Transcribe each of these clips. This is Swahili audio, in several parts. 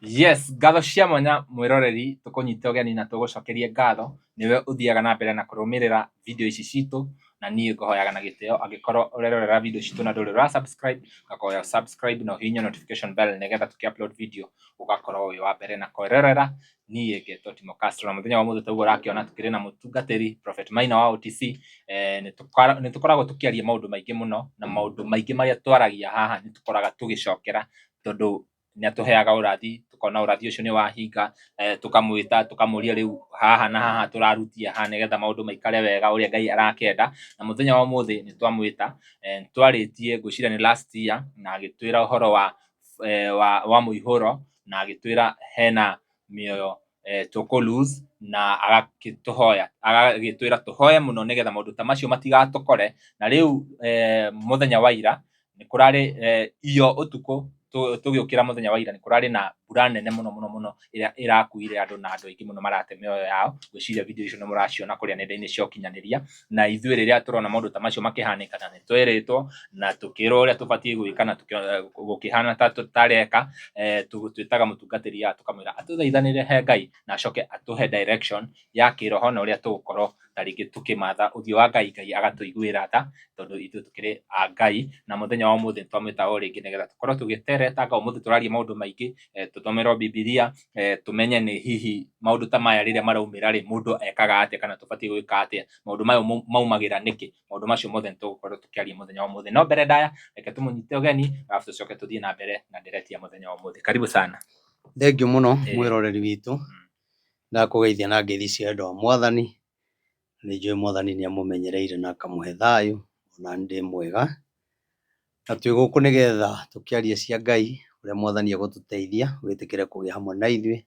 Yes, ngatho cia mwanya mwiroreri tukunyite ugeni na tugucokerie ngatho niwe uthiaga na mbere na kurumirira video ici citu na nie nguhoyaga na gitio angikorwo urerorera video citu na nduri ra subscribe ngakoya subscribe na hinya notification bell nigetha tuki-upload video ugakorwo wi wa mbere na kwerorera. Nie ngetwo Timo Castro na muthenya wa muthu taguo rakiona tukiri na mutungatiri Prophet Maina wa OTC. Ni tukoragwo tukiaria maundu maingi muno na maundu maingi maria twaragia haha ni tukoraga tugicokera tondu ni atuheaga urathi tukona urathi ucio ni wahinga, tukamwita tukamuria riu haha na haha turarutia ha nigetha maundu maikare wega uria Ngai arakenda. Na muthenya wa muthi ni twamwita twaritie ngwiciria ni last year na agitwira uhoro wa muihuro na agitwira hena mioyo tuku lose na agagituhoya tuhoye muno nigetha maundu ta macio matigatukore. Na riu muthenya wa ira ni kurari iyo utuku tugiukira muthenya wa ira ni kurari na mbura nene muno iria irakuire andu na andu aingi muno marate mioyo yao. Gwiciria video icio ni muraciona kuria nenda-ini cia ukinyaniria na ithuĩ riria turona maundu ta macio makihanikana ni twiritwo na tukirwo uria tubatie gwika na gukihana ta tutareka. Twitaga mutungatiri ya tukamwira atuthaithanire he Ngai na acoke atuhe direction ya kiroho na uria tugukorwo taringi tukimatha uthio wa Ngai, Ngai agatuiguira tha tondu ithuĩ tukiri a Ngai. Na muthenya wa muthi twamwita o ringi nigetha tukorwo tugiteretaga umuthi turaria maundu maingi, tuthomerwo Bibilia, tumenye ni hihi maundu ta maya riria maraumira ri mundu ekaga atia kana tubatie gwika atia, maundu maya maumagira niki. Maundu macio mothe tugukorwo tukiaria muthenya wa muthi. No mbere ndaya reke tumunyite ugeni arafu tucoke tuthie na mbere na ndereti ya muthenya wa muthi. Karibu sana. Thengiũ muno mwiroreri witu, ndakugeithia na ngeithi cia wendo wa Mwathani. Ni njui Mwathani ni amumenyereire na akamuhe thayu, ona ndi mwega na twi guku nigetha tukiaria cia Ngai uria Mwathani egututeithia witikire kugia hamwe na ithuĩ,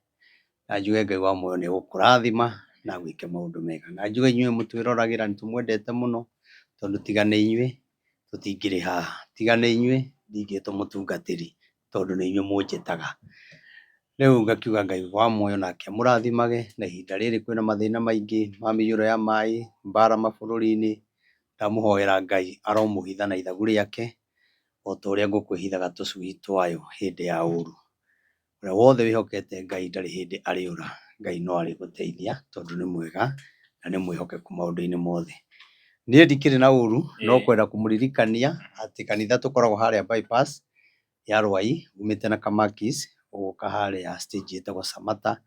na njuge Ngai wa muoyo ni egukurathima na gwike maundu mega. Na njuge inyuĩ mutwĩroragira ni tumwendete muno tondu tiga ni inyuĩ tutingiri haha, tiga ni inyuĩ ndingĩtwo mutungatiri tondu ni inyuĩ munjĩtaga. Riu ngakiuga Ngai wa muoyo nake amũrathimage na ihinda rĩrĩ kwĩna mathĩna maingĩ ma mĩiyũro ya maĩ, mbara mabũrũri-inĩ. Ndamuhoera Ngai aromũhitha na ithagu rĩake o ta ũrĩa ngũkũ ĩhithaga tũcui twayo hĩndĩ ya ũru. Ũrĩa wothe wĩhokete Ngai ndarĩ hĩndĩ arĩũra. Ngai no arĩgũteithia tondu nĩ mwega na nĩ mwĩhokeku maũndũ-inĩ mothe. Niĩ ndikĩrĩ na ũru no kwenda kũmũririkania atĩ kanitha tũkoragwo harĩa bypass ya Rwai umĩte na Kamakis ũgũka harĩa stage ĩtagwo Samata.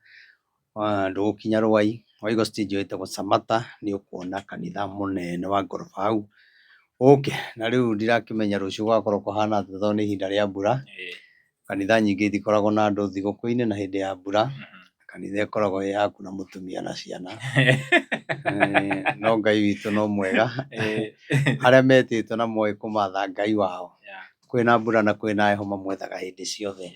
Ndũgũkinya Rwai waigua stage ĩtagwo Samata nĩ ũkuona kanitha mũnene wa ngoroba hau. Na rĩu ndirakĩmenya rũciũ gũgakorwo kũhana atĩa tondũ nĩ ihinda rĩa mbura. Kanitha nyingĩ itikoragwo na andũ thigũkũ-inĩ na hĩndĩ ya mbura. Kanitha ĩkoragwo ĩ yaku na mũtumia na ciana. No Ngai witũ no mwega. Arĩa metĩtwo na moĩ kũmatha Ngai wao, kwĩna mbura na kwĩna heho mamwethaga hĩndĩ ciothe.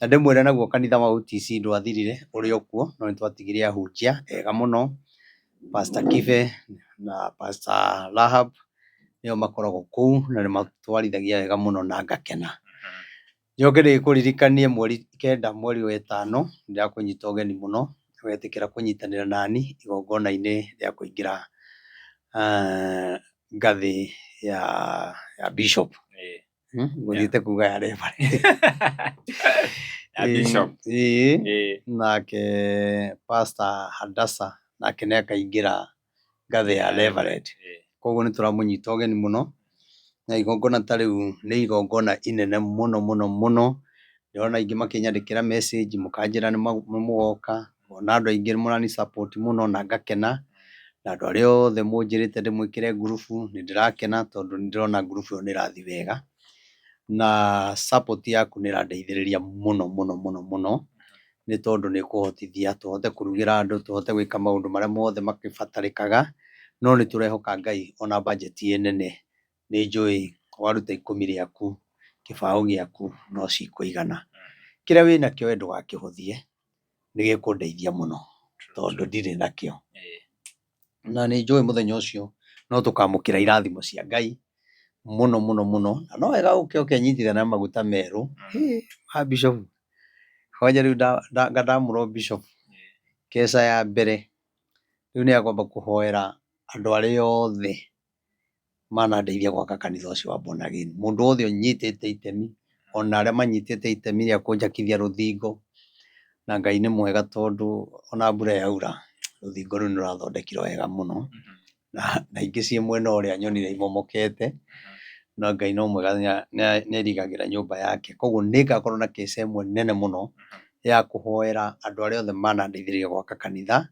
Na ndĩmwĩre naguo kanitha wa OTC ndwathirire, ũrĩ o kuo no nĩtwatigire ahunjia ega mũno, Pastor Kibe na Pastor Rahab nĩo makoragwo kũu na nĩmatwarithagia wega mũno na ngakena. Njoke ndĩkũririkanie mweri 9 mweri wa ĩtano nĩndakũnyita ũgeni mũno wetĩkĩra kũnyitanĩra nani igongona-inĩ rĩa kũingĩra ngathĩ ya bishop. Ngũthiĩte kuga ya reverend. Nake Pastor Hadasa nake nĩakaingĩra ngathĩ ya reverend. Koguo nĩtũramũnyita ũgeni mũno na igongona ta rĩu nĩ igongona inene mũno. Ndĩrona aingĩ makĩnyandĩkĩra message mũkanjĩra nĩmũgoka, ngona andũ aingĩ mũrani support mũno na ngakena. Na andũ arĩa othe mũnjĩrĩte ndĩmwĩkĩre ngurubu nĩndĩrakena tondu nĩndĩrona ngurubu ĩyo nĩĩrathiĩ wega na support yaku nĩĩrandeithĩrĩria mũno nĩ tondũ nĩĩkũhotithia tũhote kũrugĩra andũ, tũhote gwĩka maũndũ marĩa mothe makĩbatarĩkaga. No nĩtũrehoka Ngai ona budget ĩ nene nĩ njũĩ waruta 10 rĩaku kĩbaũ gĩaku no cikũigana. Kĩrĩa wĩnakĩo we ndũgakĩhũthie nĩgĩkũndeithia mũno tondũ ndirĩ nakĩo. Na nĩ njũĩ mũthenya ũcio no tũkamũkĩra irathimo cia Ngai mũno. Na no wega ũke ũkenyitithania na maguta merũ ma bishop. Kwanja rĩu ndamũrwo bishop keca ya mbere rĩu nĩakwamba kũhoera andũ arĩa othe manandeithia gwaka kanitha ũcio wa Born Again. Mũndũ wothe ũnyitĩte itemi, ona arĩa manyitĩte itemi rĩa kũnjakithia rũthingo, na Ngai nĩ mwega tondu ona mbura yaura rũthingo rũu nĩ rũrathondekirwo wega mũno na ingĩ ciĩ mwena ũrĩa nyonire imomokete, no Ngai no mwega nĩ erigagĩra nyũmba yake. Koguo nĩ ngakorwo na case ĩmwe nene mũno ya kũhoera andũ arĩa othe manandeithĩrĩria gwaka kanitha,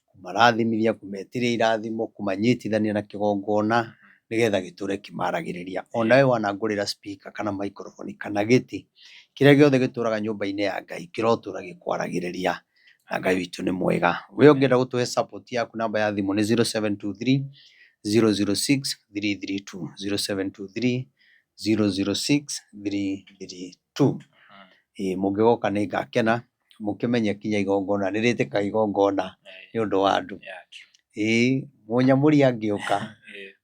kũmarathimithia, kũmetĩria irathimo, kũmanyitithania na kĩgongona nĩgetha gĩtũre kĩmaragĩrĩria. Ona we wanangũrĩra speaker kana microphone kana gĩtĩ, kĩrĩa gĩothe gĩtũraga nyũmba-inĩ ya Ngai kĩrotũra gĩkwaragĩrĩria, na Ngai witũ nĩ mwega. We ũngĩenda gũtũhe support yaku, namba ya thimũ nĩ 0723 006 332 0723 006 332. Mũngĩgoka nĩ ngakena, mũkĩmenye kinya igongona nĩrĩtĩkaga igongona nĩ ũndũ wa andũ. Mũnyamũri angĩũka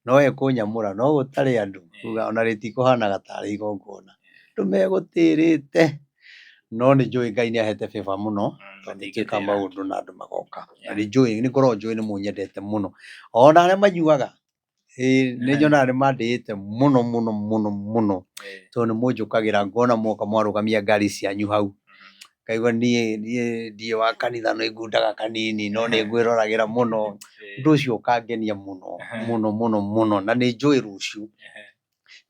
no ekũnyamũra, no gũtarĩ andũ ona rĩtikũhanaga tarĩ igongona. Andũ megũtĩrĩte, no nĩ njũĩ Ngai nĩ ahete favor mũno tondũ nĩtwĩkaga maũndũ na andũ magoka. Na nĩ ngoragwo njũĩ nĩ mũnyendete mũno, ona arĩa manyuaga nĩ nyonaga nĩ mandĩĩte mũno mũno mũno mũno tondũ nĩ mũnjũkagĩra ngona mwoka mwarũgamia ngari cianyu hau, ngaigua niĩ ndiĩ wa kanitha no ngundaga kanini no nĩ ngwĩroragĩra mũno. Ũndũ ũcio ũkangenia mũno mũno mũno mũno, na nĩ njũĩ rũciũ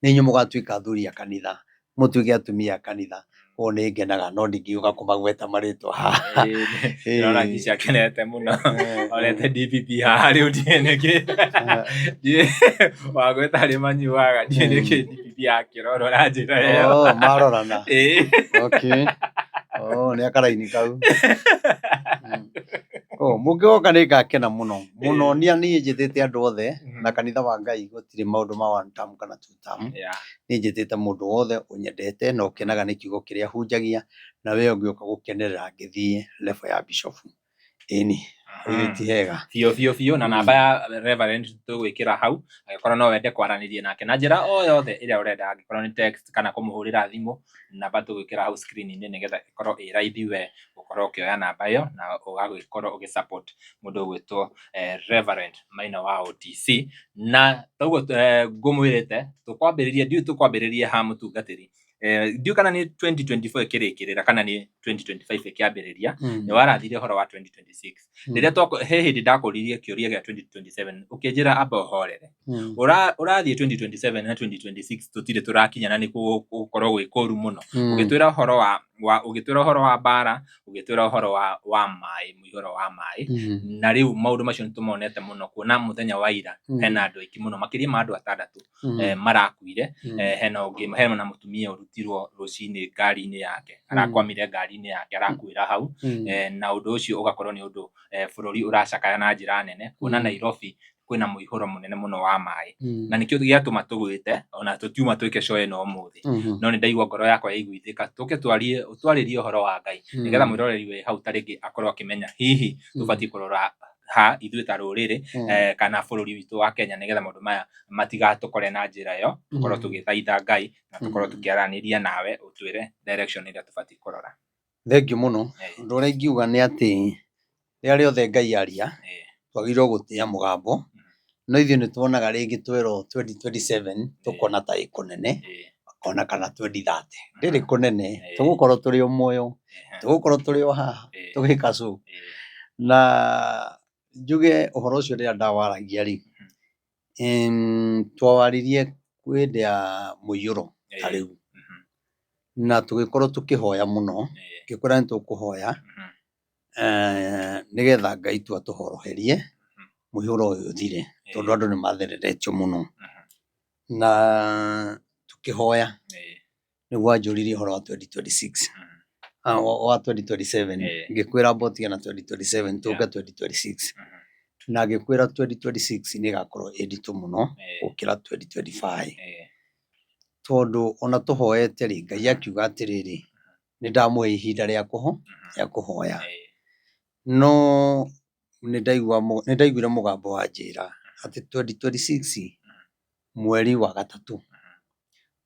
nĩ inyuĩ mũgatuĩka athuri a kanitha, mũtuĩke atumia a kanitha. Koguo nĩ ngenaga no ndingĩũka kũmagweta marĩtwa haha. Ndĩrona Gisha akenete mũno, orete DPP haha rĩu ndiũĩ nĩkĩ wagweta arĩa manyuaga, ndiũĩ nĩkĩ DPP akĩrora na njĩra ĩyo. Marorana, okay, nĩ akaraini kau. Mũngĩgoka nĩ ngakena mũno mũno. Niĩ njĩtĩte andũ othe na kanitha wa Ngai gũtirĩ maũndũ ma one term kana two term. Niĩ njĩtĩte mũndũ wothe ũnyendete na ũkenaga nĩ kiugo kĩrĩa hunjagia, na we ũngĩũka gũkenerera ngĩthiĩ level ya bishop. Ĩni ti hega biũ na namba ya Reverend tũgwĩkĩra hau, angĩkorwo no wende kwaranĩria nake na njĩra o yothe ĩrĩa ũrenda, angĩkorwo nĩ text kana kũmũhũrĩra thimũ, namba tũgwĩkĩra hau screen-inĩ nĩgetha ĩkorwo ĩ raithi we gũkorwo ũkĩoya namba ĩyo na ũgagĩkorwo ũgĩ-support mũndũ ũgwĩtwo Reverend Maina wa OTC. Na toguo ngũmwĩrĩte ndiũĩ tũkwambĩrĩria ha mũtungatĩri, ndiũĩ kana nĩ 2024 ĩkĩrĩkĩrĩra kana nĩ 2025 ĩkĩambĩrĩria. Nĩ warathire ũhoro wa 2026. Rĩrĩa he hĩndĩ ndakũririe kĩũria gĩa 2027 ũkĩnjĩra amba ũhorere. Ũrathiĩ 2027 na 2026 tũtirĩ tũrakinya na nĩ gũkorwo gwĩ kũru mũno. Ũgĩtwĩra ũhoro wa mbara, ũgĩtwĩra ũhoro wa maĩ, mũihũro wa maĩ, na rĩu maũndũ macio nĩ tũmonete mũno, kuona mũthenya wa ira hena andũ aingĩ mũno, makĩria ma andũ 6 marakuire. Hena mũtumia ũrutirwo rũcinĩ ngari-inĩ yake, arakwamire ngari-inĩ yake arakuĩra hau. Na ũndũ ũcio ũgakorwo nĩ ũndũ bũrũri ũracakaya na njĩra nene, kuona Nairobi kwĩna mũihũro mũnene mũno wa maĩ. Na nĩkĩo gĩatũma tũgwĩte, ona tũtiuma twĩke show ĩno ũmũthĩ, no nĩ ndaigua ngoro yakwa yaiguithĩka tũke twarĩrie ũhoro wa Ngai, nĩgetha mwĩroreri wĩ hau tarĩngĩ akorwo akĩmenya hihi tũbatiĩ kũrora ha ithuĩ ta rũrĩrĩ kana bũrũri witũ wa Kenya, nĩgetha maũndũ maya matigatũkore na njĩra ĩyo, tũkorwo tũgĩthaitha Ngai na tũkorwo tũkĩaranĩria nawe ũtwĩre direction ĩrĩa tũbatiĩ kũrora. Thengiũ mũno. Ũndũ ũrĩa ingiuga nĩ atĩ rĩrĩa rĩothe Ngai aria twagĩrĩirwo gũtĩa mũgambo, no ithuĩ nĩ tuonaga rĩngĩ twerwo 2027 tũkona ta ĩkũnene, ona kana 2030 rĩrĩ kũnene, tũgũkorwo tũrĩ o muoyo, tũgũkorwo tũrĩ o haha tũgĩka show. Na njuge ũhoro ũcio rĩrĩa ndawaragia rĩ, twawaririe hĩndĩ ya mũiyũro ta rĩu, na tũgĩkorwo tũkĩhoya mũno, ngĩkwĩra nĩ tũkũhoya nĩgetha Ngai tu atũhoroherie mũihũro ũyũ ũthire, tondũ andũ nĩ mathereretio mũno. Na tũkĩhoya nĩguo anjũririe ũhoro wa 2026 wa 2027, ngĩkwĩra ambotige na 2027 tũke 2026, na ngĩkwĩra 2026 nĩ ĩgakorwo ĩ nditũ mũno gũkĩra 2025, tondũ ona tũhoete rĩ, Ngai akiuga atĩrĩrĩ, nĩ ndamũhe ihinda rĩa kũhoya. No nĩ ndaiguire mũgambo wa njĩra atĩ 2026 mweri wa gatatũ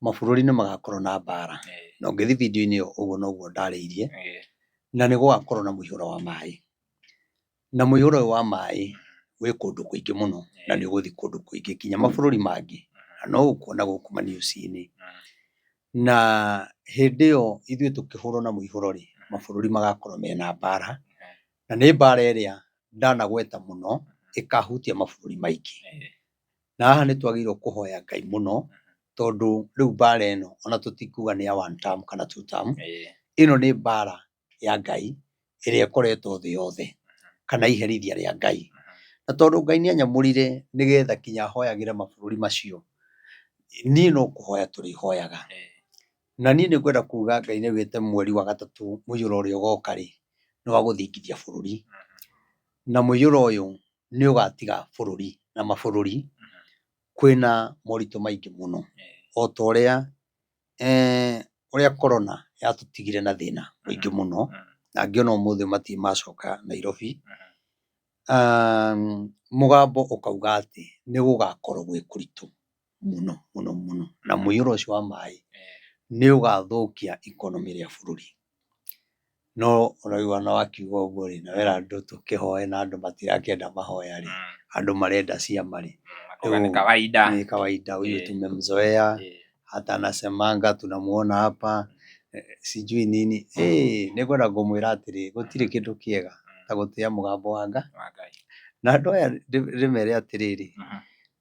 mabũrũri nĩ magakorwo na mbara, na ũngĩthiĩ video-inĩ ĩyo ũguo noguo ndarĩirie, na nĩ gũgakorwo na mũihũro wa maĩ, na mũihũro ũyũ wa maĩ wĩ kũndũ kũingĩ mũno, na nĩ ũgũthiĩ kũndũ kũingĩ kinya mabũrũri mangĩ, na no ũkuona gũkũ ma news-inĩ. Na hĩndĩ ĩyo ithuĩ tũkĩhũrwo na mũihũro rĩ, mabũrũri magakorwo mena mbara, na nĩ mbara ĩrĩa ndanagweta mũno ĩkahutia mabũrũri maingĩ. Na haha nĩ twagĩrĩirwo kũhoya Ngai mũno, tondũ rĩu mbara ĩno ona tũtikuga nĩ ya 1 term kana 2 term, ĩno nĩ mbara ya Ngai ĩrĩa ĩkoretwo thĩ yothe, kana iherithia rĩa Ngai. Na tondũ Ngai nĩ anyamũrire nĩgetha kinya ahoyagĩre mabũrũri macio, niĩ no kũhoya tũrĩhoyaga. Na niĩ nĩ ngwenda kuga Ngai nĩ augĩte mweri wa gatatũ mũiyũro ũrĩa ũgoka rĩ, nĩ wa gũthingithia bũrũri. Na mũiyũro ũyũ nĩ ũgatiga bũrũri na mabũrũri kwĩna moritũ maingĩ mũno, o ta ũrĩa corona yatũtigire na thĩna mũingĩ mũno, na ngĩona ũmũthĩ matirĩ macoka Nairobi. Mũgambo ũkauga atĩ nĩ gũgakorwo gwĩ kũritũ mũno mũno mũno, na mũiyũro ũcio wa maĩ nĩ ũgathũkia economy rĩa bũrũri. No ũraigua na wakiuga ũguo rĩ, na wera andũ tũkĩhoe na andũ matirakĩenda mahoya rĩ, andũ marenda ciama rĩ, ni kawaida, ni kawaida. Huyu tumemzoea, hata anasemanga tunamuona hapa sijui nini. Nĩ ngwenda ngũmwĩra atĩrĩ, gũtirĩ kĩndũ kĩega ta gũtĩa mũgambo wa Ngai. Na andũ aya ndĩmere atĩrĩrĩ,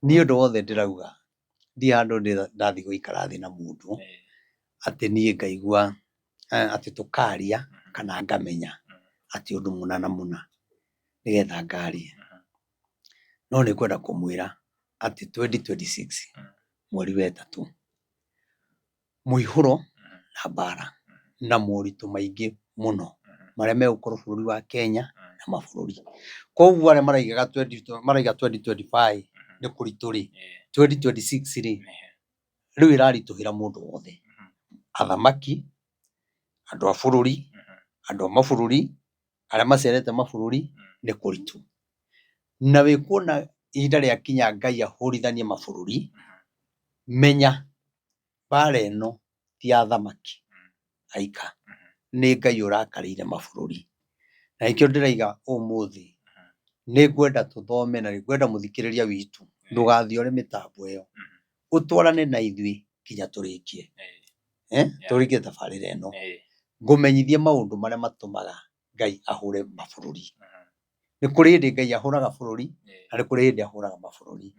niĩ ũndũ wothe ndĩrauga ndirĩ handũ ndathiĩ gũikara thĩ na mũndũ atĩ niĩ ngaigua atĩ tũkaria kana ngamenya atĩ ũndũ mũna na mũna nĩgetha ngarie. No nĩ ngwenda kũmwĩra atĩ 2026 mweri wa ĩtatũ, mũihũro na mbara na moritũ maingĩ mũno marĩa megũkorwo bũrũri wa Kenya na mabũrũri. Koguo arĩa maraiga 2025 nĩ kũritũ rĩ, 2026 rĩ, rĩu ĩraritũhĩra mũndũ wothe, athamaki, andũ a bũrũri, andũ a mabũrũri, arĩa macerete mabũrũri, nĩ kũritũ. Na wĩkuona ihinda rĩakinya Ngai ahũrithanie mabũrũri, menya mbara ĩno ti ya athamaki aika, nĩ Ngai ũrakarĩire mabũrũri. Na nĩkĩo ndĩraiga ũmũthĩ nĩ ngwenda tũthome na nĩ ngwenda mũthikĩrĩria witũ ndũgathiĩ ũrĩ mĩtambo ĩyo, ũtwarane na ithuĩ kinya tũrĩkie, tũrĩkie tabarĩra ĩno, ngũmenyithie maũndũ marĩa matũmaga Ngai ahũre mabũrũri. Nĩ kũrĩ hĩndĩ Ngai ahũraga bũrũri na nĩ kũrĩ hĩndĩ ahũraga mabũrũri.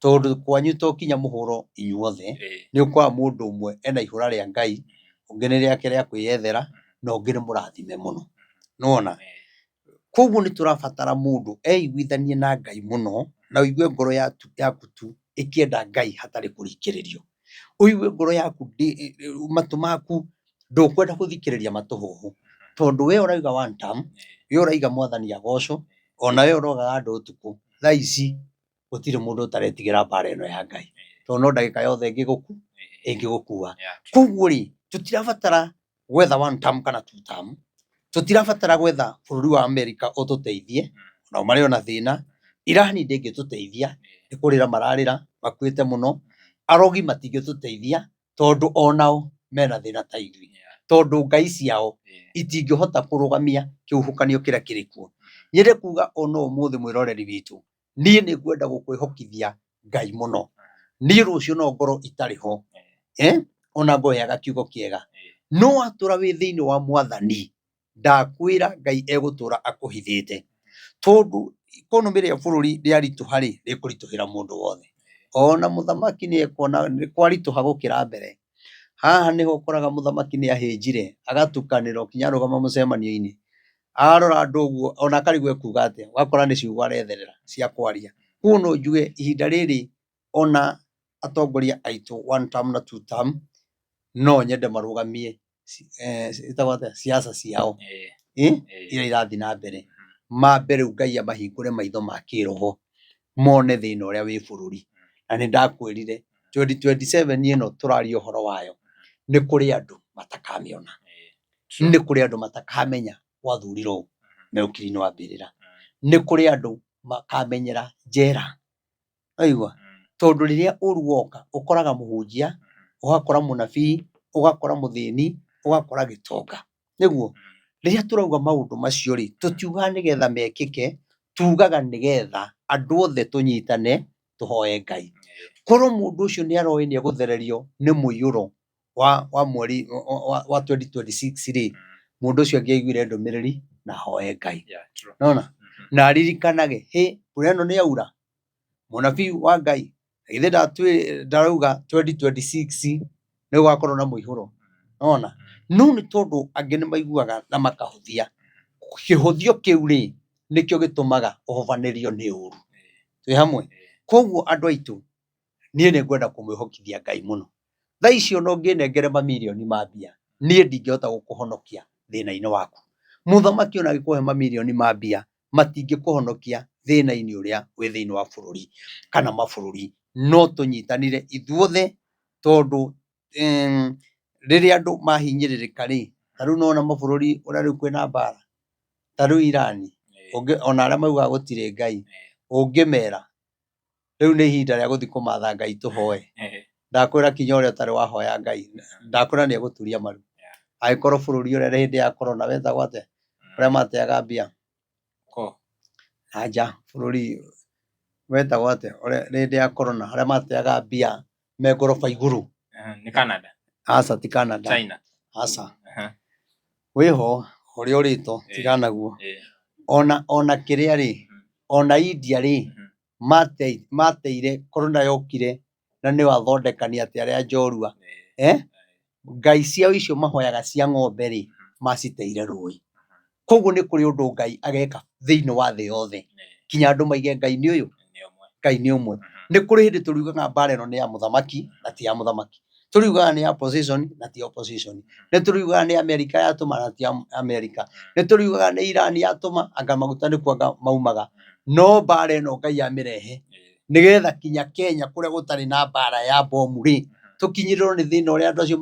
Tondũ kwanyu tokinya mũhũro inyuothe, nĩ ũkoraga mũndũ ũmwe ena ihũra rĩa Ngai, ũngĩ nĩ rĩake rĩa kwĩyethera, na ũngĩ nĩ mũrathime mũno. Nĩwona? Koguo nĩ tũrabatara mũndũ eiguithanie na Ngai mũno, na ũigue ngoro yaku tu ĩkĩenda Ngai hatarĩ kũrikĩrĩrio. Ũigue ngoro yaku, matũ maku ndũkwenda gũthikĩrĩria matũhũhũ. Tondũ we ũrauga 1 term, we ũraiga Mwathani agocwo, ona we ũrogaga andũ ũtukũ, thaa ici gũtirĩ mũndũ ũtaretigĩra mbara ĩno ya Ngai, tondũ no ndagĩka yothe ĩngĩgũkua. Koguo rĩ, tũtirabatara gwetha 1 term kana 2 term, tũtirabatara gwetha bũrũri wa Amerika ũtũteithie, nao marĩ ona thĩna, Irani ndĩngĩtũteithia, nĩ kũrĩra mararĩra, makuĩte mũno, arogi matingĩtũteithia, tondũ onao mena thĩna ta ithuĩ, tondũ Ngai ciao itingĩhota kũrũgamia kĩhuhũkanio kĩrĩa kĩrĩ kuo. Nyende kuga ona ũmũthĩ mwĩroreri witũ, niĩ nĩ ngwenda gũkwĩhokithia Ngai mũno. Niĩ rũciũ no ngorwo itarĩ ho, ona ngoyaga kiugo kĩega, no watũra wĩ thĩinĩ wa Mwathani, ndakwĩra Ngai egũtũra akũhithĩte. Tondũ economy rĩa bũrũri rĩaritũha rĩ, rĩkũritũhĩra mũndũ wothe. Ona mũthamaki nĩ ekuona nĩ kwaritũha gũkĩra mbere. Haha nĩho ũkoraga mũthamaki nĩ ahĩnjire, agatukanĩrwo kinya arũgama mũcemanio-inĩ, arora andũ ũguo, ona akarigwo ekuga atĩa, ũgakora nĩ ciugo aretherera cia kwaria. Koguo no njuge ihinda rĩrĩ ona atongoria aitũ 1 term na 2 term, no nyende marũgamie siasa ciao iria irathiĩ na mbere. Mambe rĩu Ngai amahingũre maitho ma kĩroho, mone thĩna ũrĩa wĩ bũrũri. Na nĩ ndakwĩrire 2027 ĩno tũraria ũhoro wayo, nĩ kũrĩ andũ matakamĩona, nĩ kũrĩ andũ matakamenya gwathurirwo ũũ me ũkiri-inĩ wa mbĩrĩra, nĩ kũrĩ andũ makamenyera njera. Waigua? Tondũ rĩrĩa ũru woka ũkoraga mũhunjia, ũgakora mũnabii, ũgakora mũthĩni, ũgakora gĩtonga. Nĩguo rĩrĩa tũrauga maũndũ macio rĩ, tũtiugaga nĩgetha mekĩke, tugaga nĩgetha andũ othe tũnyitane tũhoe Ngai. Korwo mũndũ ũcio nĩ aroĩ nĩ egũthererio nĩ mũiyũro wa mweri wa 2026 rĩ, mundu ucio angĩaiguire ndũmĩrĩri na hoe Ngai. Nona na aririkanage mbura ĩno nĩ aura mũnabii wa Ngai githĩ ndarauga 2026 nĩ gũgakorwo na mũihũro. Nona no nĩ tondũ angĩ nĩ maiguaga na makahũthia. Kĩhũthio kĩu rĩ nĩkĩo gĩtũmaga ũhobanĩrio nĩ ũru. Twĩ hamwe? Koguo andũ aitũ niĩ nĩ ngwenda kũmwĩhokithia Ngai mũno. Thaa icio no ngĩnengere mamirioni ma mbia niĩ ndingĩhota gũkũhonokia thĩna-inĩ waku. Mũthamaki ona angĩkũhe mamirioni ma mbia matingĩkũhonokia thĩna-inĩ ũrĩa wĩ thĩinĩ wa bũrũri kana mabũrũri. No tũnyitanire ithuothe tondũ rĩrĩa andũ mahinyĩrĩrĩka rĩ, ta rĩu nona mabũrũri ũrĩa rĩu kwĩna mbara, ta rĩu Irani ona arĩa maugaga gũtirĩ Ngai, ũngĩmera rĩu nĩ ihinda rĩa gũthiĩ kũmatha Ngai tũhoe. Ndakwĩra kinya ũrĩa ũtarĩ wahoya Ngai ndakwĩra nĩ egũturia maru. Agĩkorwo bũrũri ũrĩa hĩndĩ ya corona wetagwo atĩa, ũrĩa mateaga mbia anja bũrũri wetagwo atĩa hĩndĩ ya corona arĩa mateaga mbia me ngoroba igũrũ. Nĩ Canada? Aca ti Canada, China? Aca wĩho ũrĩa ũrĩtwo tigana naguo. Ona kĩrĩa rĩ, ona India rĩ mateire corona yokire na nĩ wathondekania atĩ arĩa njorua Ngai ciao icio mahoyaga cia ng'ombe rĩ maciteire rũĩ. Koguo nĩ kũrĩ ũndũ Ngai ageka thĩinĩ wa thĩ yothe kinya andũ maige Ngai nĩ ũyũ, Ngai nĩ ũmwe. Nĩ kũrĩ hĩndĩ tũriugaga mbara ĩno nĩ ya mũthamaki na ti ya mũthamaki, tũriugaga nĩ ya opposition na ti opposition, nĩ tũriugaga nĩ Amerika yatũma na ti Amerika, nĩ tũriugaga nĩ Iran yatũma anga maguta nĩ kuanga maumaga. No mbara ĩno Ngai amĩrehe nĩgetha kinya Kenya kũrĩa gũtarĩ na mbara ya bomu rĩ tũkinyĩrĩrwo nĩ thĩna ũrĩa andũ acio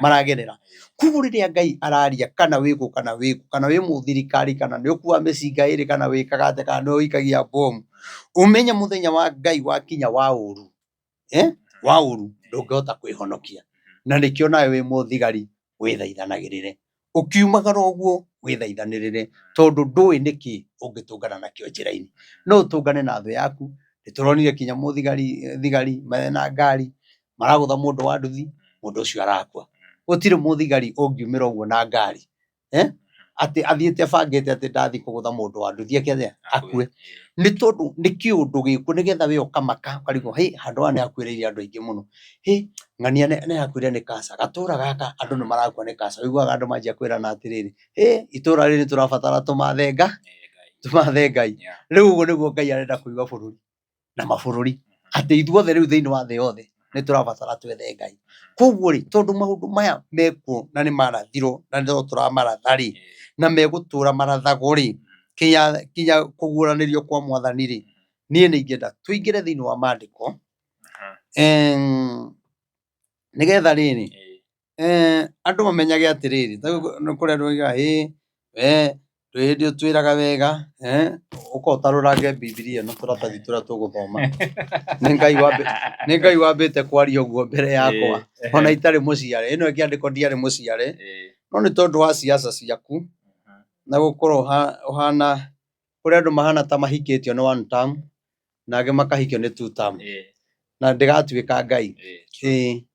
maragerera. Koguo rĩrĩa Ngai araria kana wĩkũ kana wĩkũ kana wĩ mũthirikari kana nĩ ũkua mĩcinga ĩrĩ kana wĩkaga atĩa kana nĩ ũikagia bomu, ũmenye mũthenya wa Ngai wakinya wa ũru ndũngĩhota kwĩhonokia. Na nĩkĩo nawe wĩ mũthigari wĩthaithanagĩrĩre, ũkiumagara ũguo wĩthaithanĩrĩre tondũ ndũĩ nĩkĩ ũngĩtũngana nakĩo njĩra-inĩ. No ũtũngane na thũ yaku. Nĩtũronire kinya mũthigari mena ngari maragũtha mũndũ wa nduthi, mũndũ ũcio arakua. Gũtirĩ mũthigari ũngiumĩra ũguo na ngari atĩ athiĩte bangĩte atĩ ndathiĩ kũgũtha mũndũ wa nduthi akue. Nĩ tondũ nĩ kĩũndũ gĩkwo nĩgetha we ũkamaka ũkarigwo handũ haha nĩ hakuĩrĩire andũ aingĩ mũno, ng'ania nĩ hakuire nĩ cancer, gatũra gaka andũ nĩ marakua nĩ cancer. Ũiguaga andũ manjia kwĩrana atĩrĩrĩ itũra rĩrĩ tũrabatara tũmathe Ngai. Rĩu ũguo nĩguo Ngai arenda kũiga bũrũri na mabũrũri atĩ ithuothe rĩu thĩinĩ wa thĩ yothe nĩ tũrabatara twethe Ngai. Koguo rĩ tondũ maũndũ maya mekuo na nĩ marathirwo na nĩ tũramaratha rĩ na megũtũra marathagwo rĩ kinya kũguũranĩrio kwa Mwathani rĩ, niĩ nĩ ingĩenda tũingĩre thĩinĩ wa maandĩko nĩgetha rĩrĩ andũ mamenyage atĩrĩrĩ. Nĩ kũrĩ andũ moigaga twĩ hĩndĩ ũtwĩraga wega ũka ũtarũrange Bibilia ĩno tũratathi tũrĩa tũgũthoma. Nĩ Ngai wambĩte kwaria ũguo mbere yakwa ona itarĩ mũciare. Ĩno ĩkĩandĩkwo ndiarĩ mũciare no nĩ tondũ wa ciaca ciaku na gũkorwo ũhana kũrĩ andũ mahana ta mahikĩtio nĩ 1 term na angĩ makahikio nĩ 2 term na ndĩgatuĩka Ngai.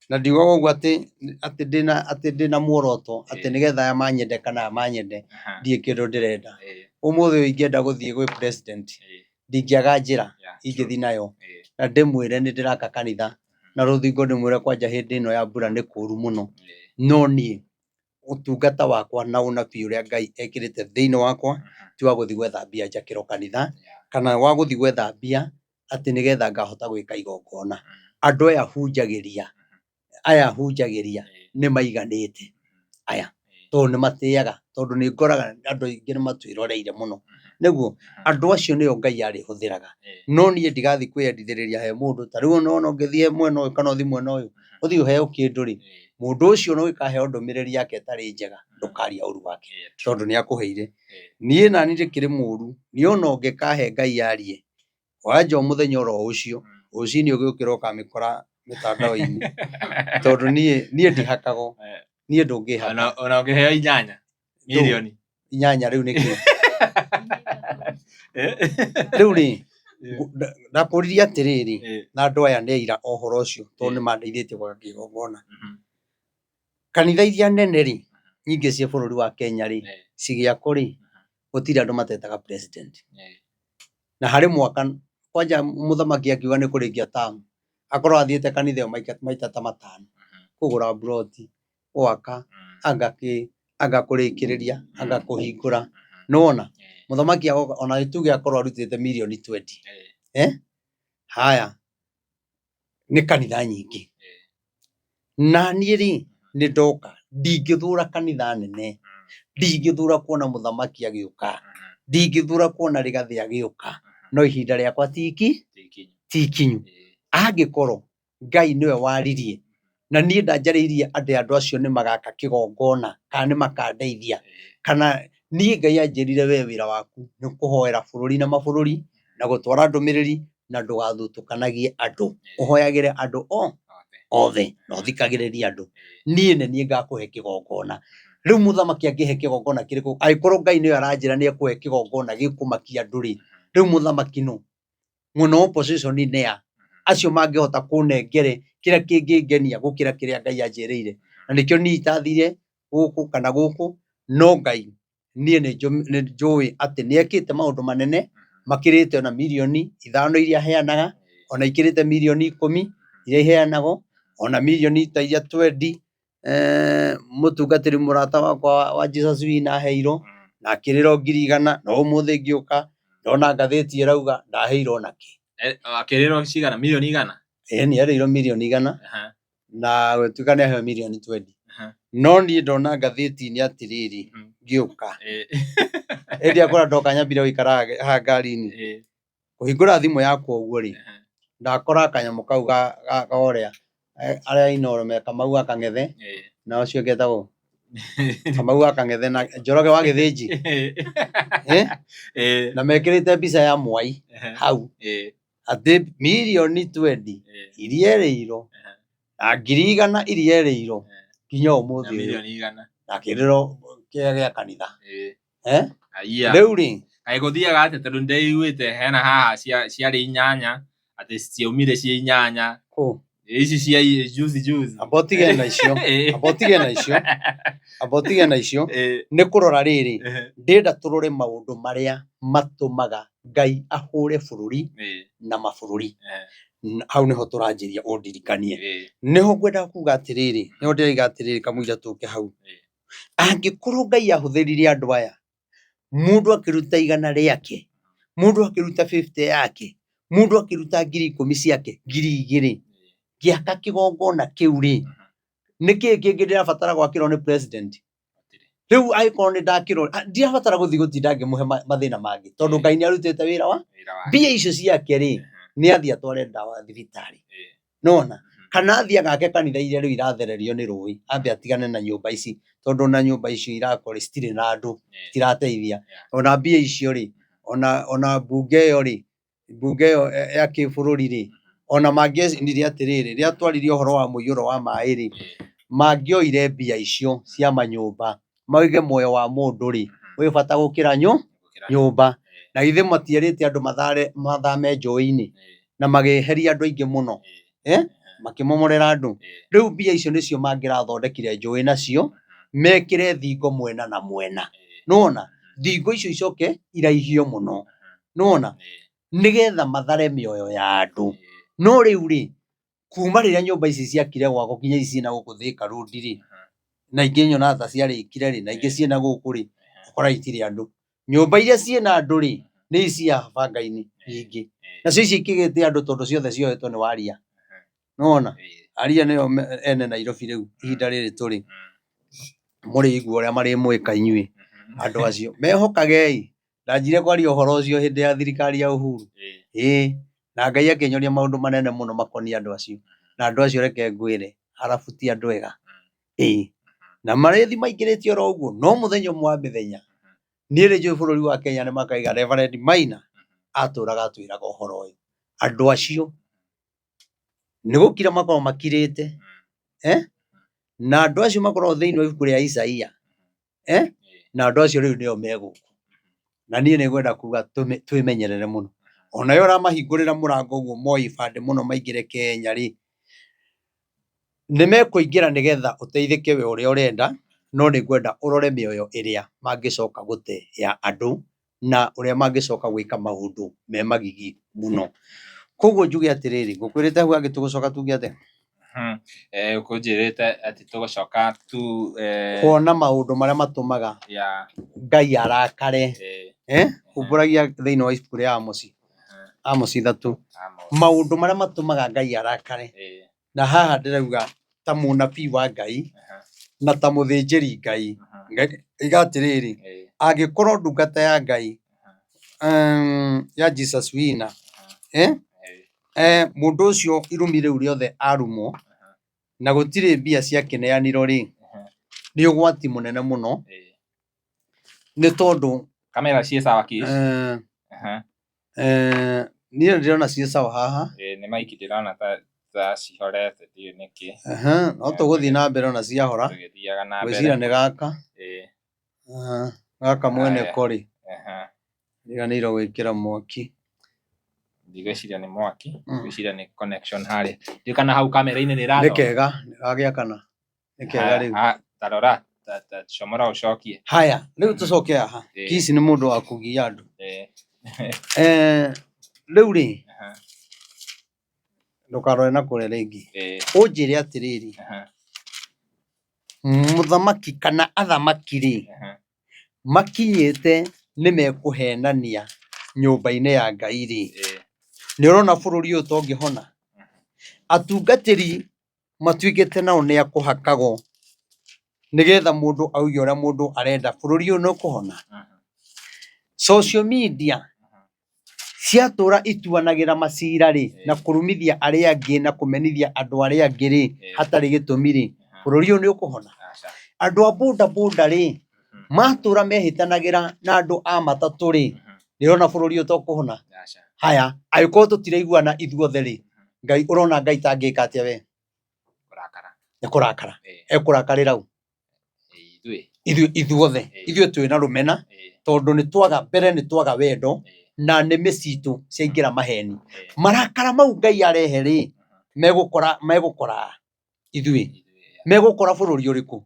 Na ndiugaga ũguo atĩ ndĩna muoroto atĩ nĩgetha aya manyende kana aya manyende ndiĩ kĩndũ ndĩrenda. Ũmũthĩ ũyũ ingĩenda gũthiĩ gwĩ president ndingĩaga njĩra ingĩthiĩ nayo na ndĩmwĩre nĩ ndĩraka kanitha na rũthingo ndĩmwĩre kwanja hĩndĩ ĩno ya mbura nĩ kũũru mũno, no niĩ ũtungata wakwa na ũnabii ũrĩa Ngai ekĩrĩte thĩinĩ wakwa ti wa gũthiĩ gwetha mbia njakĩrwo kanitha kana wa gũthiĩ gwetha mbia atĩ nĩgetha ngahota gwĩka igongona. Andũ aya hunjagĩria nĩ maiganĩte aya tondũ nĩ matĩaga, tondũ nĩ ngoraga andũ aingĩ nĩ matwĩroreire mũno. Nĩguo andũ acio nĩo Ngai arĩhũthĩraga, no niĩ ndigathiĩ kwĩyendithĩrĩria he mũndũ. Ta rĩu ona ũngĩthiĩ mwena ũyũ kana ũthiĩ mwena ũyũ ũthiĩ ũheo kĩndũ rĩ, mũndũ ũcio no gĩkaheo ndũmĩrĩri yake ĩtarĩ njega ndũkaria ũru wake tondũ nĩ akũheire. Niĩ nani ndĩkĩrĩ mũũru nĩ ona ũngĩkahe Ngai arie wanja mũthenya oro ũcio rũciinĩ ũgĩũkĩra ũkamĩkora mĩtandao-inĩ tondũ niĩ ndihakagwo, niĩ ndũngĩhaka. Ona ũngĩheo 8 milioni 8 rĩu nĩkĩ rĩu rĩ ndakũririe atĩrĩrĩ na andũ aya nĩ aira ũhoro ũcio tondũ nĩ mandeithĩtie gwaka kĩgongona. Kanitha iria nene rĩ nyingĩ cia bũrũri wa Kenya rĩ cigiakwo rĩ gũtirĩ andũ matetaga president na harĩ mwaka kwanja mũthamaki akiuga nĩ kũrĩkia term akorwo athiĩte kanitha ĩyo maita ta 5 kũgũra broti gwaka anga kũrĩkĩrĩria anga kũhingũra nona mũthamaki ona tuge akorwo arutĩte milioni 20 haya nĩ kanitha nyingĩ na niĩ rĩ nĩ ndoka ndingĩthura kanitha nene ndingĩthura kuona mũthamaki agĩũka ndingĩthura kuona Rigathĩ agĩũka no ihinda rĩakwa tikinyu angĩkorwo Ngai nĩwe waririe na niĩ ndanjarĩirie andũ acio nĩ magaka kĩgongona kana nĩ makandeithia kana niĩ Ngai anjĩrire we wĩra waku nĩ kũhoera bũrũri na mabũrũri na gũtwara ndũmĩrĩri na ndũgathutũkanagie andũ ũhoyagĩre andũ othe na ũthikagĩrĩrie andũ niĩ nĩ niĩ ngakũhe kĩgongona rĩu mũthamaki angĩhe kĩgongona kĩrĩkũ angĩkorwo Ngai nĩwe aranjĩra nĩ ekũhe kĩgongona gĩkũmakia andũ rĩ rĩu mũthamaki no mũno opposition nĩa acio mangĩhota kũnengere kĩrĩa kĩngĩngenia gũkĩra kĩrĩa Ngai anjĩrĩire na nĩkĩo niĩ itathire gũkũ kana gũkũ no Ngai niĩ nĩ njũĩ atĩ nĩ ekĩte maũndũ manene makĩrĩte ona milioni 5 iria heanaga ona ikĩrĩte milioni 10 iria iheanagwo ona milioni ta iria 20 mũtungatĩri mũrata wakwa wa Jesus Wina aheirwo na akĩrĩrwo 100 no ũmũthĩ ngĩũka ndona ngathĩti ĩrauga ndaheirwo naki akĩrĩrwo cigana milioni 100 nĩ arĩirwo milioni 100 na gũtuĩka nĩ aheo milioni 20 no niĩ ndona ngathĩti-inĩ atĩrĩrĩ ngĩũka ĩndĩ akora ndoka nyambire gũikara haha ngari-inĩ kũhingũra thimũ yakwa ũguo rĩ ndakora kanyamũ kau ga ũrĩa arĩa Inooro me Kamau Akang'ethe na ũcio getagwo Kamau Akang'ethe na Njoroge wa Gĩthĩnji na mekĩrĩte mbica ya Mwai hau atĩ milioni 20 iria erĩirwo na 100 iria erĩirwo kinya ũmũthĩ milioni 100 na kĩrĩro kĩa gĩa kanitha rĩu rĩ kaĩ gũthiaga atĩ tondũ nĩndaiguĩte hena haha ciarĩ 8 atĩ ciaumire ciĩ 8 ici cia juzi abotige na icio nĩ kũrora rĩrĩ ndĩrenda tũrore maũndũ marĩa matũmaga Ngai ahũre bũrũri na mabũrũri hau nĩho tũranjĩria ũndirikanie nĩho ngwenda kuga atĩrĩrĩ nĩho ndĩraiga atĩrĩrĩ kamũira tũke hau angĩkorwo Ngai ahũthĩrire andũ aya mũndũ akĩruta 100 rĩake mũndũ akĩruta 50 yake mũndũ akĩruta 10,000 ciake 2,000 gĩaka kĩgongona kĩu rĩ nĩkĩĩ kĩngĩ ndĩrabatara gwakĩrwo nĩ president rĩu angĩkorwo nĩ ndakĩrwo ndirabatara gũthiĩ gũtinda ngĩmũhe mathĩna mangĩ tondũ Ngai nĩ arutĩte wĩra wa mbia icio ciake rĩ nĩ athiĩ atware ndawa thibitarĩ nona kana athiĩ agake kanitha iria rĩu irathererio nĩ rũĩ ambe atigane na nyũmba ici tondũ na nyũmba icio irakora citirĩ na andũ citirateithia ona mbia icio rĩ ona mbunge ĩyo ya kĩbũrũri rĩ ona mangĩenire atĩrĩrĩ rĩrĩa twaririe ũhoro wa mũiyũro wa maĩ rĩ mangĩoire mbia icio cia manyũmba maige muoyo wa mũndũ rĩ wĩ bata gũkĩra nyũmba na ithe matierĩte andũ mathame njũĩ-inĩ na magĩeheria andũ aingĩ mũno makĩmomorera andũ rĩu mbia icio nĩcio mangĩrathondekire njũĩ nacio mekĩre thingo mwena na mwena nona thingo icio icoke iraihio mũno nona nĩgetha mathare mĩoyo ya andũ no rĩu rĩ kuma rĩrĩa nyũmba ici ciakire gwako kinya ici na gũkũ Thika Road rĩ na ingĩ nyona ta ciarĩkire rĩ na ingĩ ciĩna gũkũ rĩ ũkora itirĩ andũ nyũmba iria ciĩna andũ rĩ nĩ cia banga-inĩ nyingĩ nacio ici ikĩgĩte andũ tondũ ciothe ciohetwo nĩ waria nona aria nĩo ene Nairobi rĩu ihinda rĩrĩ tũrĩ mũrĩigua ũrĩa marĩmwĩka inyuĩ andũ acio mehokagei ndanjire kwaria ũhoro ũcio hĩndĩ ya thirikari ya Uhuru na Ngai akĩnyonia maũndũ manene mũno makoniĩ andũ acio na andũ acio reke ngwĩre arabu ti andũ ega na marĩthi maingĩrĩtio oro ũguo no mũthenya ũmwe wa mĩthenya niĩ nĩ njũĩ bũrũri wa Kenya nĩ makaiga Reverend Maina atũraga atwĩraga ũhoro ũyũ andũ acio nĩ gũkira makorwo makirĩte na andũ acio makorwo thĩinĩ wa ibuku rĩa Isaia na andũ acio rĩu nĩo megũkũ na niĩ nĩ ngwenda kuga twĩmenyerere mũno ona yo ramahingũrĩra mũrango ũguo moi bande mũno maingĩre Kenya rĩ nĩ mekũingĩra nĩgetha ũteithĩke we ũrĩa ũrenda no nĩ ngwenda ũrore mĩoyo ĩrĩa mangĩcoka gũte ya andũ na ũrĩa mangĩcoka gwĩka maũndũ me magigi mũno. Koguo njuge atĩrĩrĩ, ngũkwĩrĩte hau hangĩ tũgũcoka tuge atĩa? Ũkũnjĩrĩte atĩ tũgũcoka kuona maũndũ marĩa matũmaga Ngai arakare. Umbũragia thĩinĩ wa ibuku rĩa Amosi 3, maũndũ marĩa matũmaga Ngai arakare. Na haha ndĩrauga ta mũnabii wa Ngai na ta mũthĩnjĩri Ngai, iga atĩrĩrĩ, angĩkorwo ndungata ya Ngai ya Jesus Winner, mũndũ ũcio irumi rĩu rĩothe arumwo na gũtirĩ mbia ciakĩneanirwo rĩ, nĩ ũgwati mũnene mũno, nĩ tondũ kamera ciĩ sawa kiss niĩ ndĩrona ciĩ sawa haha, nĩ maiki ndĩrona ta cihorete ndiũ nĩkĩ, no tũgũthiĩ na mbere ona ciahora, gwĩciria nĩ gaka mwene korĩ riganĩirwo gwĩkĩra mwaki, ndigwĩciria nĩ mwaki, ngwĩciria nĩ connection harĩ, ndiũ kana hau kamera-inĩ nĩ ĩrathoma. Nĩ kega, nĩgagĩakana, nĩ kega rĩu. Tarora, comora ũcokie. Haya, rĩu tũcoke haha, Kiss nĩ mũndũ wa kũgia andũ. Rĩu rĩ, ndũkarore na kũrĩa rĩngĩ, ũnjĩre atĩrĩrĩ, mũthamaki kana athamaki rĩ, makinyĩte nĩ mekũhenania nyũmba-inĩ ya Ngai rĩ, nĩ ũrona bũrũri ũyũ tongĩhona. Atungatĩri matuĩkĩte nao nĩ akũhakagwo nĩgetha mũndũ auge ũrĩa mũndũ arenda, bũrũri ũyũ nĩ ũkũhona. Social media ciatũra ituanagĩra macira rĩ, na kũrumithia arĩa angĩ na kũmenithia andũ arĩa angĩ rĩ, hatarĩ gĩtũmi rĩ, bũrũri ũyũ nĩ ũkũhona. Andũ a boda boda rĩ, matũra mehĩtanagĩra na andũ a matatũ rĩ, nĩrona bũrũri ũyũ tokũhona. Haya, agĩkorwo tũtiraiguana ithuothe rĩ, Ngai ũrona Ngai tangĩka atĩa we? Nĩ kũrakara. Ekũrakarĩra ũ? Ithuothe, ithuĩ twĩ na rũmena, tondũ nĩ twaga mbere, nĩ twaga wendo na nĩmĩ citũ ciaingĩra maheni. Marakara mau Ngai arehe rĩ, megũkora ithuĩ, megũkora bũrũri ũrĩkũ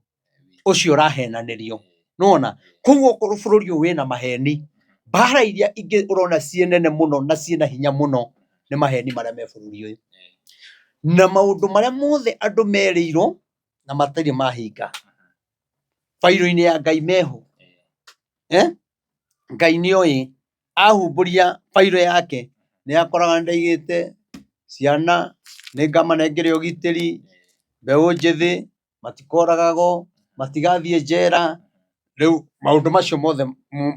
ũcio ũrahenanĩrio. Nĩwona, koguo okorwo bũrũri ũyũ wĩna maheni, mbara iria ingĩ ũrona ciĩ nene mũno na ciĩ na hinya mũno nĩ maheni marĩa me bũrũri ũyũ. Na maũndũ marĩa mothe andũ merĩirwo na matarĩ mahinga, bairũ-inĩ ya Ngai meho. Ngai nĩoĩ ahumbũria bairũ yake, nĩ akoraga ndaigĩte ciana, nĩ ngamanengere ũgitĩri, mbeũ njĩthĩ matikoragwo, matigathiĩ njera. Rĩu maũndũ macio mothe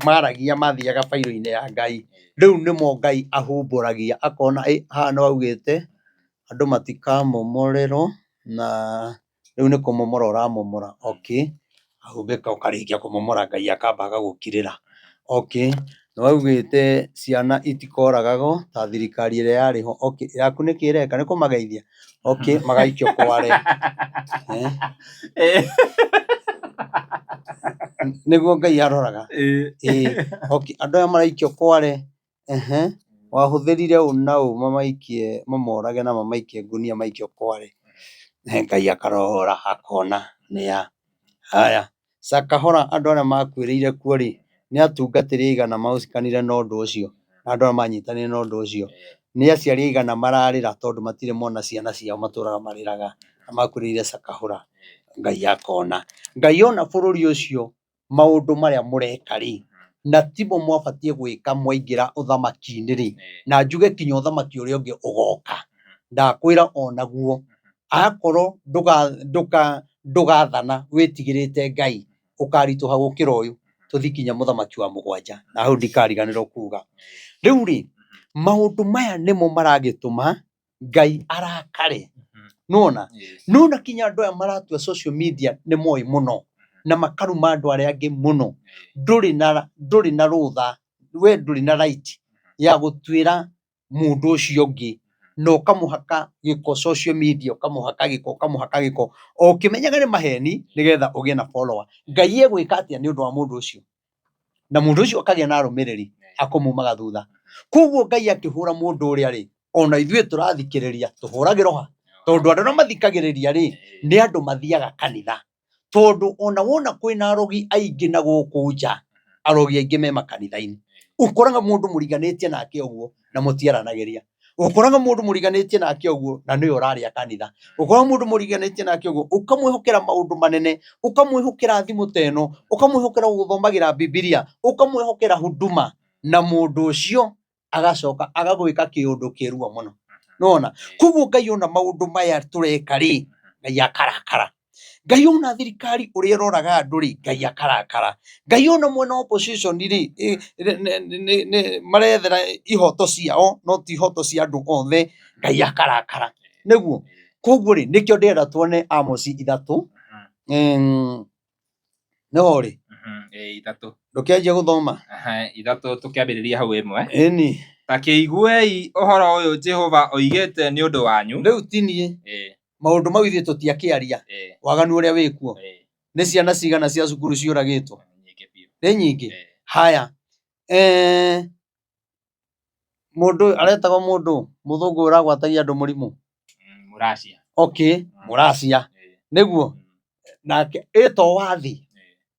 maragia mathiaga bairũ-inĩ ya Ngai, rĩu nĩmo Ngai ahumbũragia akona haha no augĩte andũ matikamomorerwo, na rĩu nĩ kũmomora ũramomora. Ahumbĩka ũkarĩkia kũmomora, Ngai akamba agagũkirĩra. Nĩ waugĩte ciana itikoragwo ta thirikari ĩrĩa yarĩ ho. Yaku nĩkĩ ĩreka? Nĩ kũmageithia? Magaikio kware. Nĩguo Ngai aroraga. Andũ aya maraikio kware, wahũthĩrire ũ na ũ mamaikie, mamorage na mamaikie ngunia maikio kware. Ngai akarora akona nĩya. Haya, Shakahola andũ arĩa makuĩrĩire kuo rĩ, nĩ atungatĩri aigana maũcikanire na ũndũ ũcio, na andũ arĩa manyitanĩire na ũndũ ũcio. Nĩ aciari aigana mararĩra tondũ matirĩ mona ciana ciao, matũraga marĩraga na makuĩrĩire Shakahola. Ngai akona. Ngai ona bũrũri ũcio maũndũ marĩa mũreka rĩ, na timo mwabatiĩ gwĩka mwaingĩra ũthamaki-inĩ rĩ, na njuge kinya ũthamaki ũrĩa ũngĩ ũgoka, ndakwĩra onaguo akorwo ndũgathana wĩtigĩrĩte Ngai, ũkaritũha gũkĩra ũyũ, tũthi kinya mũthamaki wa mũgwanja, na hau ndikariganĩrwo kuga. Rĩu rĩ, maũndũ maya nĩmo maragĩtũma Ngai arakare. Nona kinya andũ aya maratua social media nĩ moĩ mũno na makaruma andũ arĩa angĩ mũno. Ndũrĩ na rũtha, we ndũrĩ na right ya gũtuĩra mũndũ ũcio ũngĩ na ũkamũhaka gĩko social media, ũkamũhaka gĩko o ũkĩmenyaga nĩ maheni nĩgetha ũgĩe na follower. Ngai egwĩka atĩa nĩ ũndũ wa mũndũ ũcio, na mũndũ ũcio akagĩa na arũmĩrĩri akũmumaga thutha. Koguo Ngai akĩhũra mũndũ ũrĩa rĩ, ona ithuĩ tũrathikĩrĩria tũhũragĩrwo ha, tondũ andũ arĩa mathikagĩrĩria rĩ, nĩ andũ mathiaga kanitha. tondu ona wona kwina arogi aingi na guku nja arogi aingi me makanitha-ini ukoraga mundu muriganitie nake uguo na mutiaranagiria ukoraga mundu muriganitie nake uguo na niwe uraria kanitha ukoraga mundu muriganitie nake uguo ukamwihokera maundu manene ukamwihokera thimu teno ukamwihokera guthomagira bibilia ukamwihokera huduma na mundu ucio agacoka agagwika kiundu kirua muno nona kuguo Ngai ona maundu maya tureka ri Ngai akarakara Ngai ona thirikari uria roraga andu ri Ngai akarakara Ngai ona mwena opposition ri marethera ihoto ciao no ti ihoto cia andu othe Ngai akarakara niguo kuguo ri nikio ndira tuone Amos 3 no ri ithatu ndukianjia guthoma ithatu tukiambiriria hau imwe eni ta kiiguei uhoro uyu Jehova oigite ni undu wanyu riu tinie maundu mau ithuĩ tũtiakĩaria waganu ũrĩa wĩkuo nĩ ciana cigana cia cukuru ciũragĩtwo nĩ nyingĩ haya mũndũ aretagwo mũndũ mũthũngũ ũragwatagia andũ mũrimũ Mũracia okay Mũracia nĩguo nake ĩtwo wathi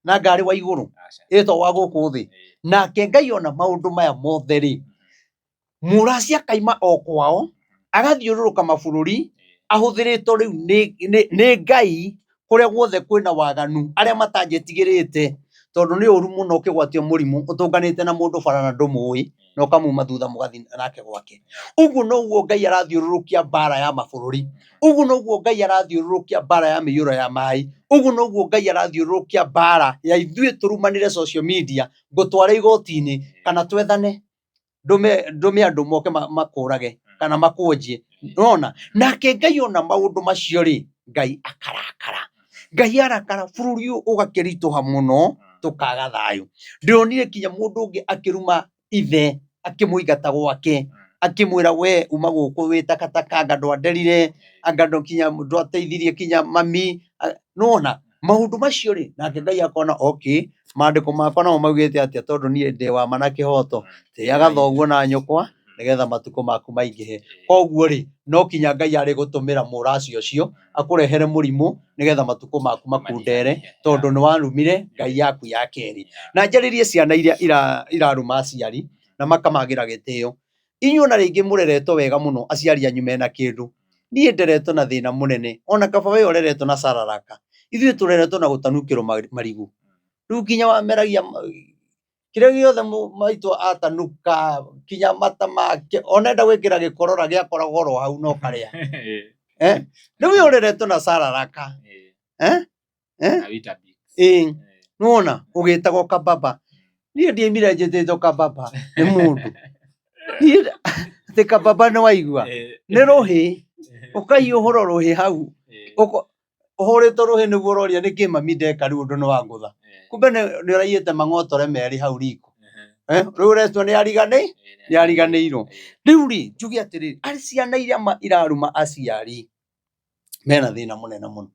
na ngarĩ wa igũrũ ĩtwo wa gũkũ thĩ nake Ngai ona maũndũ maya mothe rĩ Mũracia kaima o kwao agathiũrũrũka mabũrũri ahũthĩrĩtwo rĩu nĩ Ngai kũrĩa guothe kwĩna waganu arĩa matanjĩtigĩrĩte tondũ nĩ ũru mũno ũkĩgwatio mũrimũ ũtũnganĩte na mũndũ bara na ndũmũĩ na ũkamuma thutha mũgathiĩ nake gwake ũguo noguo Ngai arathiũrũrũkia mbara ya mabũrũri ũguo noguo Ngai arathiũrũrũkia mbara ya mĩiyũro ya maĩ ũguo noguo Ngai arathiũrũrũkia mbara ya ithuĩ tũrumanĩre social media ngũtware igoti-inĩ kana twethane ndume andũ moke makũrage kana makũnjie nona nake Ngai ona maũndũ macio ri Ngai akarakara Ngai arakara bũrũri ũyũ ũgakĩritũha mũno tũkaga thayũ ndĩronire kinya mũndũ ũngĩ akĩruma ithe akĩmũingata gwake akĩmwĩra we uma gũkũ wĩ takataka anga ndwanderire anga kinya ndwateithirie kinya mami nona maũndũ macio ri nake Ngai akona okay maandĩko makwa namo maugĩte atĩa tondũ niĩ ndĩ wa mana kĩhoto tĩaga thoguo na nyũkwa nigetha matukũ maku maingĩhe koguo ri no kinya Ngai arĩ gũtũmĩra Mũracia ũcio akũrehere mũrimũ nigetha matukũ maku makundere tondũ nĩ warumire Ngai yaku ya kerĩ na njarĩrie ciana iria iraruma aciari na makamagĩra gĩtĩo inyuĩ ona rĩngĩ mũreretwo wega mũno aciari anyu mena kĩndũ niĩ nderetwo na thĩna mũnene ona kaba we ũreretwo na sararaka ithuĩ tũreretwo na gũtanukĩrwo marigũ rĩu kinya wameragia kĩrĩa gĩothe maitũ atanuka kinya mata make onenda gwĩkĩra gĩkorora gĩakoragwo oro hau no karĩa rĩu ũreretwo na sararaka nona ũgĩtagwo kababa niĩ ndiaimire njĩtĩtwo kababa nĩ mũndũ atĩ kababa nĩ waigua nĩ rũhĩ ũkaiyũhũrwo rũhĩ hau ũhũrĩtwo rũhĩ nĩguo ũroria nĩkĩ mami ndeka rĩu ũndũ nĩ wangũtha kumbe nĩ ũraiyĩte mang'otore merĩ hau riko rĩu ũretwo nĩ ariganĩirwo rĩu rĩ njuge atĩrĩrĩ ciana iria iraruma aciari mena thĩna mũnene mũno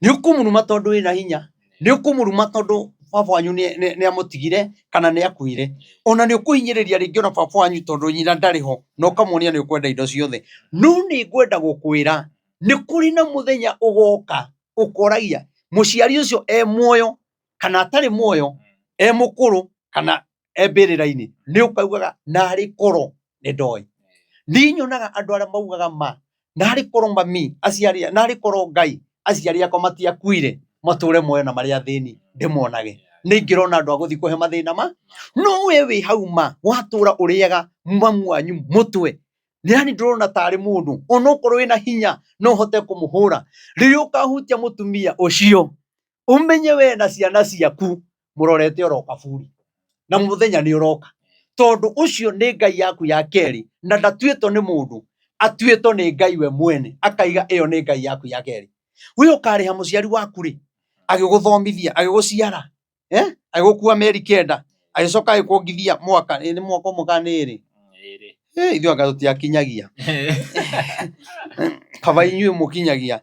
nĩ ũkũmũruma tondũ wĩna hinya nĩ ũkũmũruma tondũ baba wanyu nĩ amũtigire kana nĩ akuire ona nĩ ũkũhinyĩrĩria rĩngĩ ona baba wanyu tondũ nyina ndarĩ ho na ũkamwonia nĩ ũkwenda indo ciothe no nĩ ngwenda gũkwĩra nĩ kũrĩ na mũthenya ũgoka ũkoragia mũciari ũcio muoyo kana atarĩ muoyo mũkũrũ kana mbĩrĩra-inĩ nĩ ũkaugaga narĩ korwo nĩ ndoĩ nĩ nyonaga andũ arĩa maugaga ma narĩ korwo mami aciari narĩ korwo Ngai aciari akwa matiakuire matũre muoyo na marĩa thĩni ndĩmonage nĩ ingĩrona andũ a gũthiĩ kũhe mathĩna no we wĩ hau watũra ũrĩaga mamu wanyu mũtwe yani ndĩrona tarĩ mũndũ onokorwo wĩna hinya no hote kũmũhũra rĩrĩa ũkahutia mũtumia ũcio ũmenye we na ciana ciaku mũrorete oro kaburi na mũthenya nĩ ũroka tondũ ũcio nĩ Ngai yaku ya kerĩ na ndatuĩtwo nĩ mũndũ atuĩtwo nĩ Ngai we mwene akaiga ĩyo nĩ Ngai yaku ya kerĩ we ũkarĩha mũciari waku rĩ agĩgũthomithia agĩgũciara agĩgũkua mĩeri 9 agĩcoka agĩkuongithia mwaka nĩ mwaka ũmwe kana nĩ ithuĩ anga tũtiakinyagia kaba inyuĩ mũkinyagia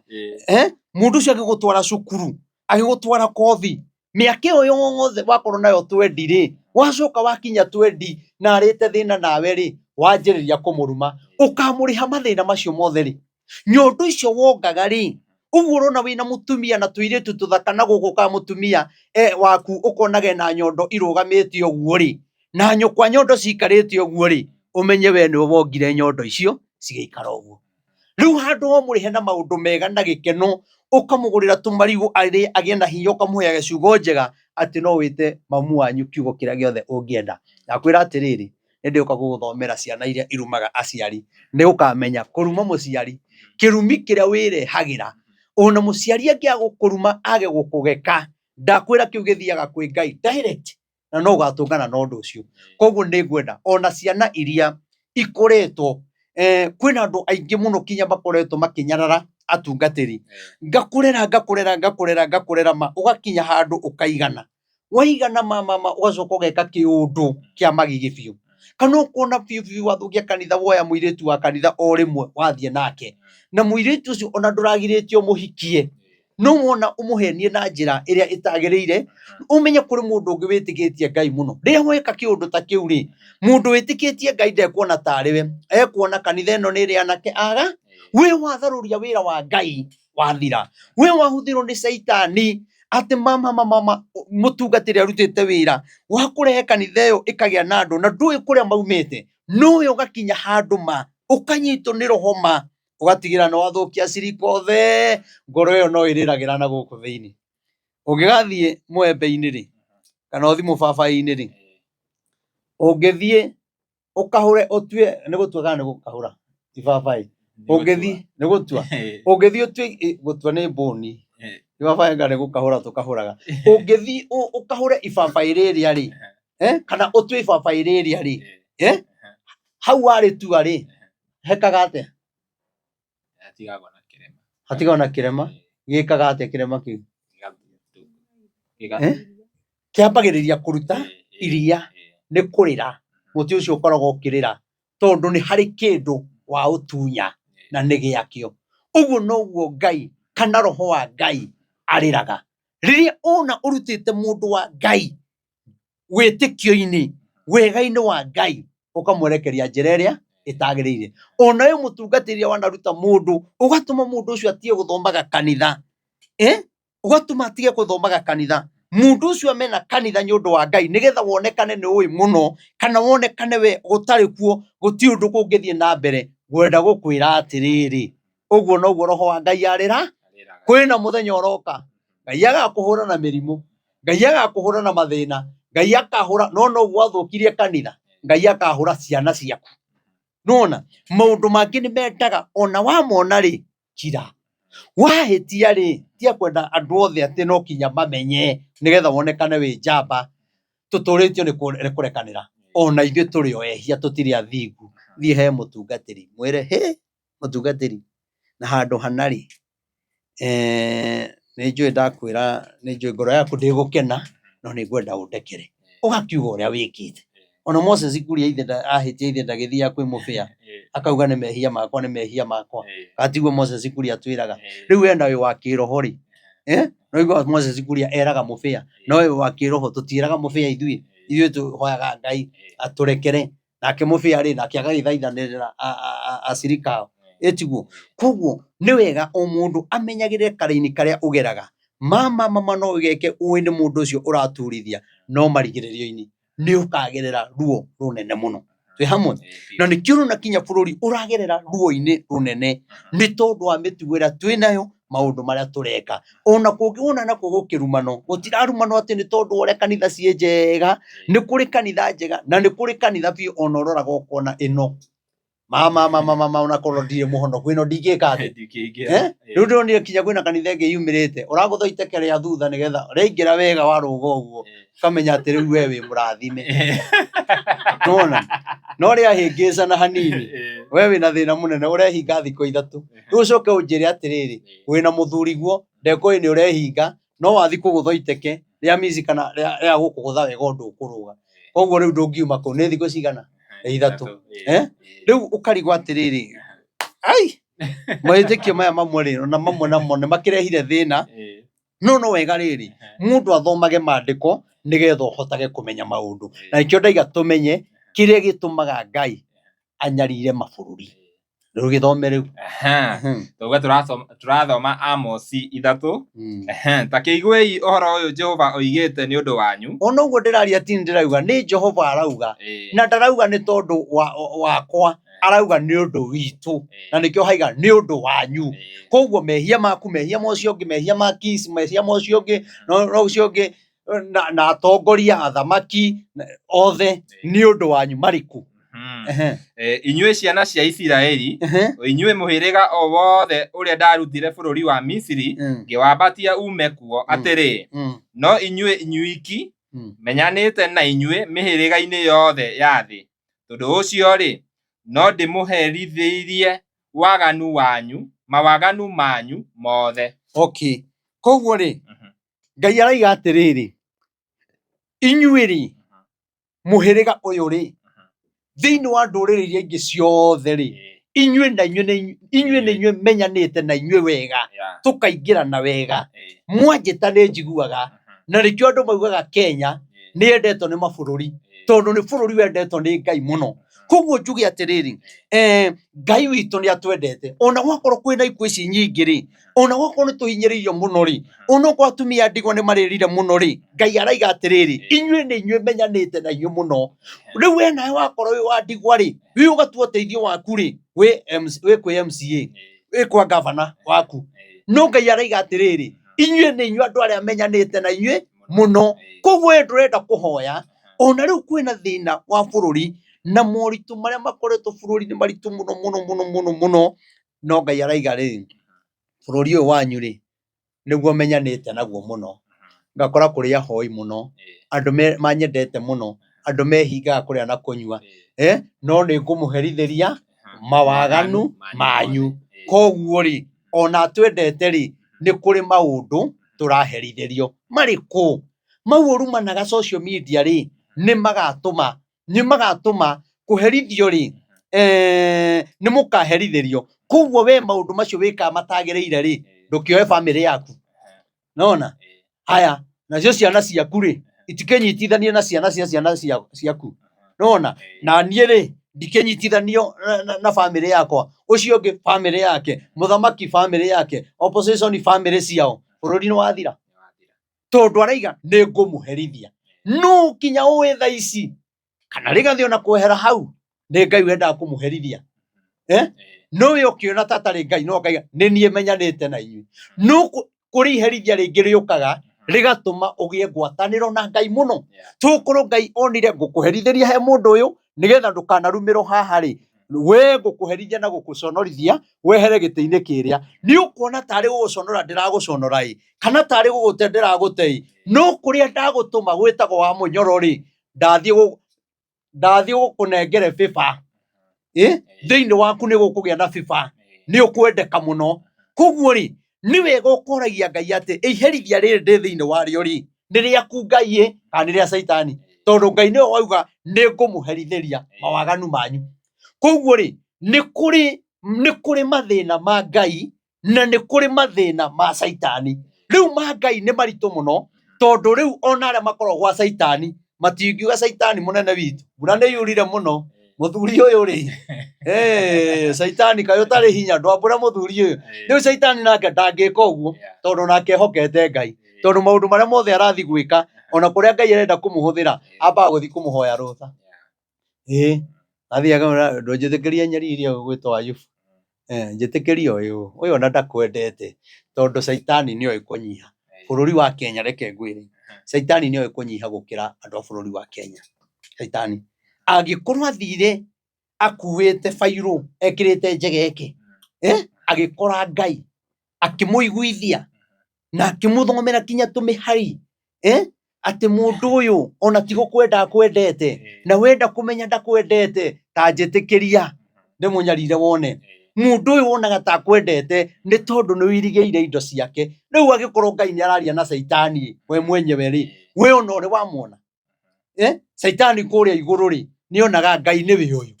mũndũ ũcio agĩgũtwara cukuru agĩgũtwara kothi mĩaka ĩyo yothe wakorwo nayo 20 rĩ wacoka wakinya 20 na arĩte thĩna nawe rĩ wanjĩrĩria kũmũruma ũkamũrĩha mathĩna macio mothe rĩ nyondo icio wongaga rĩ uguo urona wina mutumia na tuiretu tuthaka na guku ka mutumia waku ukonage na nyondo irugamite uguo ri na nyukwa nyondo cikarite uguo ri umenye we ni wongire nyondo icio cigeikara uguo. Riu handu ho murihe na maundu mega na gikeno ukamugurira tumarigu agie na hinya ukamuhe giciugo njega ati no wite mamu wanyu kiugo kiria giothe ungienda. Nakwira atiriri nindi uka guguthomera ciana iria irumaga aciari ni ukamenya kuruma muciari kirumi kiria wirehagira ona muciari angiagukuruma age gukugeka ndakwira kiu githiaga kwi Ngai direct na no ugatungana na undu ucio. Koguo ni ngwenda ona ciana iria ikoretwo kwina andu aingi muno kinya bakoretwo makinyarara atungatiri ngakurera ma ugakinya handu ukaigana waigana mama ugacoka ugeka kiundu kia magigi biu kana ukona biu wathukia kanitha woya muiritu wa kanitha o rimwe wathie nake na muiritu ucio ona nduragiritio muhikie no wona umuhenie na njira iria itagiriire umenye kuri mundu ungi witikitie Ngai muno riria weka kiundu ta kiu ri mundu witikitie Ngai ndekuona tariwe ekuona kanitha ino ni ri anake aga we watharuria wira wa Ngai wathira we wahuthirwo ni Saitani ati mama mutungatiri arutite wira wa kurehe kanitha iyo ikagia na andu na ndui kuria maumite no we ugakinya handu ma ukanyitwo ni roho ma ugatigira no wathukia cirika othe ngoro iyo no iriragira na guku thiini ungigathie mwembe-ini ri kana uthi mubabai-ini ri ungithie ukahure utue ni gutua kana ni gukahura ibabai ungithie ni gutua ungithie utue gutua ni mbuni ibabai ngane gukahura tukahuraga ungithie ukahure ibabai riria ri kana utue ibabai riria ri hau wari tua ri hekaga atia hatigagwo na kirema gikaga atia kirema kiu kiambagiriria kuruta iria ni kurira muti ucio ukoragwo ukirira tondu ni hari kindu wa utunya na ni giakio uguo noguo Ngai kana roho wa Ngai ariraga riria ona urutite mundu wa Ngai witikio-ini wega-ini wa Ngai ukamwerekeria njira iria itagiriire ona yo mutungatiri wanaruta mundu ugatuma mundu ucio atie guthomaga kanitha ugatuma atige guthomaga kanitha mundu ucio amena kanitha nyundu wa Ngai nigetha wonekane ni ui muno kana wonekane we gutari kuo guti undu kungithie na mbere gwenda gukwira atiriri uguo noguo roho wa Ngai arira kwina muthenya uroka Ngai agakuhura na mirimu Ngai agakuhura na mathina Ngai akahura no gwathukirie kanitha Ngai akahura ciana ciaku nona maundu mangi ni mendaga ona wamona ri kira wahitia ri tia kwenda andu othe ati no kinya mamenye nigetha wonekane wi njamba tuturitio ni kurekanira ona ithuĩ turi o ehia tutiri athingu thie he mutungatiri mwire he mutungatiri na handu hana ri ni njui ndakwira ni njui ngoro yaku ndigukena no ni ngwenda undekere ugakiuga uria wikite ona Moses Kuria ithe ahitia ithe ndagithia kwi mubia akauga ni mehia makwa atiguo Moses Kuria twiraga riu enda wi wa kiroho ri no igwa Moses Kuria eraga mubia no wi wa kiroho tutiraga mubia ithuĩ tuhoyaga Ngai aturekere nake mubia ri nake agagithaithanirira acirika etiguo koguo ni wega o mundu amenyagire karaini karia ugeraga mama no ugeke uwi ni mundu ucio uraturithia no marigiririo-ini ni ukagerera ruo runene muno twi hamwe na nikio na kinya bururi uragerera ruo-ini runene ni tondu wa mitugo ira twinayo maundu maria tureka ona kungiona na gukirumano gutirarumano ati ni tondu ore kanitha cie njega ni kuri kanitha njega na ni kuri kanitha bi ona uroraga ukona ino mama ona korwo ndire muhono kwino ndingika ati riu ndonire kinya kwina kanitha ingi yumirite uragutha iteke ria thutha nigetha uraingira wega waruga uguo ukamenya ati riu we wi murathime nona no ria hingicana hanini we wina thina munene urehinga thikũ ithatu riu ucoke unjire atiriri wina muthuri guo ndekũĩ ni urehinga no wathi kũgũtha iteke ria mici kana ria gũkũgũtha wega ũndũ ũkũrũga koguo riu ndũngiuma kũu ni thikũ cigana ithatu riu ukarigwo atiriri ai maitikio maya mamwe ri na mamwe namo ni makirehire thina no wega riri mundu athomage maandiko nigetha uhotage kumenya maundu na ikio ndaiga tumenye kiria gitumaga Ngai anyarire mabururi rugithome riu tuga turathoma Amos 3 ta kĩiguei ũhoro ũyũ Jehova oigĩte nĩ ũndũ wanyu. Ona ũguo ndĩraria ti ndĩrauga nĩ Jehova arauga na ndarauga nĩ tondũ wakwa, arauga nĩ ũndũ witũ na nĩkĩo haiga nĩ ũndũ wanyu. Koguo mehia maku, mehia mocio ũngĩ, mehia ma Kiss, mehia mocio ũngĩ no ũcio ũngĩ na atongoria athamaki othe nĩ ũndũ wanyu marĩkũ? Inyuĩ ciana cia Isiraeli, inyuĩ mũhĩrĩga o wothe ũrĩa ndarutire bũrũri wa Misiri ngĩwambatia ume kuo atĩrĩ, no inyuĩ inyuiki menyanĩte na inyuĩ mĩhĩrĩga-inĩ yothe ya thĩ. Tondũ ũcio-rĩ, no ndĩmũherithĩirie waganu wanyu, mawaganu manyu mothe. Okay, koguo-rĩ Ngai araiga atĩrĩrĩ, inyuĩ-rĩ mũhĩrĩga ũyũ-rĩ thĩinĩ wa ndũrĩrĩ iria ingĩ ciothe-rĩ, inyuĩ na inyuĩ menyanĩte na inyuĩ wega, tũkaingĩrana wega, mwanjĩta nĩ njiguaga, na nĩkĩo andũ maugaga Kenya nĩ yendetwo nĩ mabũrũri tondũ nĩ bũrũri wendetwo nĩ Ngai mũno. Koguo njuge atĩrĩrĩ, Ngai witũ nĩ atwendete, ona gwakorwo kwĩna ikuũ ici nyingĩ-rĩ, ona gwakorwo nĩ tũhinyĩrĩirio mũno-rĩ, ona gwakorwo atumia ndigwa nĩ marĩrire mũno-rĩ, Ngai araiga atĩrĩrĩ, inyuĩ nĩ inyuĩ menyanĩte na inyuĩ mũno. Rĩu we nawe wakorwo wĩ wa ndigwa-rĩ, wĩ ũgatua ũteithio waku-rĩ, wĩ kwĩ MCA, wĩ kwa gavana waku, no Ngai araiga atĩrĩrĩ, inyuĩ nĩ inyuĩ andũ arĩa menyanĩte na inyuĩ mũno. Koguo we ndũrenda kũhoya, ona rĩu kwĩna thĩna wa bũrũri na moritũ marĩa makoretwo bũrũri-inĩ maritũ mũno mũno mũno mũno mũno, no Ngai araiga rĩrĩ, bũrũri ũyũ wanyu-rĩ nĩguo menyanĩte naguo mũno. Ngakora kũrĩ ahoi mũno, andũ manyendete mũno, andũ mehingaga kũrĩa na kũnyua, no nĩ ngũmũherithĩria mawaganu manyu. Koguo-rĩ, ona twendete-rĩ, nĩ kũrĩ maũndũ tũraherithĩrio. Marĩkũ? Mau ũrumanaga social media-rĩ nĩ magatũma kũherithio-rĩ, nĩ mũkaherithĩrio. Koguo we maũndũ macio wĩkaga matagĩrĩire-rĩ, ndũkĩoe bamĩrĩ yaku. Nona? Haya, nacio ciana ciaku-rĩ, itikĩnyitithanie na ciana cia ciana ciaku. Nona? Na niĩ-rĩ, ndikĩnyitithanio na bamĩrĩ yakwa. Ũcio ũngĩ bamĩrĩ yake, mũthamaki bamĩrĩ yake, opposition bamĩrĩ ciao. Bũrũri nĩ wathira. Tondũ araiga nĩ ngũmũherithia. No kinya ũĩ thaa ici kana rĩgathiĩ ona kwehera hau nĩ Ngai wendaga kũmũherithia. No we ũkĩona ta tarĩ Ngai no Ngai nĩ niĩ menyanĩte na inyuĩ. No kũrĩ iherithia rĩngĩ rĩũkaga rĩgatũma ũgĩe ngwatanĩro na Ngai mũno. Tũkorwo Ngai onire ngũkũherithĩria he mũndũ ũyũ nĩgetha ndũkanarumĩrwo haha-rĩ, we ngũkũherithia na gũkũconorithia wehere gĩtĩ-inĩ kĩrĩa. Nĩ ũkuona tarĩ gũgũconora ndĩragũconora-ĩ, kana tarĩ gũgũte ndĩragũte-ĩ, no kũrĩa ndagũtũma gwĩtagwo wa mũnyoro-rĩ, ndathiĩ gũkũnengere bĩba. Thĩinĩ waku nĩ gũkũgĩa na bĩba, nĩ ũkwendeka mũno. Koguo-rĩ, nĩ wega ũkoragia Ngai atĩ iherithia rĩrĩ ndĩ thĩinĩ warĩo-rĩ, nĩ rĩaku Ngai kana nĩ rĩa Saitani? Tondũ Ngai nĩwe wauga nĩ ngũmũherithĩria mawaganu manyu. Koguo-rĩ, nĩ kũrĩ mathĩna ma Ngai na nĩ kũrĩ mathĩna ma Saitani. Rĩu ma Ngai nĩ maritũ mũno tondũ rĩu ona arĩa makoragwo gwa Saitani matingiuga Saitani mũnene witũ, mbura nĩ yurire mũno mũthuri ũyũ-rĩ, Saitani kaĩ ũtarĩ hinya ndwambũra mũthuri ũyũ. Rĩu Saitani nake ndangĩka ũguo tondũ nake ehokete Ngai, tondũ maũndũ marĩa mothe arathiĩ gwĩka ona kũrĩa Ngai arenda kũmũhũthĩra ambaga gũthiĩ kũmũhoya rũtha. Athiaga ndũnjĩtĩkĩria Nyeriri gwĩtwo Ayubu, njĩtĩkĩria ũyũ ona ndakwendete tondũ Saitani nĩoĩ kũnyiha. Bũrũri wa Kenya reke ngwĩre, Saitani nĩoĩ kũnyiha gũkĩra andũ a bũrũri wa Kenya. Saitani angĩkorwo athire akuĩte bairũ ekĩrĩte njegeke, agĩkora Ngai akĩmũiguithia na akĩmũthomera kinya tũmĩhari, atĩ mũndũ ũyũ ona ti gũkwenda akwendete na wenda kũmenya ndakwendete, ta njĩtĩkĩria ndĩmũnyarire wone mũndũ ũyũ wonaga ta akwendete nĩ tondũ nĩ wĩirigĩire indo ciake. Rĩu agĩkorwo Ngai nĩ araria na Saitani we mwenyewe-rĩ, we ona ũrĩ wamuona Saitani kũrĩa igũrũ-rĩ nĩonaga Ngai nĩwe ũyũ,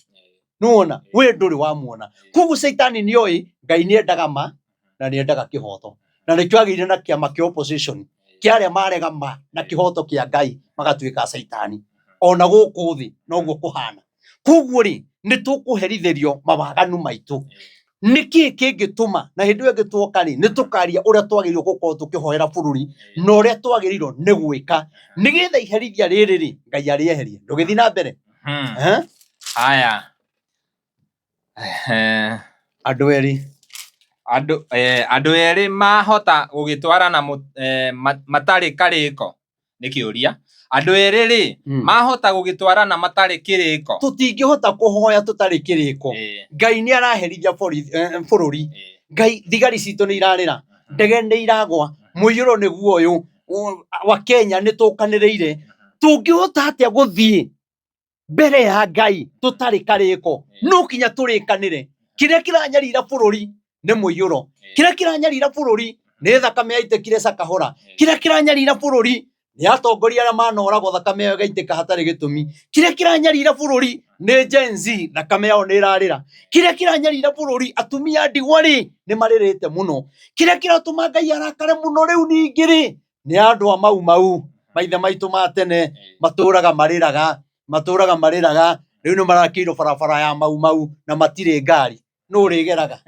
nĩwona we ndũrĩ wamuona. Koguo Saitani nĩoĩ Ngai nĩendaga ma na nĩendaga kĩhoto, na nĩkĩo agĩire na kĩama kĩa opposition kĩa arĩa marega ma na kĩhoto kĩa Ngai magatuĩka Saitani. Ona gũkũ thĩ noguo kũhana. koguo ri nitukuherithirio mawaganu maitu niki kingituma na hindu ĩyo gĩtuoka ri nitukaria uria twagĩrĩirwo gukorwo tukihoera bururi na uria twagĩrĩirwo ni gwika nigetha iherithia rĩrĩ ri Ngai arĩeherie ndũgĩthi na mbere. Haya andu eri mahota gugitwarana matari kariko ni kiuria andu eri ri mahota gugitwarana matari kiriko tutingihota kuhoya tutari kiriko Ngai ni araherithia bururi Ngai thigari citu ni irarira ndege ni iragwa muiyuro niguo uyu wa Kenya ni tukaniriire tungihota atia guthii mbere ya Ngai tutari kariko no kinya turikanire kiria kiranyarira bururi ni muiyuro kiria kiranyarira bururi ni thakame yaitekire Sakahora kiria kiranyarira bururi ni atongoria aria manoragwo thakame yao gaiteka hatari gitumi kiria kiranyarira bururi ni Gen Z thakame yao ni irarira kiria kiranyarira bururi atumia ndigwari ni maririte muno kiria kiratuma Ngai arakare muno riu ningiri ni andu a mau maithe maitu ma tene maturaga mariraga riu ni marakirwo barabara ya mau na matire ngari no rigeraga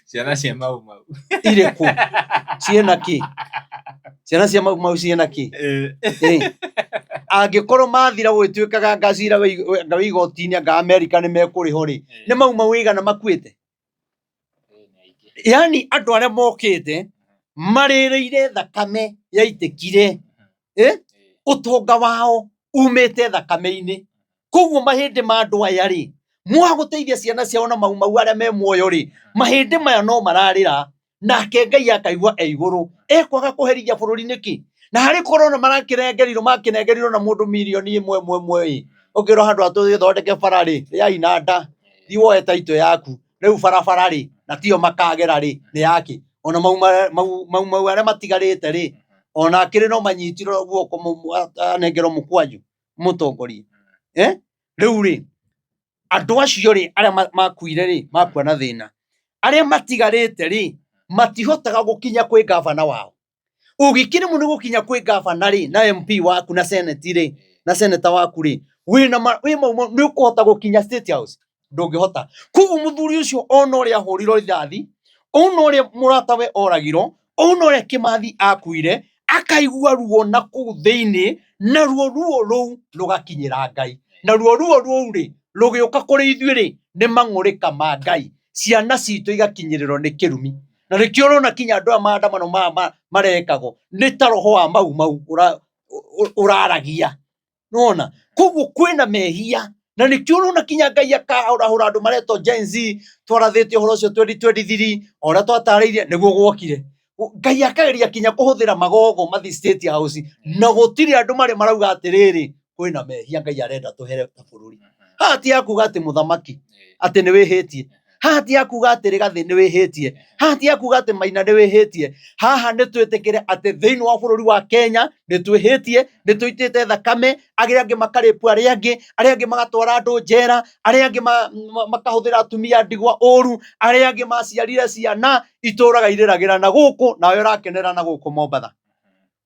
ciana cia mau iriku ciena ki ciana cia mau ciena ki angikorwo mathira gwituikaga ngacira igoti-ini anga America ni mekuriho ri ni mau igana makuite yani andu aria mokite maririire thakame yaitekire utonga wao umite thakame-ini koguo mahindi ma andu aya ri mwaguteithia ciana ciao na mau aria me muoyo ri mahindi maya no mararira nake Ngai akaigua iguru ekwaga kuherithia bururi niki na hari korona makinengerirwo na mundu milioni 1 ukiro handu atugithondeke barari ya inanda thiwoe taito yaku riu barabara ri na tio makagera ri ni yaki ona mau aria matigarite ri ona akiri no manyitirwo guoko anengerwo mukwanju mutongoria riu ri andu acio ri aria makuire ri makua na thina aria matigarite ri matihotaga gukinya kwi gavana wao ugikire muno gukinya kwi gavana ri na MP waku na senate ri na senator waku ri wina ni ukuhota gukinya State House ndungihota koguo muthuri ucio ona uria ahurirwo rithathi ona uria muratawe oragirwo ona uria Kimathi akuire akaigua ruo na kuu thiini na ruo ruu rugakinyira Ngai na ruo ruu ri rugiuka kuri ithuĩ ri ni mang'urika ma Ngai ciana citu igakinyirirwo ni kirumi na rikio rona kinya andu a maandamano marekagwo ni ta roho wa mau uraragia nona koguo kwina mehia na nikio rona kinya Ngai akahura andu mareto Gen Z twarathite uhoro ucio 2023 ora twatariirie niguo gwokire Ngai akageria kinya kuhuthira magogo mathi State House na gutiri andu marauga atiriri kwina mehia Ngai arenda tuhere ta bururi hati yakuga ati muthamaki ati ni wihitie hati yakuga ati Rigathi ni wihitie hati yakuga ati Maina ni wihitie haha ni twitikire ati thiini wa bururi wa Kenya ni twihitie ni tuitite thakame agira angi makaripu aria angi magatwara andu njera aria angi makahuthira atumia ndigwa uru aria angi maciarire ciana ituraga iriragira na guku nawe urakenera na guku Mombatha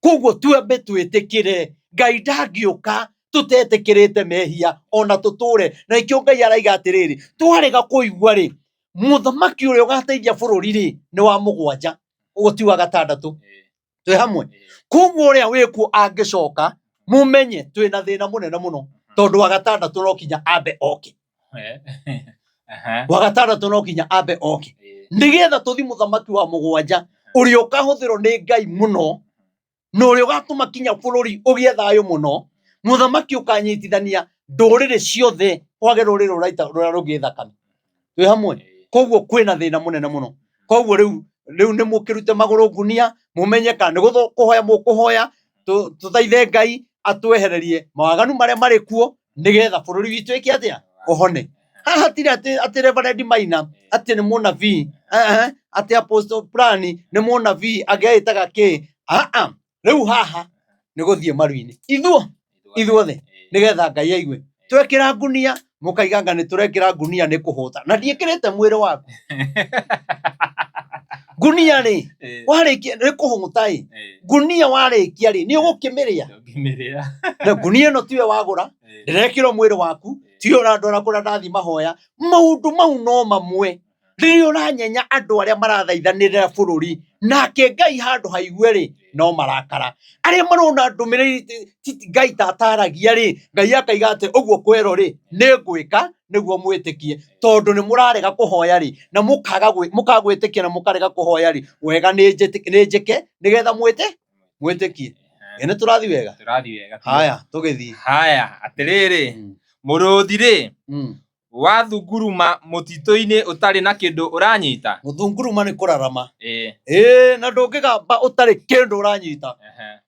koguo twambe twitikire Ngai ndangiuka tutetikirite mehia ona tuture na ikio Ngai araiga atiriri twarega kuigua ri muthamaki uria ugateithia bururi ri ni wa mugwanja ugotiwa gatandatu twi hamwe koguo uria wiku angicoka mumenye twina thina munene muno tondu wa gatandatu no kinya ambe oke wa gatandatu no kinya ambe oke nigetha tuthi muthamaki wa mugwanja uria ukahuthirwo ni Ngai muno na uria ugatuma kinya bururi ugie thayo muno muthamaki ukanyitithania nduriri ciothe kwage ruriri ruria rugi thakame twi hamwe koguo kwina thina munene muno koguo riu ni mukirute maguru gunia mumenyeka ni kuhoya mukuhoya tuthaithe Ngai atwehererie mawaganu maria mari kuo nigetha bururi witu iki atia uhone haha tiri ati Reverend Maina ati ni munabii ati Apostle Plan ni munabii ageitaga ki riu haha ni guthie maru-ini ithuothe nigetha Ngai aigue twekira ngunia mukaiganga ni turekira ngunia ni kuhuta na ndiekirite mwiri waku ngunia ri warikia ni kuhuta ngunia warikia ri ni ugukimiria na ngunia no tiwe wagura ndirekirwo mwiri waku ti ũrandora kũrĩa ndathi mahoya maũndũ mau no mamwe rĩrĩa ũranyenya andũ arĩa marathaithanĩrĩra bũrũri nake Ngai handũ haigue rĩ no marakara arĩa marona ndũmĩrĩri Ngai tataragia rĩ Ngai akaiga atĩ ũguo kwero rĩ nĩ ngwĩka nĩguo mwĩtĩkie tondũ nĩ mũrarega kũhoya rĩ na mũkagwĩtĩkia na mũkarega kũhoya rĩ wega nĩ njĩke nĩgetha mwĩtĩkie nĩ tũrathi wega haya tũgĩthiĩ haya atĩrĩrĩ mũrũthi rĩ wathunguruma mũtitũ-inĩ ũtarĩ na kĩndũ ũranyita gũthunguruma nĩ kũrarama na ndũngĩgamba ũtarĩ kĩndũ ũranyita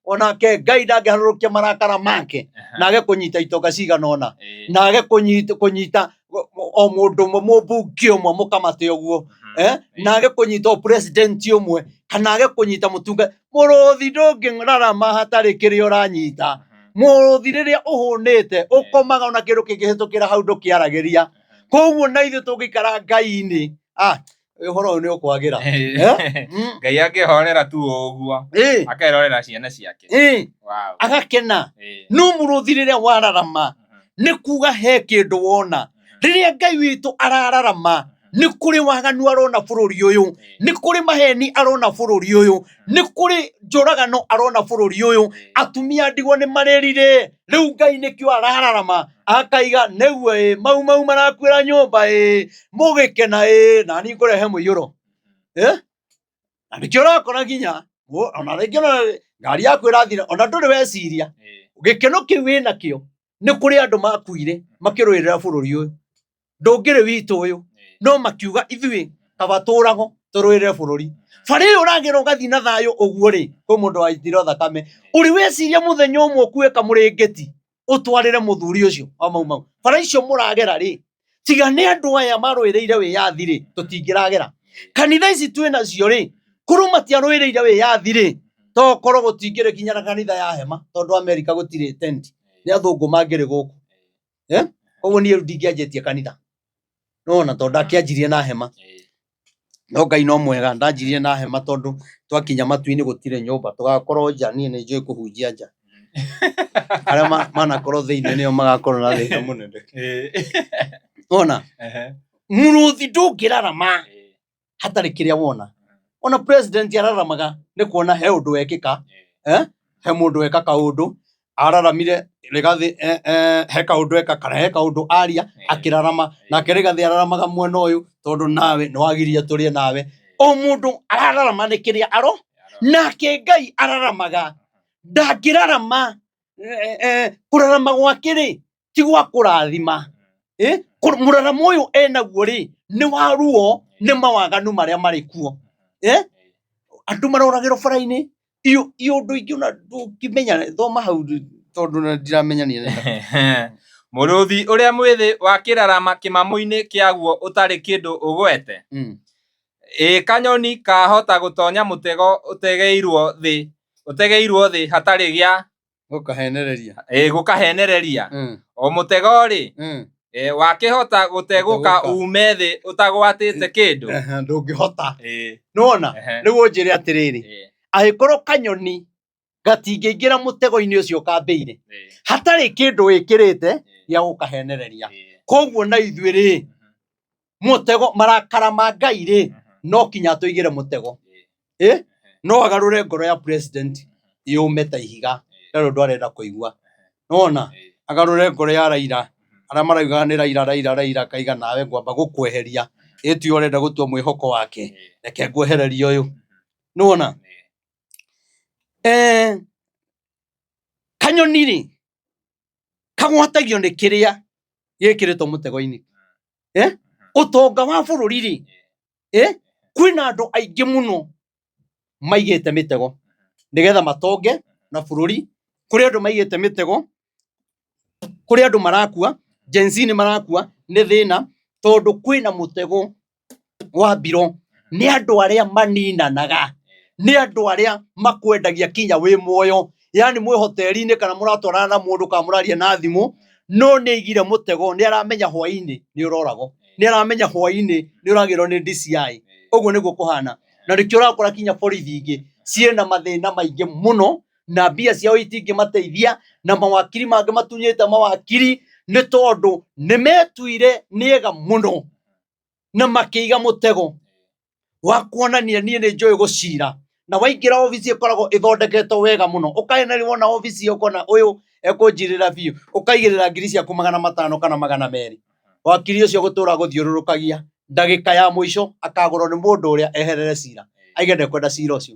onake Ngai ndangĩharũrũkia marakara make nage kũnyita itonga cigana ũna nage kũnyita o mũndũ mũmbunge ũmwe mũkamate ũguo nage kũnyita o president ũmwe kana age kũnyita mũtunga mũrũthi ndũngĩrarama hatarĩ kĩrĩa ũranyita mũrũthi rĩrĩa ũhũnĩte ũkomaga ona kĩndũ kĩngĩhĩtũkĩra hau ndũkĩaragĩria koguo na ithuĩ tũngĩikara Ngai-inĩ ũhoro ũyũ nĩ ũkwagĩra Ngai angĩhorera tu ũguo akerorera ciana ciake agakena no mũrũthi rĩrĩa wararama nĩ kuga he kĩndũ wona rĩrĩa Ngai witũ arararama nĩ kũrĩ waganu arona bũrũri ũyũ nĩ kũrĩ maheni arona bũrũri ũyũ nĩ kũrĩ njũragano arona bũrũri ũyũ atumia ndigwa nĩ marĩrire rĩu Ngai nĩkĩo arararama akaiga nĩguo mau marakwĩra nyũmba mũgĩkena nani ngũrehe mũiyũro na nĩkĩo ũrakora nginya ona rĩngĩ ngari yaku ĩrathira ona ndũrĩ weciria gĩkeno kĩu wĩnakĩo nĩ kũrĩ andũ makuire makĩrũĩrĩra bũrũri ũyũ ndũngĩrĩ witũ ũyũ no makiuga ithuĩ kabatũrago tũrũĩrĩre bũrũri bara ĩyo ũragĩra ũgathiĩ na thayũ ũguo rĩ kwĩ mũndũ waitire thakame ũrĩ weciria mũthenya ũmwe ũkue kamũrĩngĩti ũtwarĩre mũthuri ũcio mau bara icio mũragera rĩ tiga nĩ andũ aya marũĩrĩire wĩyathi rĩ tũtingĩragera kanitha ici twĩnacio rĩ kũrũ matiarũĩrĩire wĩyathi rĩ tokorwo gũtingĩrĩ kinya na kanitha ya hema tondũ Amerika gũtirĩ tent nĩ athũngũ mangĩrĩ gũkũ koguo niĩ ndingĩanjĩtie kanitha nona tondũ ndakĩanjirie na hema no Ngai no mwega ndanjirie na hema tondũ twakinya matu-inĩ gũtirĩ nyũmba tũgakorwo nja niĩ nĩ njũĩ kũhunjia nja arĩa manakorwo thĩinĩ nĩo magakorwo na thĩna mũnene ona mũrũthi ndũngĩrarama hatarĩ kĩrĩa wona ona president araramaga nĩ kuona he ũndũ wekĩka he mũndũ weka kaũndũ araramire Rigathi he kaũndũ eka kana he kaũndũ aria akĩrarama nake Rigathi araramaga mwena ũyũ tondũ nawe nĩ wagiria tũrĩe nawe o mũndũ arararama nĩ kĩrĩa nake Ngai araramaga ndangĩrarama kũrarama gwake rĩ ti gwa kũrathima mũraramo ũyũ enaguo rĩ nĩ wa ruo nĩ mawaganu marĩa marĩ kuo andũ maroragĩrwo bara-inĩ ũndũ ingĩ ona ndũngĩmenya thoma hau tondũ ndiramenya nĩ mũrũthi ũrĩa mwĩthĩ wa kĩrarama kĩmamo-inĩ kĩaguo ũtarĩ kĩndũ ũgwete kanyoni kahota gũtonya mũtego ũtegeirwo thĩ hatarĩ gĩa gũkahenereria o mũtego rĩ wakĩhota gũtegũka ume thĩ ũtagwatĩte kĩndũ ndũngĩhota nona nĩguo njĩre atĩrĩrĩ agĩkorwo kanyoni gatingĩingĩra mũtego-inĩ ũcio kambĩire hatarĩ kĩndũ wĩkĩrĩte gĩa gũkahenereria koguo na ithuĩ rĩ mũtego marakara ma Ngai rĩ no kinya tũigĩre mũtego no agarũre ngoro ya president yũme ta ihiga rĩrĩa ndwarenda kũigua nona agarũre ngoro ya Raila arĩa marauga nĩ Raila kaiga nawe ngwamba gũkweheria ĩtio ũrenda gũtua mwĩhoko wake reke ngwehererie ũyũ nona kanyoni rĩ kagwatagio nĩ kĩrĩa gĩkĩrĩtwo mũtego-inĩ ũtonga wa bũrũri rĩ kwĩna andũ aingĩ mũno maigĩte mĩtego nĩgetha matonge na bũrũri kũrĩ andũ maigĩte mĩtego kũrĩ andũ marakua Gen Z nĩ marakua nĩ thĩna tondũ kwĩna mũtego wa mbiro nĩ andũ arĩa maninanaga nĩ andũ arĩa makwendagia kinya wĩ muoyo yani mwĩ hoteri-inĩ kana mũratwarana na mũndũ kana mũraria na thimũ no nĩ aigire mũtego nĩ aramenya hwaĩ-inĩ nĩ ũroragwo nĩ aramenya hwaĩ-inĩ nĩ ũragĩrwo nĩ DCI ũguo nĩguo kũhana na nĩkĩo ũrakora kinya borithi ingĩ ciĩna mathĩna maingĩ mũno na mbia ciao itingĩmateithia na mawakiri mangĩ matunyĩte mawakiri nĩ tondũ nĩmetuire nĩega mũno na makĩiga mũtego wa kuonania niĩ nĩ njũĩ gũcira, na waingĩra obici ĩkoragwo ĩthondeketwo wega mũno, ũkaena wona obici ũkona ũyũ ekũnjirĩra biũ, ũkaigĩrĩra ngiri ciaku 500 kana 200, wakiri ũcio gũtũra gũthiũrũrũkagia, ndagĩka ya mũico akagũrwo nĩ mũndũ ũrĩa eherere cira, aige ndekwenda cira ũcio.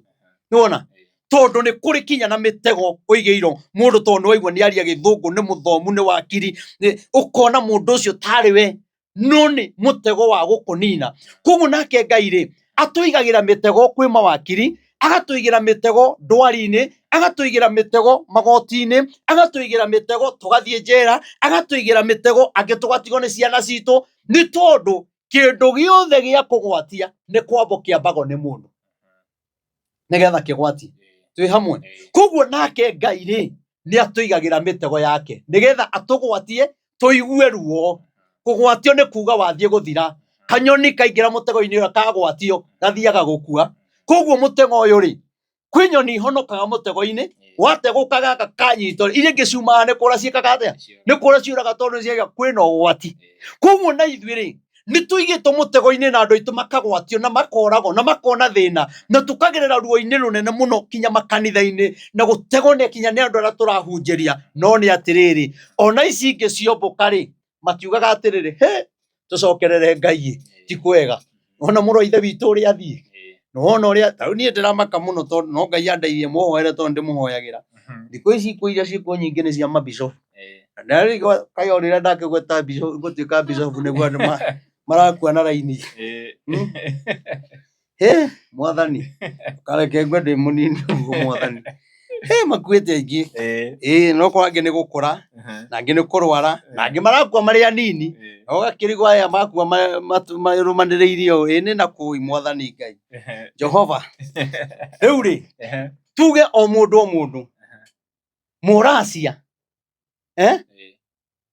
Nĩwona tondũ nĩ kũrĩ kinya na mĩtego ũigĩirwo mũndũ, tondũ nĩwaigua nĩaria gĩthũngũ, nĩ mũthomu, nĩ wakiri, ũkona mũndũ ũcio tarĩ we, no nĩ mũtego wa gũkũnina. Koguo nake Ngai-rĩ atũigagĩra mĩtego kwĩ mawakiri, agatũigĩra mĩtego ndwari-inĩ, agatũigĩra mĩtego magoti-inĩ, agatũigĩra mĩtego tũgathiĩ njera, agatũigĩra mĩtego angĩ tũgatigwo nĩ ciana citũ, nĩ tondũ kĩndũ gĩothe gĩa kũgwatia nĩ kwambo kĩambagwo nĩ mũndũ nĩgetha kĩgwatie. Twĩ hamwe? Koguo nake Ngai-rĩ nĩ atũigagĩra mĩtego yake nĩgetha atũgwatie tũigue ruo. Kũgwatio nĩ kuga wathiĩ gũthira. Kanyoni kaingĩra mũtego-inĩ ũrĩa kagwatio gathiaga gũkua. Koguo mũtego ũyũ-rĩ, kwĩ nyoni ihonokaga mũtego-inĩ, wategũka gaka kanyitwo, iria ingĩ ciumaga nĩ kũra ciĩkaga atĩa? Nĩ kũra ciũraga tondũ nĩciaigua kwĩna ũgwati. Koguo na ithuĩ-rĩ nĩ tũigĩtwo mũtego-inĩ na andũ aitũ makagwatio na makoragwo na makona thĩna, na tũkagerera ruo-inĩ rũnene mũno kinya makanitha-inĩ, na gũtegwo nĩ kinya nĩ andũ arĩa tũrahunjĩria. No nĩ atĩrĩrĩ, ona ici ingĩ ciombũka-rĩ, matiugaga atĩrĩrĩ, tũcokerere Ngai, ti kwega. Ona mũrũ wa ithe witũ ũrĩa athiĩ, nĩwona ũrĩa, ta rĩu niĩ ndĩramaka mũno tondũ no Ngai andeithie mũhoere tondũ ndĩmũhoyagĩra. Thikũ ici ikuũ iria ciĩkuo nyingĩ nĩ cia mabicũ. Na rĩu kaĩ o rĩrĩa ndakĩgweta bicũ gũtuĩka bicũbu nĩguo andũ marakua na raini. Mwathani, kareke ngwe ndĩ mũnini ũguo Mwathani. Makuĩte aingĩ. No korwo angĩ nĩ gũkũra, na angĩ nĩ kũrwara, na angĩ marakua marĩ anini. Ũgakĩrigwo aya makua marũmanĩrĩirie ũũ, nĩ na kũi Mwathani Ngai. Jehova. Rĩu-rĩ, tuge o mũndũ Mũracia,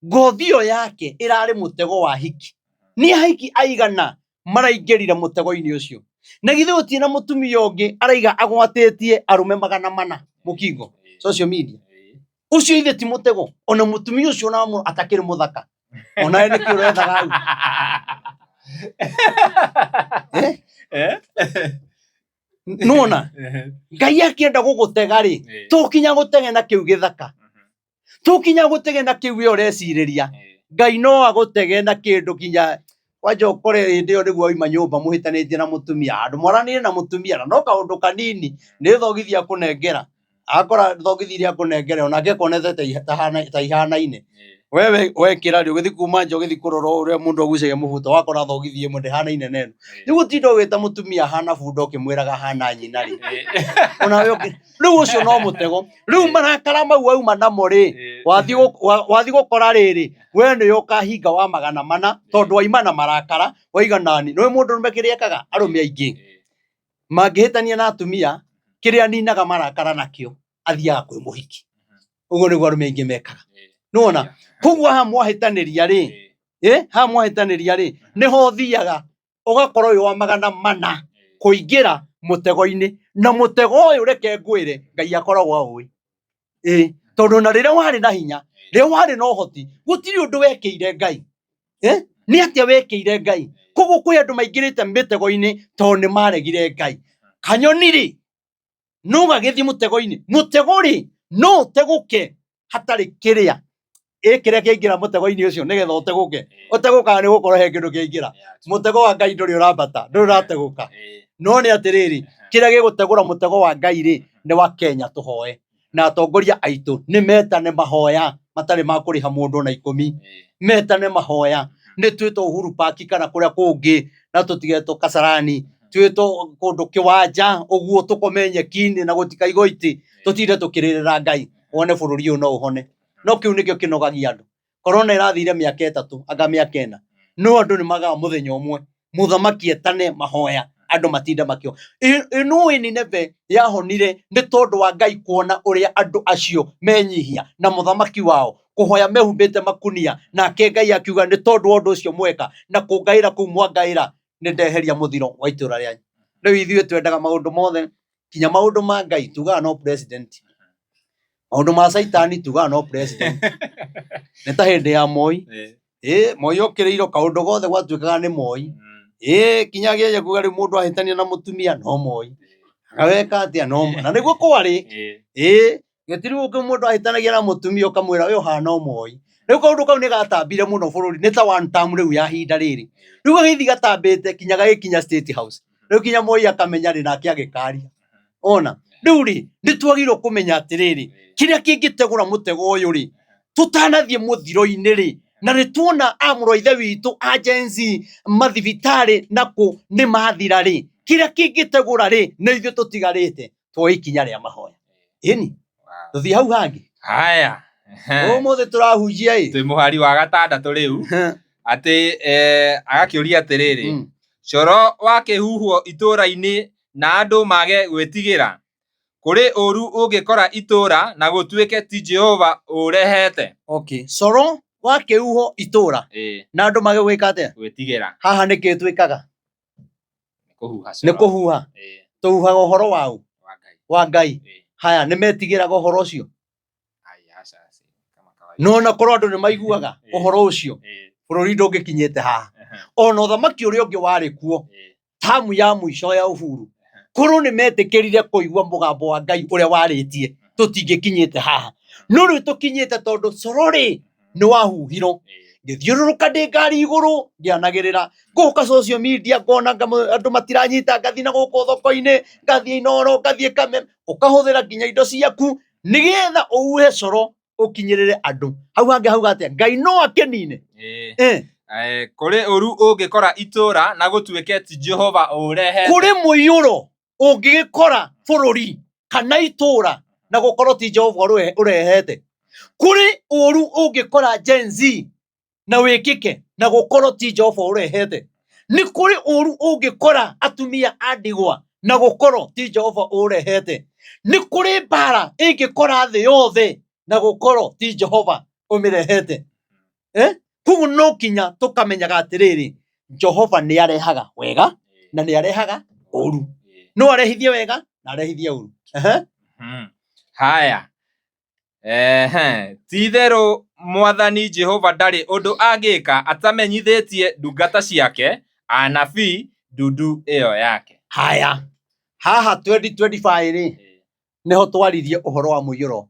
ngothi ĩyo yake ĩrarĩ mũtego wa hiki. Nĩ ahiki aigana maraingĩrire mũtego-inĩ ũcio? Na githĩ gũtirĩ na mũtumia ũngĩ araiga agwatĩtie arũme 400 mũkingo social media? Ũcio ithe ti mũtego? Ona mũtumia ũcio ona atakĩrĩ mũthaka, ona nĩkĩ ũrethaga hau? Nona Ngai akĩenda gũgũtega-rĩ, tũkinya gũtege na kĩu gĩthaka, tũkinya gũtege na kĩu we ũrecirĩria. Ngai no agũtege na kĩndũ kinya wanja ũkore hĩndĩ ĩyo nĩguo wauma nyũmba mũhĩtanĩtie na mũtumia, handũ mwaranĩrie na mũtumia na no kaũndũ kanini, nĩ thogithi akũnengera, akora thogithi iria akũnengera onake akonete ta ihanaine. Wewe wekĩra rĩ ũgĩthiĩ kuma nja ũgĩthiĩ kũrora ũrĩa mũndũ agucagia mũbuto, wakora thogithi ĩmwe ndĩhanaine neno. Rĩu gũtinda ũgĩta mũtumia hana bunda ũkĩmwĩraga hana nyina-rĩ, onawe rĩu ũcio no mũtego. Rĩu marakara mau wauma namo-rĩ, wathiĩ gũkora rĩrĩ, we nĩwe ũkahinga wa 400 tondũ waima na marakara waiga nani. Nĩũĩ mũndũrũme kĩrĩa ekaga? Arũme aingĩ mangĩhĩtania na atumia, kĩrĩa ninaga marakara nakĩo athiaga kwĩ mũhiki. Ũguo nĩguo arũme aingĩ mekaga. Nĩwona? Koguo haha mwahĩtanĩria-rĩ, nĩho ũthiaga ũgakorwo wĩ wa 400 kũingĩra mũtego-inĩ. Na mũtego ũyũ reke ngwĩre Ngai akoragwo aũĩ. Tondũ na rĩrĩa warĩ na hinya, rĩrĩa warĩ na ũhoti, gũtirĩ ũndũ wekĩire Ngai. Nĩ atĩa wekĩire Ngai? Koguo kwĩ andũ maingĩrĩte mĩtego-inĩ tondũ nĩ maregire Ngai. Kanyoni-rĩ, no gagĩthiĩ mũtego-inĩ. Mũtego-rĩ, no ũtegũke hatarĩ kĩrĩa kĩrĩa kĩaingĩra mũtego-inĩ ũcio nĩgetha ũtegũke. Ũtegũkaga nĩ gũkorwo he kĩndũ kĩaingĩra. Mũtego wa Ngai ndũrĩ ũrambata, ndũrĩ ũrategũka. No nĩ atĩrĩrĩ, kĩrĩa gĩgũtegũra mũtego wa Ngai-rĩ, nĩ wa Kenya tũhoe. Na atongoria aitũ nĩ metane mahoya matarĩ ma kũrĩha mũndũ ona 10. Metane mahoya. Nĩ twĩtwo Uhuru Park kana kũrĩa kũngĩ, na tũtigetwo Kasarani, twĩtwo kũndũ kĩwanja ũguo, tũkome nyeki-inĩ na gũtikaigwo itĩ, tũtinde tũkĩrĩrĩra Ngai wone bũrũri ũyũ no ũhone. No kĩu nĩkĩo kĩnogagia andũ. Corona ĩrathire mĩaka 3 anga mĩaka 4, no andũ nĩ magaga mũthenya ũmwe mũthamaki etane mahoya andũ matinde makĩo. Nũĩ Nineve yahonire nĩ tondũ wa Ngai kuona ũrĩa andũ acio menyihia na mũthamaki wao kũhoya mehumbĩte makunia, nake Ngai akiuga nĩ tondũ wa ũndũ ũcio mweka na kũngaĩra kũu mwangaĩra, nĩ ndeheria mũthiro wa itũra rĩanyu. Rĩu ithuĩ twendaga maũndũ mothe, kinya maũndũ ma Ngai tugaga no president. maundu ma saitani tuga no president nĩ ta hĩndĩ ya Moi Moi okĩrĩirwo kaũndũ gothe gwatuĩkaga nĩ Moi kinyagia ye kuga rĩ mũndũ ahĩtania na mũtumia no Moi agaweka atĩa no na nĩguo kwarĩ gĩtirĩ mũndũ ahĩtanagia na mũtumia ũkamwĩra we ũhana Moi rĩu kaũndũ kau nĩ gatambire mũno bũrũri nĩ ta one term rĩu ya hinda rĩrĩ rĩu gĩthi gatambĩte kinyaga gĩkinya State House rĩu kinya Moi akamenya rĩ nake agĩkaria ona rĩu rĩ nĩtwagĩrĩirwo kũmenya atĩrĩrĩ kĩrĩa kĩngĩtegũra mũtego ũyũ rĩ tũtanathiĩ mũthiro-inĩ rĩ na nĩtuona amũrwo ithe witũ agency mathibitarĩ nako nĩ mathira rĩ kĩrĩa kĩngĩtegũra rĩ nĩ ithuĩ tũtigarĩte tuoe ikinya rĩa mahoya ĩni tũthiĩ hau hangĩ haya ũmũthĩ tũrahunjia twĩ mũhari wa gatandatũ rĩu atĩ agakĩũria atĩrĩrĩ coro wa kĩhuhwo itũra-inĩ na andũ mage gwĩtigĩra kũrĩ ũru ũngĩkora itũra na gũtuĩke ti Jehova ũrehete coro wa kĩhuhwo itũra na andũ mage gwĩka atĩa gwĩtigĩra haha nĩkĩ twĩkaga nĩ kũhuha tũhuhaga ũhoro wa Ngai haya nĩmetigĩraga ũhoro ũcio no na korwo andũ nĩmaiguaga ũhoro ũcio bũrũri ndũngĩkinyĩte haha ona ũthamaki ũrĩa ũngĩ warĩ kuo tamu ya mũico ya Uhuru korwo nĩmetĩkĩrire kũigua mũgambo wa Ngai ũrĩa warĩtie tũtingĩkinyĩte haha no rĩu tũkinyĩte tondũ cororĩ nĩ wahuhirwo ngĩthiũrũrũka ndĩ ngari igũrũ ngĩanagĩrĩra ngũka social media ngona andũ matiranyita ngathi na gũkũ thoko-inĩ ngathiĩ Inooro ngathiĩ Kameme ũkahũthĩra nginya indo ciaku nĩgetha ũhuhe coro ũkinyĩrĩre andũ hau hangĩ hauga atĩa Ngai no akĩnine kũrĩ ũru ũngĩkora itũra na gũtuĩke ti Jehova ũrehete kũrĩ mũiyũro ũngĩgĩkora bũrũri kana itũra na gũkorwo ti Jehova ũrehete kũrĩ ũru ũngĩkora Gen Z na wĩkĩke na gũkorwo ti Jehova ũrehete nĩ kũrĩ ũru ũngĩkora atumia a ndigwa na gũkorwo ti Jehova ũrehete nĩ kũrĩ mbara ĩngĩkora thĩ yothe na gũkorwo ti Jehova ũmĩrehete koguo no kinya tũkamenyaga atĩrĩrĩ Jehova nĩ arehaga wega na nĩ arehaga ũru no arehithie wega na arehithie ũru haya ti itherũ Mwathani Jehova ndarĩ ũndũ angĩka atamenyithĩtie ndungata ciake anabii ndundu ĩyo yake haya haha 2025 rĩ nĩho twaririe ũhoro wa mũiyũro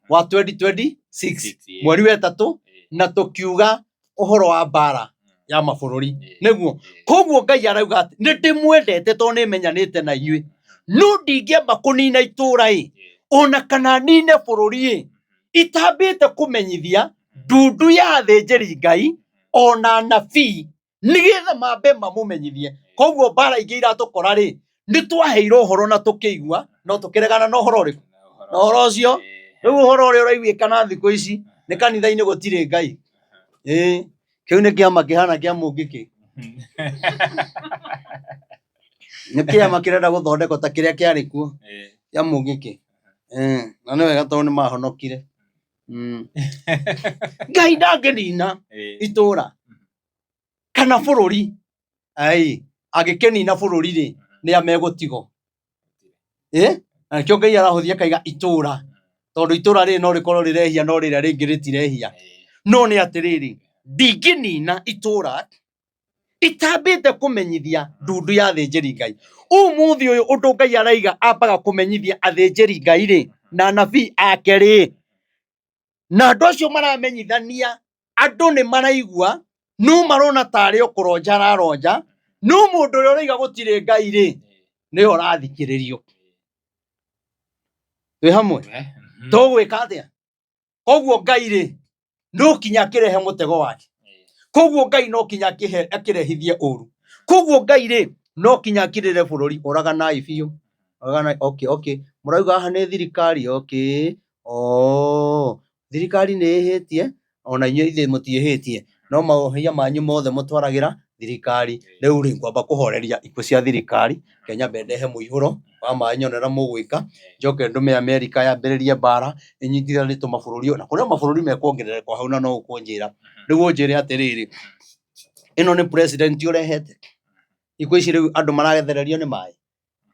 wa 2026 mweri wa ĩtatũ na tũkiuga ũhoro wa mbara ya mabũrũri nĩguo koguo Ngai arauga atĩ nĩndĩmwendete tondũ nĩmenyanĩte na inyuĩ no ndingĩamba kũnina itũra ona kana nine bũrũri itambĩte kũmenyithia ndundu ya athĩnjĩri Ngai ona anabii nĩgetha mambe mamũmenyithie koguo mbara ingĩ iratũkora nĩtwaheirwo ũhoro na tũkĩigua no tũkĩregana na ũhoro ũrĩkũ na ũhoro ũcio rĩu ũhoro ũrĩa ũraiguĩkana thikũ ici nĩ kanitha-inĩ gũtirĩ Ngai kĩu nĩ kĩama kĩhana kĩa mũngĩkĩ nĩ kĩama kĩrenda gũthondekwo ta kĩrĩa kĩarĩ kuo kĩa mũngĩkĩ na nĩ wega tondũ nĩmahonokire Ngai ndangĩnina itũra kana bũrũri angĩkĩnina bũrũri nĩ amegũtigwo na nĩkĩo Ngai arahũthia kaiga itũra tondũ itũra rĩrĩ no rĩkorwo rĩrehia no rĩrĩa rĩngĩ rĩtirehia no nĩ atĩrĩrĩ ndingĩnina itũra itambĩte kũmenyithia ndundu ya athĩnjĩri Ngai ũmũthĩ ũyũ ũndũ Ngai araiga ambaga kũmenyithia athĩnjĩri Ngai na anabii ake na andũ acio maramenyithania andũ nĩ maraigua no marona tarĩ ũkũronja araronja no mũndũ ũrĩa ũraiga gũtirĩ Ngai nĩwe ũrathikĩrĩrio twĩ hamwe tũgwĩka atĩa koguo Ngai no kinya akĩrehe mũtego wake koguo Ngai no kinya akĩrehithie ũru koguo Ngai no kinya akĩrĩre bũrũri ũraganai biũ mũrauga haha nĩ thirikari thirikari nĩ ĩhĩtie ona inyuĩ ithe mũtiĩhĩtie no maũhia manyu mothe mũtwaragĩra thirikari rĩu ngwamba kũhoreria ikuũ cia thirikari Kenya ndehe mũihũro wa maĩ nyonera mũgwĩka njoke ndume America yambĩrĩrie mbara ĩnyitithanĩtwo mabũrũri na kũrĩa mabũrũri mekwongerereka hau na no ũkũnjĩra rĩu ũnjĩre atĩrĩrĩ ĩno nĩ president ũrehete ikuũ ici rĩu andũ maragethererio nĩ maĩ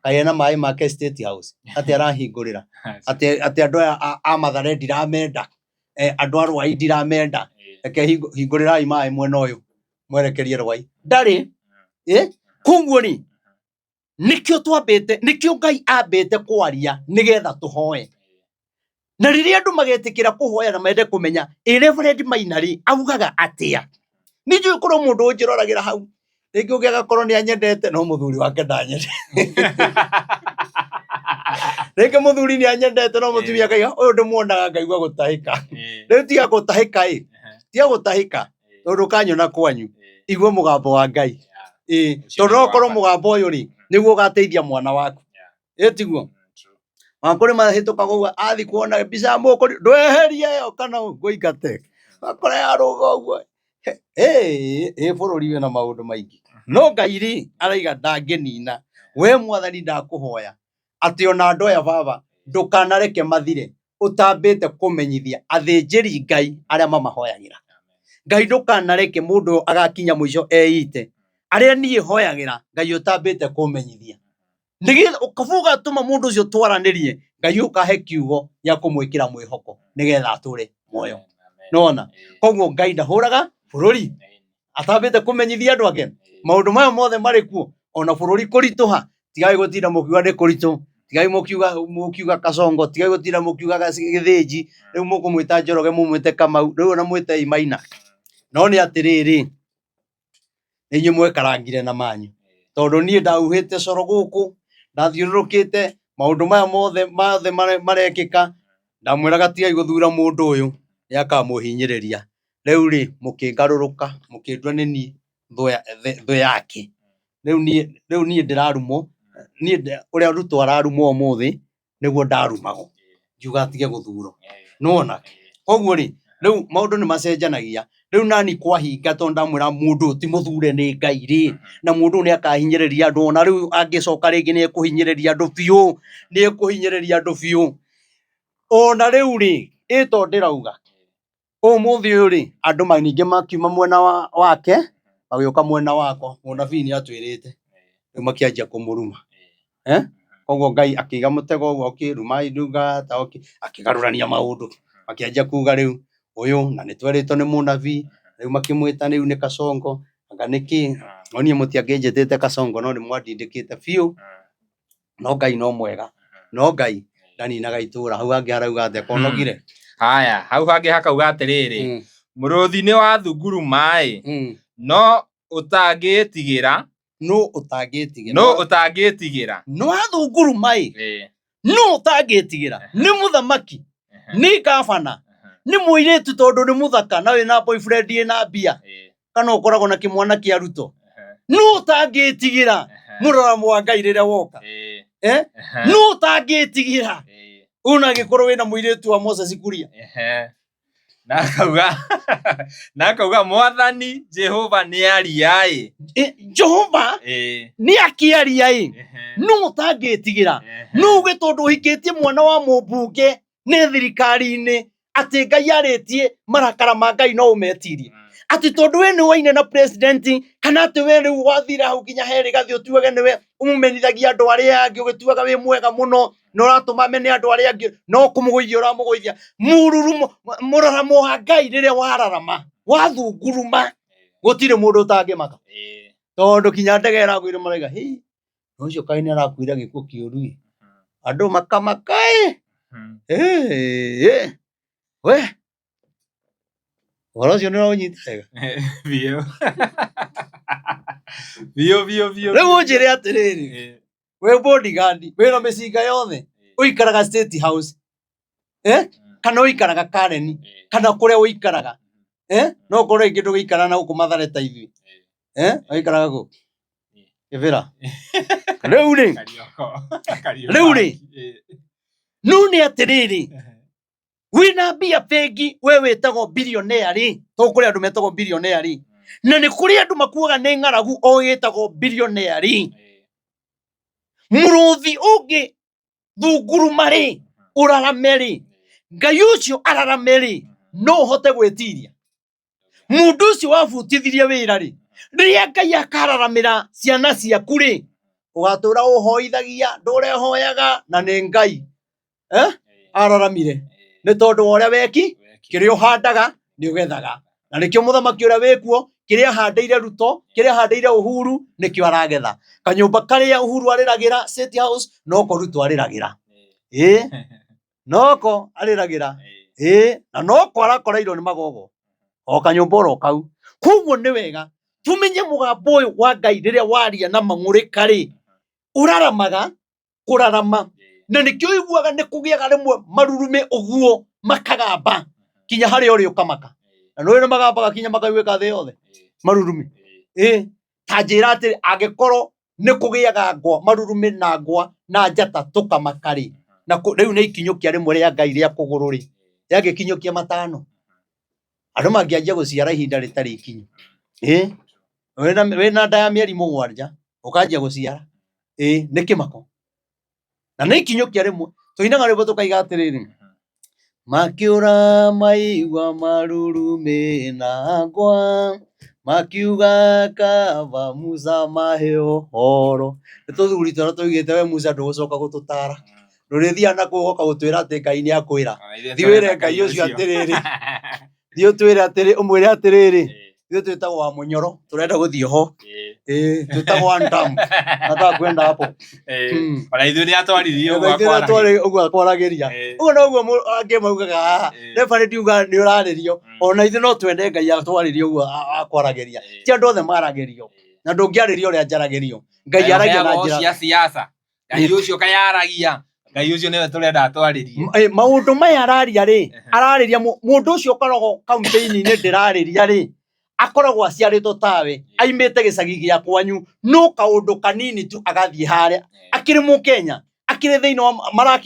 kayena mai make State House ati arahingurira ati andu a Mathare ndiramenda andu a Rwai ndiramenda eke hingurira mai mwena uyu mwerekerie Rwai ndari koguo ri nikio twambite nikio Ngai ambite kwaria nigetha tuhoe na riria andu magetikira kuhoya na mende kumenya Reverend Maina ri augaga atia ni njui korwo mundu unjiroragira hau ringi ugiaga korwo ni anyendete no muthuri wake ndanyendete ringi muthuri ni anyendete no mutumia akaiga uyu ndimuonaga ngaigua gutahika riu tiga gutahika tiga gutahika tondu kanyona kwanyu igua mugambo wa Ngai tondu no korwo mugambo uyu ri niguo ugateithia mwana waku tiguo makuri mahitukaga uguo athi kuona mbica mukuri ndweherie yo kana nguingate akora yaruga uguo bururi wina maundu maingi no Ngai ri araiga ndangenina we mwathani ndakuhoya ati ona andu aya baba ndukanareke mathire utambite kumenyithia athinjiri Ngai aria mamahoyagira Ngai ndukanareke mundu agakinya mwisho eite aria nie hoyagira Ngai utambite kumenyithia nigetha ukavuga tuma mundu ucio twaranirie Ngai ukahe kiugo ya kumwikira mwihoko nigetha ature moyo nona koguo Ngai ndahuraga bururi atambite kumenyithia andu ake maundu maya mothe mari kuo ona bururi kurituha tigai gutinda mukiuga ni kuritu tigai mukiuga Kasongo tigai gutinda mukiuga Githinji riu mukumwita Njoroge mumwite Kamau riu ona mwite Maina no ni atiriri inyu mwekarangire na manyu tondu nie ndauhite coro guku ndathiururukite maundu maya mothe marekika ndamwiraga tigai guthura mundu uyu ni akamuhinyiriria riu ri mukingaruruka mukindwa ni nie thu yake riu nie ndirarumo nie uria Ruto ararumo umuthi niguo ndarumago ngiuga atige guthuro nona koguo ri riu maundu ni macenjanagia riu nani kwahinga tondu ndamwira mundu ti muthure ni Ngai ri na mundu ni akahinyiriria andu ona riu angicoka ringi ni ekuhinyiriria andu biu ni ekuhinyiriria andu biu ona riu ri ito ndirauga umuthi uyu ri andu maingi makiuma mwena wake magioka mwena wako munabii ni atwirite riu makianjia kumuruma koguo Ngai akiga mutego uguo ukirumai nduga ta akigarurania maundu makianjia kuga riu uyu na nitweritwo ni munabii riu makimwita riu ni Kasongo anga niki onie mutianginjitite Kasongo no ni mwandindikite biu no Ngai no mwega no Ngai ndaninaga itura hau angi arauga ate konogire haya hau hangi hakauga atiriri muruthi ni wa thunguru mai no utangitigira no utangitigira no thunguru mai no utangitigira ni muthamaki ni gavana ni muiritu tondu ni muthaka na wina boyfriend ina bia kana ukoragwo na kimwana kia Ruto no utangitigira murora mwa Ngai riria woka no utangitigira una gikorwo wina muiritu wa Moses Kuria nakauga mwathani Jehova ni aria Jehova ni akiaria no utangitigira no gitondu hikitie mwana wa mubunge ni thirikari-ini ati Ngai aritie marakara ma Ngai no umetirie ati tondu we ni waine na president kana ati we riu wathira hau nginya heri gathi utuage niwe umumenithagia andu aria angi ugituaga wi mwega muno no ratuma mene andu aria angi no kumuguithia uramuguithia mururu murara moha Ngai riria wararama wathunguruma gutire mundu utangimaka tondu kinya ndege iraguire maraiga hi ucio kai ni arakuira gikuo kiuru andu makamaka we wala cio nĩũranyitega biũ rĩu ũnjĩre atĩrĩrĩ we bodyguard wĩna mĩcinga yothe ũikaraga State House kana ũikaraga Karen kana kũrĩa ũikaraga no korwo ingĩ ndũgĩikara na gũkũ Mathare ta ithuĩ ũikaraga kũ Kĩbĩra rĩu rĩ no nĩ atĩrĩrĩ wina mbia bengi we wetagwo billionaire ri to kuri andu metagwo billionaire ri na ni kuri andu makuaga ni ngaragu o yetagwo billionaire ri muruthi ungi thunguruma ri urarame ri Ngai ucio ararame ri no hote gwetiria mundu ucio wabutithirie wira ri riria Ngai akararamira ciana ciaku ri ugatura uhoithagia ndurehoyaga na ni Ngai araramire ni tondu wa uria weki kiria uhandaga ni ugethaga na nikio muthamaki uria wikuo kiria handeire Ruto kiria handeire Uhuru nikio aragetha kanyumba karia Uhuru ariragira State House noko Ruto ariragira noko ariragira na noko arakorairwo ni magogo o kanyumba oro kau koguo ni wega tumenye mugambo uyu wa Ngai riria waria na mang'urika ri uraramaga kurarama na nikio iguaga ni kugiaga rimwe marurume uguo makagamba kinya hari uri ukamaka na no magambaga kinya makaigwika thi yothe marurume tanjira ati agikorwo ni kugiaga ngwa marurume na ngwa na njata tukamaka ri na riu ni ikinyukia rimwe ria Ngai ria kuguru ri yagikinyukia matano andu mangianjia guciara ihinda ritari ikinyu wena nda ya mieri 7 ukanjia guciara ni kimako na ni ikinyukia rimwe tuinaga rwimbo tukaiga atiriri makiura maigwa marurume na ngwa makiuga kaba Musa mahe uhoro nituthuri twana tuigite we Musa ndugucoka gututara rurithia na kugoka gutwira ati Ngai ni akwira thiwire Ngai ucio atiriri thio twire atiri umwire atiriri thio twitagwo wa munyoro turenda guthie ho twitagwo andam nata kwenda hapo ona ithu ni atwaririe uguo akwaragiria uguo no uguo angi maugaga refa ndiuga ni uraririo ona ithu no twende Ngai atwaririe uguo akwaragiria ti andu othe maragirio na ndungiaririo ria njaragirio Ngai aragia na njira cia siasa Ngai ucio kayaragia Ngai ucio niwe turenda atwaririe maundu maya araria ri arariria mundu ucio korogo kaunti-ini ni ndirariria ri akoragwo aciaritwo tawe aimite gicagi gia kwanyu no kaundu kanini tu agathie haria akiri mu Kenya akiri thiini wa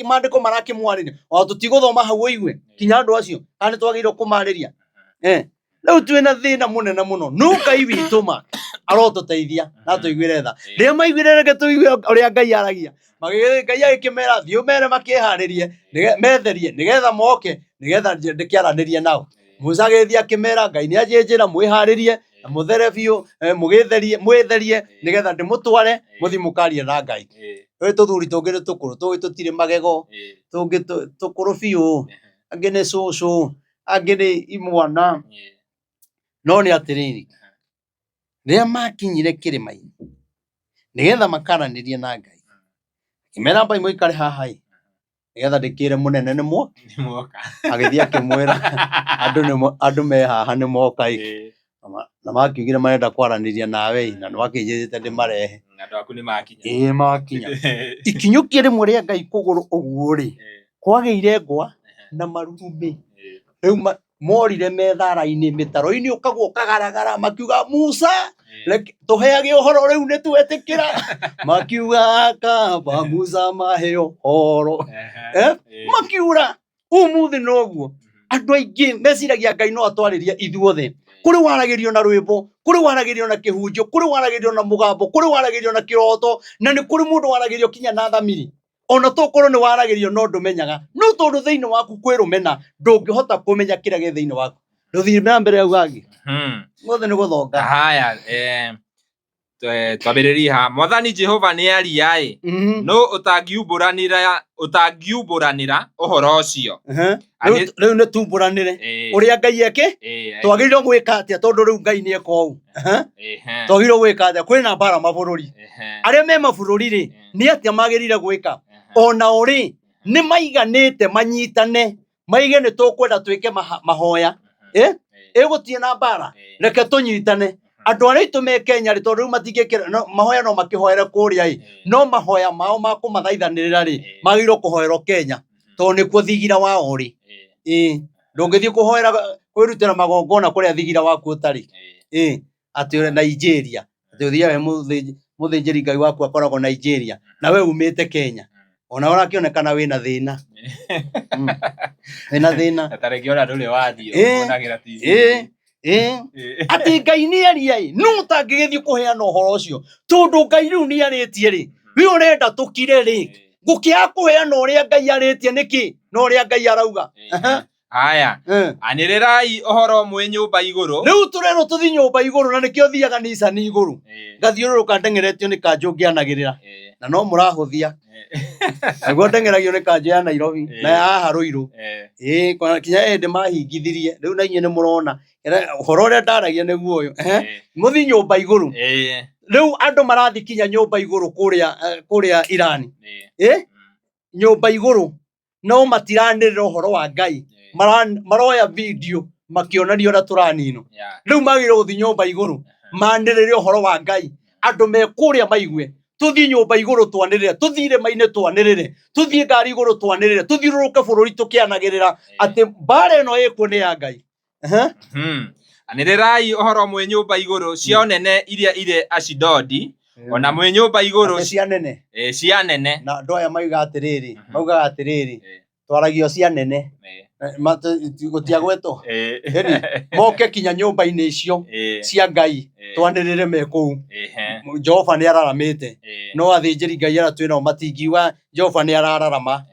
mandiko marakimwariria o tutiguthoma hau igue kinya andu acio ani twagirwo kumariria riu twina thina munene muno no Ngai wituma arotuteithia na tuiguire tha ria maiguire reke tuigue uria Ngai aragia magigire Ngai agikimera thiu mere makiharirie metherie nigetha moke nigetha ndikiaranirie nao Musa agithia akimera Ngai ni ajinjira mwiharirie na muthere biu mwitherie nigetha ndimutware muthi mukarie na Ngai tuthuri tungi ni tukuru tungi tutire magego tungi tukuru biu angi ni cucu angi ni imwana no ni atiriri riria makinyire kirima-ini nigetha makaranirie na Ngai kimera mbai muikare haha nigetha ndikire munene ni moka agithie akimwira andu me haha ni moka na makiugire marenda kwaraniria nawe na nwakinjirite ndimarehe na andu aku ni makinya makinya ikinyukie rimwe ria Ngai kuguru uguo ri kwageire ngwa na marurume riu morire me thara-ini mitaro-ini ukagwo kagaragara makiuga Musa tuheage uhoro riu ni twetikira makiuga kaba Musa mahe uhoro makiura umuthi noguo andu aingi meciragia Ngai no atwaririe ithuothe kuri waragirio na rwimbo kuri waragirio na kihunjo kuri waragirio na mugambo kuri waragirio na kiroto na ni kuri mundu waragirio kinya na thamiri ona tokorwo ni waragirio no ndumenyaga no tondu thiini waku kwirumena ndungihota kumenya kiria gi thiini waku nduthii na mbere ya ugangi ngothe ni guthonga haya twambiririe ha Mwathani Jehova ni aria no utangiumburanira uhoro ucio riu ni tumburanire uria Ngai eke twagiriro gwika atia tondu riu Ngai ni eka ou twagiriro gwika atia kwina mbara mabururi aria me mabururi ri ni atia magirire gwika ona uri ni maiganite manyitane maige ni tukwenda twike mahoya gutie na mbara reke tunyitane andu aria itu me Kenya ri tondu riu matingikira mahoya no makihoere kuria no mahoya mao ma kumathaithanirira ri magirwo kuhoerwo Kenya tondu nikuo thigira wao ri ndungithie kuhoera kwirutira magongona kuria thigira waku utari ati Nigeria ati uthiaga muthinjiri Ngai waku akoragwo Nigeria na we umite Kenya ona urakionekana wina thina wina thina atareki ona nduri wathio unagira ati Ngai ni aria no utangigithie kuheana uhoro ucio tondu Ngai riu ni aritie ri we urenda tukire ri gukia kuheana uria Ngai aritie niki no uria Ngai arauga Haya. Anirirai ohoro mwe nyumba iguru. Riu turero tuthi nyumba iguru na nikio thiaga Nissan iguru. Ngathiururuka ndengeretio ni kanjo ngianagirira. Na no murahuthia. Naguo ndengeragio ni kanjo ya Nairobi na ya haha Ruiru. Kinya ende mahingithirie. Riu na inye ni murona. Uhoro uria ndaragia niguo uyu. Muthi nyumba iguru. Riu andu marathi kinya nyumba iguru kuria Iran. Nyumba iguru no matiranirira uhoro wa Ngai. Maroya video makionanio na turanino. Riu magire guthi nyumba iguru mandirire uhoro wa Ngai. Andu me kuria maigue. Tuthi nyumba iguru twanirire, tuthire maine twanirire, tuthie ngari iguru twanirire, tuthiururuke bururi tukianagirira ati mbara ino ikuo ni ya Ngai. Anirirai ohoro mwe nyumba iguru cia nene iria ire Ashdodi ona mwe nyumba iguru cia nene. Cia nene. Na andu aya maugaga atiriri twaragio cia nene. Gutiagwetwo moke kinya nyumba-ini icio cia Ngai twanirire me kuu. Jehova ni araramite no athinjiri Ngai ara twina matingiwa Jehova ni arararama.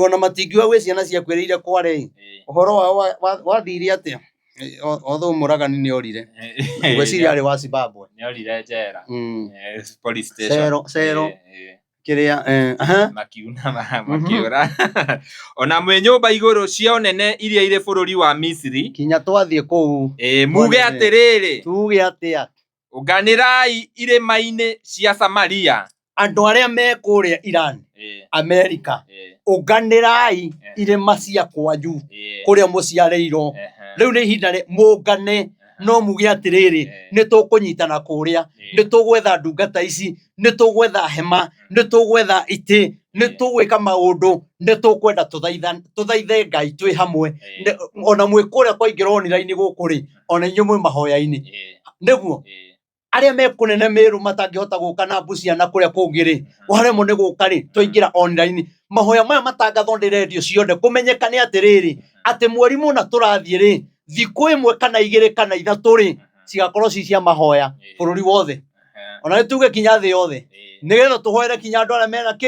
Ona matingiwa gwi ciana ciakwiriire kware uhoro wathire atia otho muragani ni orire gweciria ari wa Zimbabwe ni orire njera police station cero kiria makiura. Ona mwe nyumba iguru cia nene iria ire bururi wa Misiri kinya twathie kuu muge atiriri tuge atia unganirai irima-ini cia Samaria. Andu aria me kuria Iran America unganirai irima cia kwanyu kuria muciareirwo. Riu ni ihinda mungane no muge atiriri ni tukunyitana kuria ni tugwetha ndungata ici ni tugwetha hema ni tugwetha iti ni tugwika maundu ni tukwenda tuthaithe Ngai twi hamwe. Ona mwe kuria kwa ingironi-ini gukuri ona inyu mwe mahoya-ini niguo aria me kunene miru matangihota guka na mbucia na kuria kungiri waremo ni guka ri twaingira online mahoya maya matangathwo ndi radio ciothe kumenyekane atiriri ati mweri muna turathie ri thiku imwe kana igiri kana ithatu ri cigakorwo ci cia mahoya bururi wothe ona nituge kinya thi yothe nigetha tuhoere kinya andu aria mena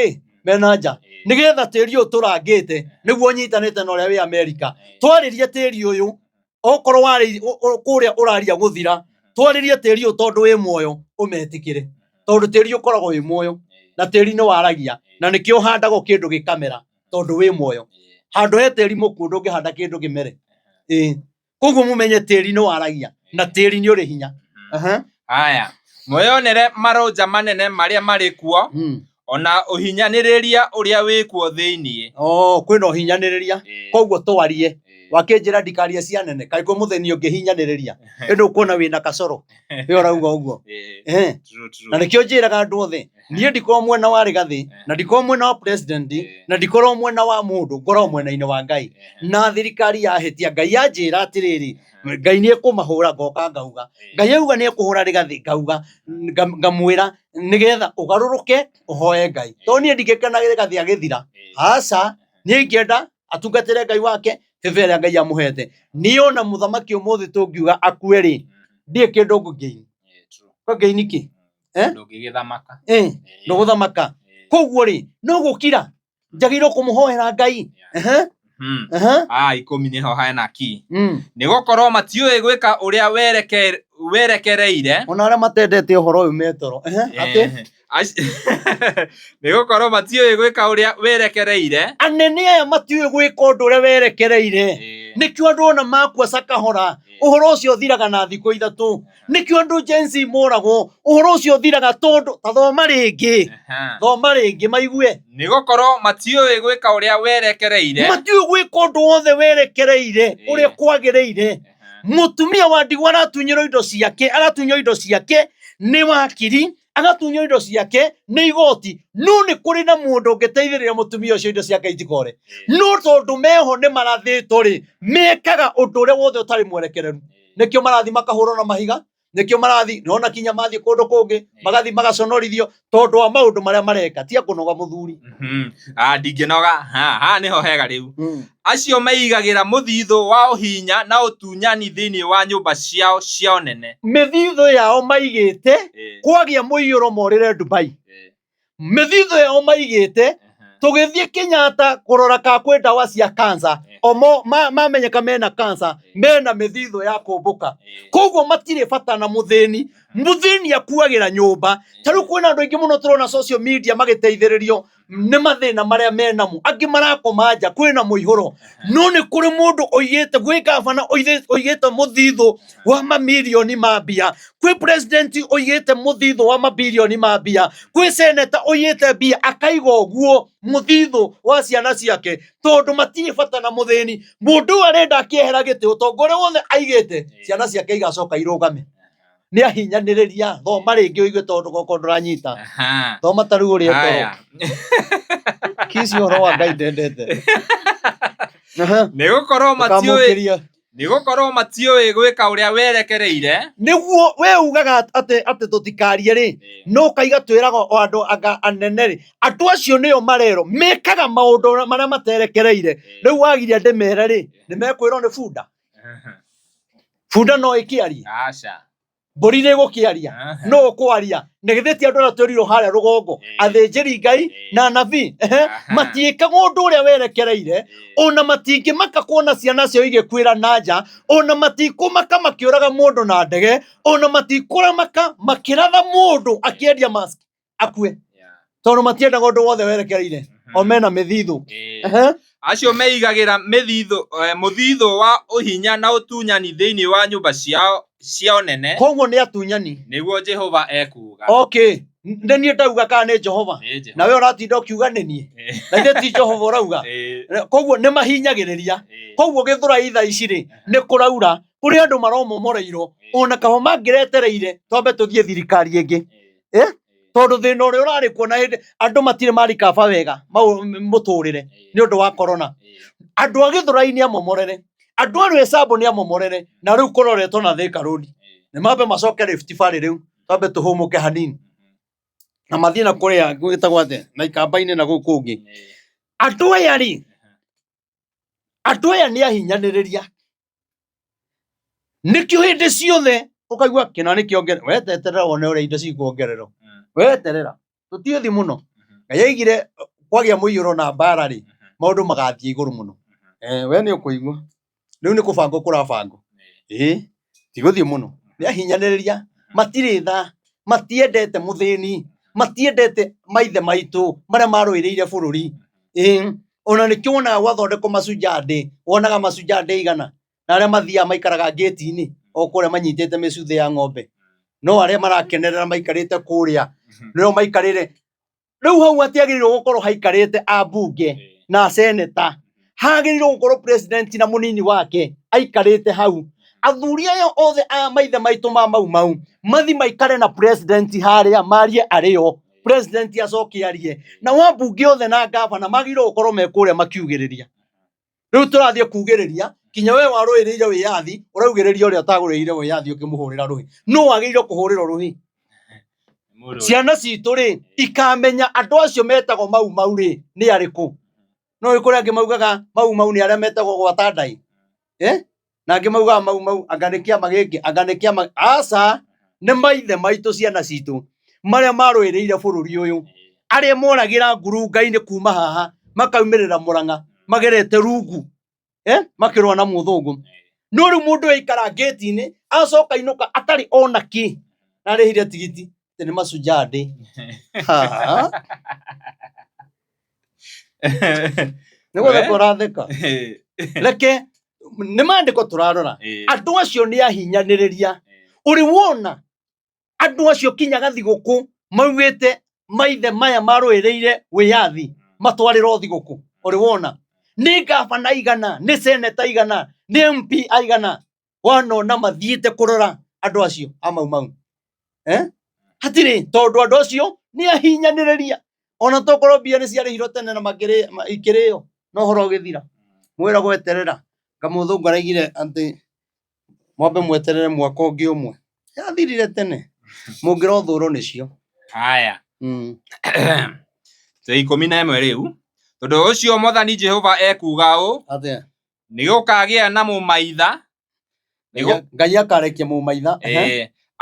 mena nja nigetha tiri uyu turangite niguo nyitanite na uria wi America twaririe tiri uyu okorwo wari kuria uraria guthira twaririe tiri uyu tondu wi muoyo umetikire tondu tiri ukoragwo wi muoyo na tiri ni waragia na nikio handagwo kindu gikamera tondu wi muoyo. Handu he tiri muku ndungihanda kindu gimere koguo mumenye tiri ni waragia na tiri ni uri hinya. Haya mweyonere maroja manene maria mari kuo ona uhinyaniriria uria wi kuo thiini. Kwina uhinyaniriria koguo twarie wakinjira ndikarie cia nene kai ko mutheni ungihinyaniriria indu kuona wina kasoro we urauga uguo na nikio njiraga andu othe nie ndiko mwena wa Rigathi na ndiko mwena wa president na ndiko mwena wa mundu ngoro mwena-ini wa Ngai na thirikari yahetia Ngai yanjira atiriri Ngai ni ekumahura ngoka ngauga Ngai auga ni ekuhura Rigathi ngauga ngamwira nigetha ugaruruke uhoye Ngai to nie ndingikena Rigathi agithira aca nie ngienda atungatire Ngai wake fevera Ngai amuhete niona muthamaki umuthi tungiuga akue ri ndie kindu ngugei ko Ngai niki ndungigithamaka nduguthamaka koguo ri no gukira njagiro kumuhoera Ngai ikumi niho hena ki ni gukorwo matiui gwika uria werekereire ona aria matendete uhoro uyu metoro ati ni gukorwo matiui gwika uria werekereire. Anene aya matiui gwika undu uria werekereire nikio andu ona makua sakahora uhoro ucio thiraga na thiku ithatu nikio andu jensi moragwo uhoro ucio thiraga tondu tathoma ringi maigue ni gukorwo matiui gwika uria werekereire matiui gwika undu wothe werekereire uria kwagiriire. Mutumia wa ndigwa aratunyirwo indo ciake ni wakiri agatunywo indo ciake ni igoti no ni kuri na mundu ungiteithiriria mutumia ucio indo ciake itikore no tondu meho ni marathitwo ri mekaga undu uria wothe utari mwerekereru nikio marathi makahurwo na mahiga nikio marathi nona kinya mathi kundu kungi magathi magaconorithio tondu wa maundu maria mareka tia kunoga muthuri ndinginoga ha niho hega riu acio meigagira muthitho wa uhinya na utunyani thiini wa nyumba ciao nene mithitho yao maigite kwagia muiyuro morire Dubai mithitho yao maigite tugithie Kenyatta kurora ka kwe dawa cia cancer omo mamenyeka mena cancer mena mithitho ya kumbuka koguo matire bata na muthini akuagira nyumba taru kwina andu aingi muno turona social media magiteithiririo ni mathina maria menamo angi marakoma nja kwina muihuro no ni kuri mundu oigite gwi gavana oigite muthitho wa mamilioni ma mbia kwi president oigite muthitho wa mabilioni ma mbia kwi senator oigite mbia akaiga uguo muthitho wa ciana ciake tondu matire bata na muthini mundu arenda akiehera giti utongore wothe aigite ciana ciake igacoka irugame ni ahinyaniria thoma ringi uigue tondu goko nduranyita thoma tarugurie toro kisi horo wa ngai ndendete nigukorwo matiui gwika uria werekereire niguo we ugaga ate tutikarie ri no kaiga twirago andu anga anene ri andu acio nio marero mekaga maundu maria materekereire riu wagiria ndemere ri nimekwirwo ni funda no ikiaria aca mburi ni gukiaria no kwaria negetheti andu na tweriro haria rugongo athinjiri ngai na nabii matiikaga undu uria werekereire ona matingi maka kuona ciana cio igikwira nanja ona matikumaka makiuraga mundu na ndege ona matikuramaka makiratha mundu akiendia mask akue tondu matiendaga undu wothe werekereire o mena mithithu acio meigagira muthitho wa uhinya na utunyani thiini wa nyumba ciao nene koguo ni atunyani niguo Jehova ekuga okay ndenie ndauga kana ni Jehova na we uratinda ukiuga nenie na ithe ti Jehova urauga koguo ni mahinyagiriria koguo githura itha ici ri ni kuraura kuri andu maromomoreirwo ona kaho mangiretereire twambe tuthie thirikari ingi tondu thina uria urari kuona hindi andu matire mari kaba wega muturire ni undu wa corona andu agithura-ini amomorere andu aru hesabu ni amomorere na riu kuroretwo na Thika Road ni mambe macoke Rift Valley riu twambe tuhumuke hanini na mathie na kuria gwitagwo ate na ikamba-ini na guku ungi andu aya ri andu aya ni ahinyaniria nikio hindi ciothe ukaigua kina ni kiongere weteterera wone uria indo cikuongererwo weterera tutiethi muno ngai aigire kwagia muiyuro na mbara ri maundu magathie iguru muno we ni ukuigua riu ni kubango kurabango tiguthie muno ni ahinyaniria matire tha matiendete muthini matiendete maithe maitu maria maruiriire bururi ona nikiona gwathondekwo macunjandi wonaga macunjandi igana na aria mathia maikaraga gate-ini o kuria manyitite micuthe ya ng'ombe no aria marakenerera maikarite kuria no maikarire riu hau atiagiriirwo gukorwo haikarite ambunge na seneta hagiriirwo gukorwo president na munini wake aikarite hau athuri aya othe a maithe maitu mau mathi maikare na president haria marie ario president acoke arie na wambunge othe na gavana magiriirwo gukorwo mekuria makiugiriria riu turathie kugiriria kinya we waruiriire wiyathi uraugiriria uria utaguriire wiyathi ukimuhurira ruhi no wagiriirwo kuhurirwo ruhi ciana citu ri ikamenya andu acio metagwo mau ri ni ariku no ikuri angi maugaga mau ni aria metagwo gwata ndai na angi maugaga mau anganikia magiki anganikia aca ni maithe maitu ciana citu maria maruiriire bururi uyu aria moragira ngurunga-ini kuma haha makaumirira Murang'a magerete rungu makirwa na muthungu no riu mundu aikara gate-ini acoka inuka atari ona ki na rihire tigiti ni macunjandi niguo kuratheka reke ni mandiko turarora andu acio ni ahinyaniria uri wona andu acio kinyaga thiguku maugite maithe maya maruiriire wiyathi matwarira thiguku uri wona ni gavana igana ni seneta igana ni MP aigana wanona mathiite kurora andu acio mau hatiri tondu andu acio ni ahinyaniria ona tokorwo mbia ni ciarihirwo tene na ikirio no horo githira mwira gweterera ngamuthungu araigire anti mwambe mweterere mwaka ungi umwe yathirire tene mungirothurwo nicio haya 11 riu tondu ucio Mwathani Jehova ekuga u atia ni gukagia na mumaitha ngai akarekia mumaitha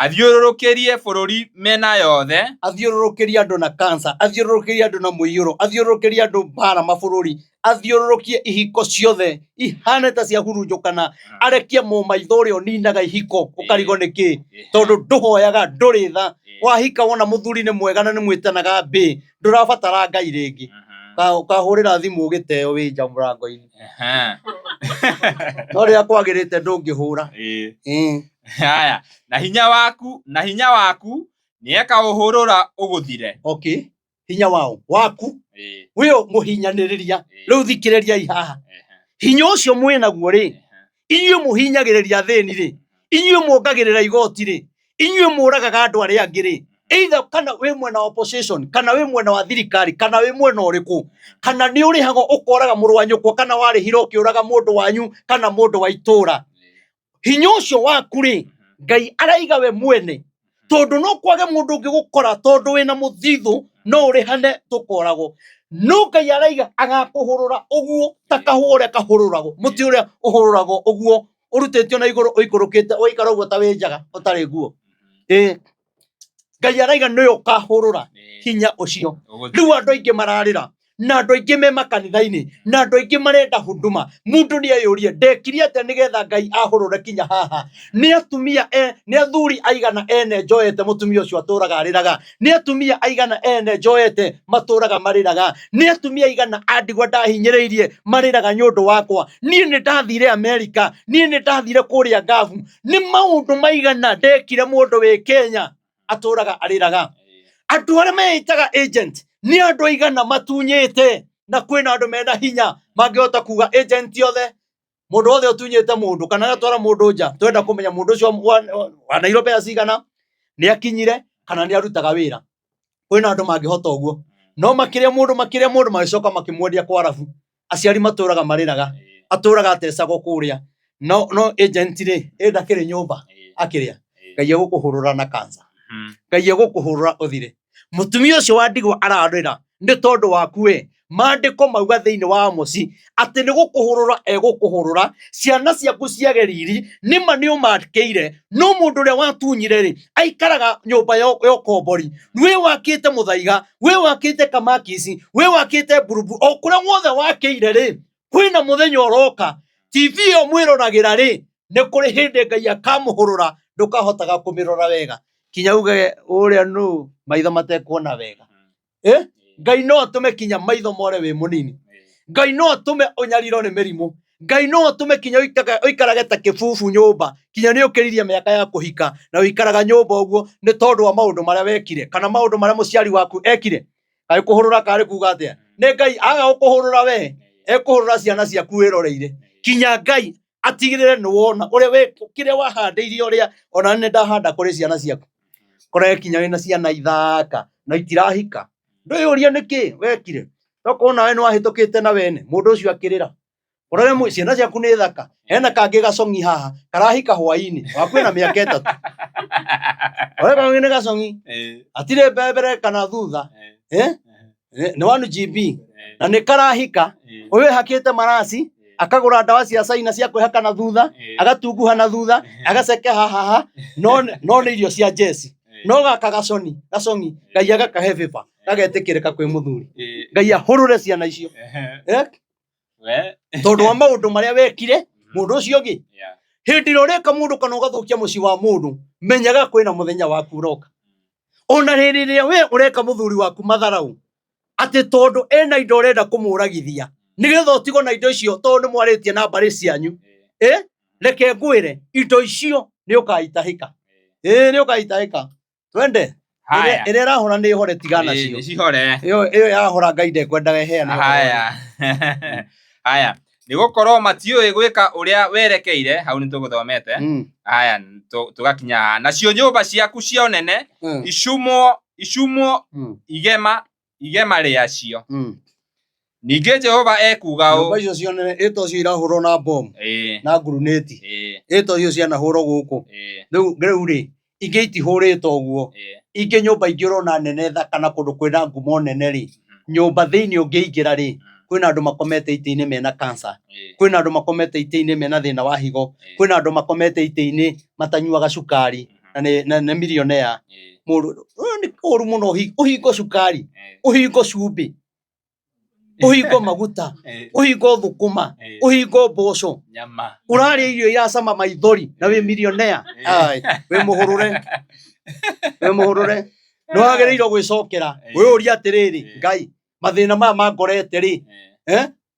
athiũrũrũkĩrie bũrũri mena yothe, athiũrũrũkĩrie andũ na cancer, athiũrũrũkĩrie andũ na mũiyũro, athiũrũrũkĩrie andũ mbara mabũrũri, athiũrũrũkie ihiko ciothe ihane ta cia hurunjũkana, arekie mũmaitho ũrĩa ũninaga ihiko ũkarigwo nĩkĩ, tondũ ndũhoyaga ndũrĩ tha, wahika wona mũthuri nĩ mwega na nĩ mwĩtanaga mbĩ, ndũrabatara Ngai rĩngĩ, kahũrĩra thimũ ũgĩteo wĩ nja mũrango-inĩ, no rĩrĩa kwagĩrĩte ndũngĩhũra. Haya, na hinya waku nĩ ekaũhũrũra ũgũthire. Okay, hinya wao waku wĩyo mũhinyanĩrĩria, rĩu thikĩrĩriai haha, hinya ũcio mwĩnaguo rĩ, inyuĩ mũhinyagĩrĩria thĩni rĩ, inyuĩ muongagĩrĩra igoti rĩ, inyuĩ mũragaga andũ arĩa angĩ rĩ, either kana wĩ mwena opposition, kana wĩ mwena wa thirikari, kana wĩ mwena ũrĩkũ, kana nĩ ũrĩhagwo ũkoraga mũrũ wa nyũkwa, kana warĩhire ũkĩũraga mũndũ wanyu kana mũndũ wa itũra, hinya ũcio waku rĩ, Ngai araiga we mwene, tondu no kwage mundu ungi gukora tondu wina muthithu no urihane tukoragwo, no Ngai araiga agakuhurura uguo ta kahũa ũrĩa kahururagwo, muti ũrĩa uhururagwo uguo urutĩtio na igũrũ ũikũrũkĩte ũikara ũguo ta wĩnjaga ũtarĩ nguo. Ngai araiga nĩwe ũkahũrũra hinya ũcio. Rĩu andũ aingĩ mararĩra na andũ aingĩ me makanitha-inĩ na andũ aingĩ marenda huduma, mundu nĩ eyũrie ndekire atĩa nĩgetha Ngai ahũrũre kinya haha, nĩ atumia nĩ athuri aigana ene njoete mutumia ũcio atũraga arĩraga, nĩ atumia aigana ene njoete matũraga marĩraga, nĩ atumia aigana andigwa ndahinyĩrĩirie marĩraga nĩ ũndũ wakwa, niĩ nĩ ndathire Amerika, niĩ nĩ ndathire kũrĩa ngabu, nĩ maũndũ maigana ndekire mũndũ wĩ Kenya atũraga arĩraga. Andũ arĩa meitaga agent ni andũ aigana matunyĩte, na kwĩna andũ mena hinya mangĩhota kuga agent yothe, mũndũ wothe ũtunyĩte mũndũ kana agatwara mũndũ nja, twenda kũmenya mũndũ ũcio wa Nairobi acigana nĩ akinyire kana nĩ arutaga wĩra. Kwĩna andũ mangĩhota ũguo, no makĩrĩa mũndũ magĩcoka makĩmwendia kwa arabu, aciari matũraga marĩraga, atũraga atecagwo kũrĩa, no agent rĩ ndakĩrĩ nyũmba akĩrĩa. Ngai egũkũhũrũra na cancer, Ngai egũkũhũrũra ũthire. Mutumia ũcio wa ndigwa ararĩra nĩ tondũ waku we, maandĩko mauga thĩinĩ wa Amosi atĩ nĩ gũkũhũrũra egũkũhũrũra, ciana ciaku ciage riri nĩma nĩ ũmakĩire, no mũndũ ũrĩa watunyire rĩ aikaraga nyũmba ya ũkombori, we wakĩte mũthaiga, we wakĩte kamakisi, we wakĩte burubu, o kũrĩa guothe wakĩire rĩ, kwĩna mũthenya ũroka TV ĩyo mwĩroragĩra rĩ, nĩ kũrĩ hĩndĩ Ngai akamũhũrũra ndũkahotaga kũmĩrora wega, kinya uge ũrĩa nũ maitho matekuona wega. Ngai no atume kinya maitho more wĩ mũnini, Ngai no atume ũnyarirwo nĩ mĩrimũ, Ngai no atume kinya ũikarage ta kĩbubu nyũmba, kinya nĩ ũkĩririe mĩaka ya kũhika na ũikaraga nyũmba ũguo nĩ tondũ wa maũndũ marĩa wekire kana maũndũ marĩa mũciari waku ekire. Ngai kũhũrũra karĩ kuga atĩa? Nĩ Ngai aga gũkũhũrũra we, ekũhũrũra ciana ciaku wĩroreire, kinya Ngai atigĩrĩre nĩ wona ũrĩa kĩrĩa wahandĩire ũrĩa ona nĩ ndahanda kũrĩ ciana ciaku, kũrĩa kinya wĩna ciana ithaka na itirahika, ndũyũria nĩkĩ wekire, tokorwo nawe nĩ wahĩtũkĩte na wene mũndũ ũcio akĩrĩra, ũrore ciana ciaku nĩ thaka, hena kangĩ gacong'i haha karahika hwaĩ-inĩ wa kwĩna mĩaka 3, ũrĩa kangĩ nĩ gacong'i atirĩ mbere kana thutha, nĩ 1GB na nĩ karahika, ũyũ hakĩte maraci akagũra ndawa cia caina cia kwĩhaka na thutha, agatunguha na thutha, agaceke haha, no nĩ irio cia Jesi, no gaka gacong'i Ngai agakahe vĩva gagetĩkĩrĩka kwĩ mũthuri, Ngai ahũrũre ciana icio tondũ wa maũndũ marĩa wekire mũndũ ũcio ũngĩ. Hĩndĩ ĩrĩa ũreka mũndũ kana ũgathũkia mũciĩ wa mũndũ, menyaga kwĩna mũthenya waku ũroka. Ona hĩndĩ ĩrĩa we ũreka mũthuri waku matharaũ atĩ tondũ ena indo ũrenda kũmũragithia nĩgetha ũtigwo na indo icio tondũ nĩ mwarĩtie na mbarĩ cianyu, reke ngwĩre indo icio nĩ ũkaitahĩka, nĩ ũkaitahĩka. Twende ĩrĩa ĩrahora nĩ hore, tigana cio ĩyo yahora Ngai ndekwendaga ĩheane. Haya nĩ gũkorwo matiũĩ gwĩka ũrĩa werekeire, hau nĩ tũgũthomete. Haya tũgakinya nacio nyũmba ciaku cia ũnene icumwo igema rĩacio. Ningĩ Jehova ekuga ũũ, nyũmba icio cia ũnene ĩto cio irahũrwo na bomu na ngurunĩti, ĩto cio cianahũrwo gũkũ, rĩu rĩ ingĩ itihũrĩtwo ũguo, ingĩ nyũmba ingĩ ũrona nene thaka na kũndũ kwĩna ngumo nene rĩ, nyũmba thĩinĩ ũngĩingĩra rĩ, kwĩna andũ makomete itĩ-inĩ mena cancer, kwĩna andũ makomete itĩ-inĩ mena thĩna wa higo, kwĩna andũ makomete itĩ-inĩ matanyuaga cukari, na nĩ millionaire mũndũ nĩ ũru mũno ũhingo cukari ũhingo cumbĩ ũhingo maguta ũhingo thũkũma ũhingo mboco ũrarĩa irio iracama maithori na wĩ millionaire wĩ mũhũrũre nĩ wagĩrĩirwo gwĩcokera wĩyũria atĩrĩrĩ Ngai mathĩna maya mangorete rĩ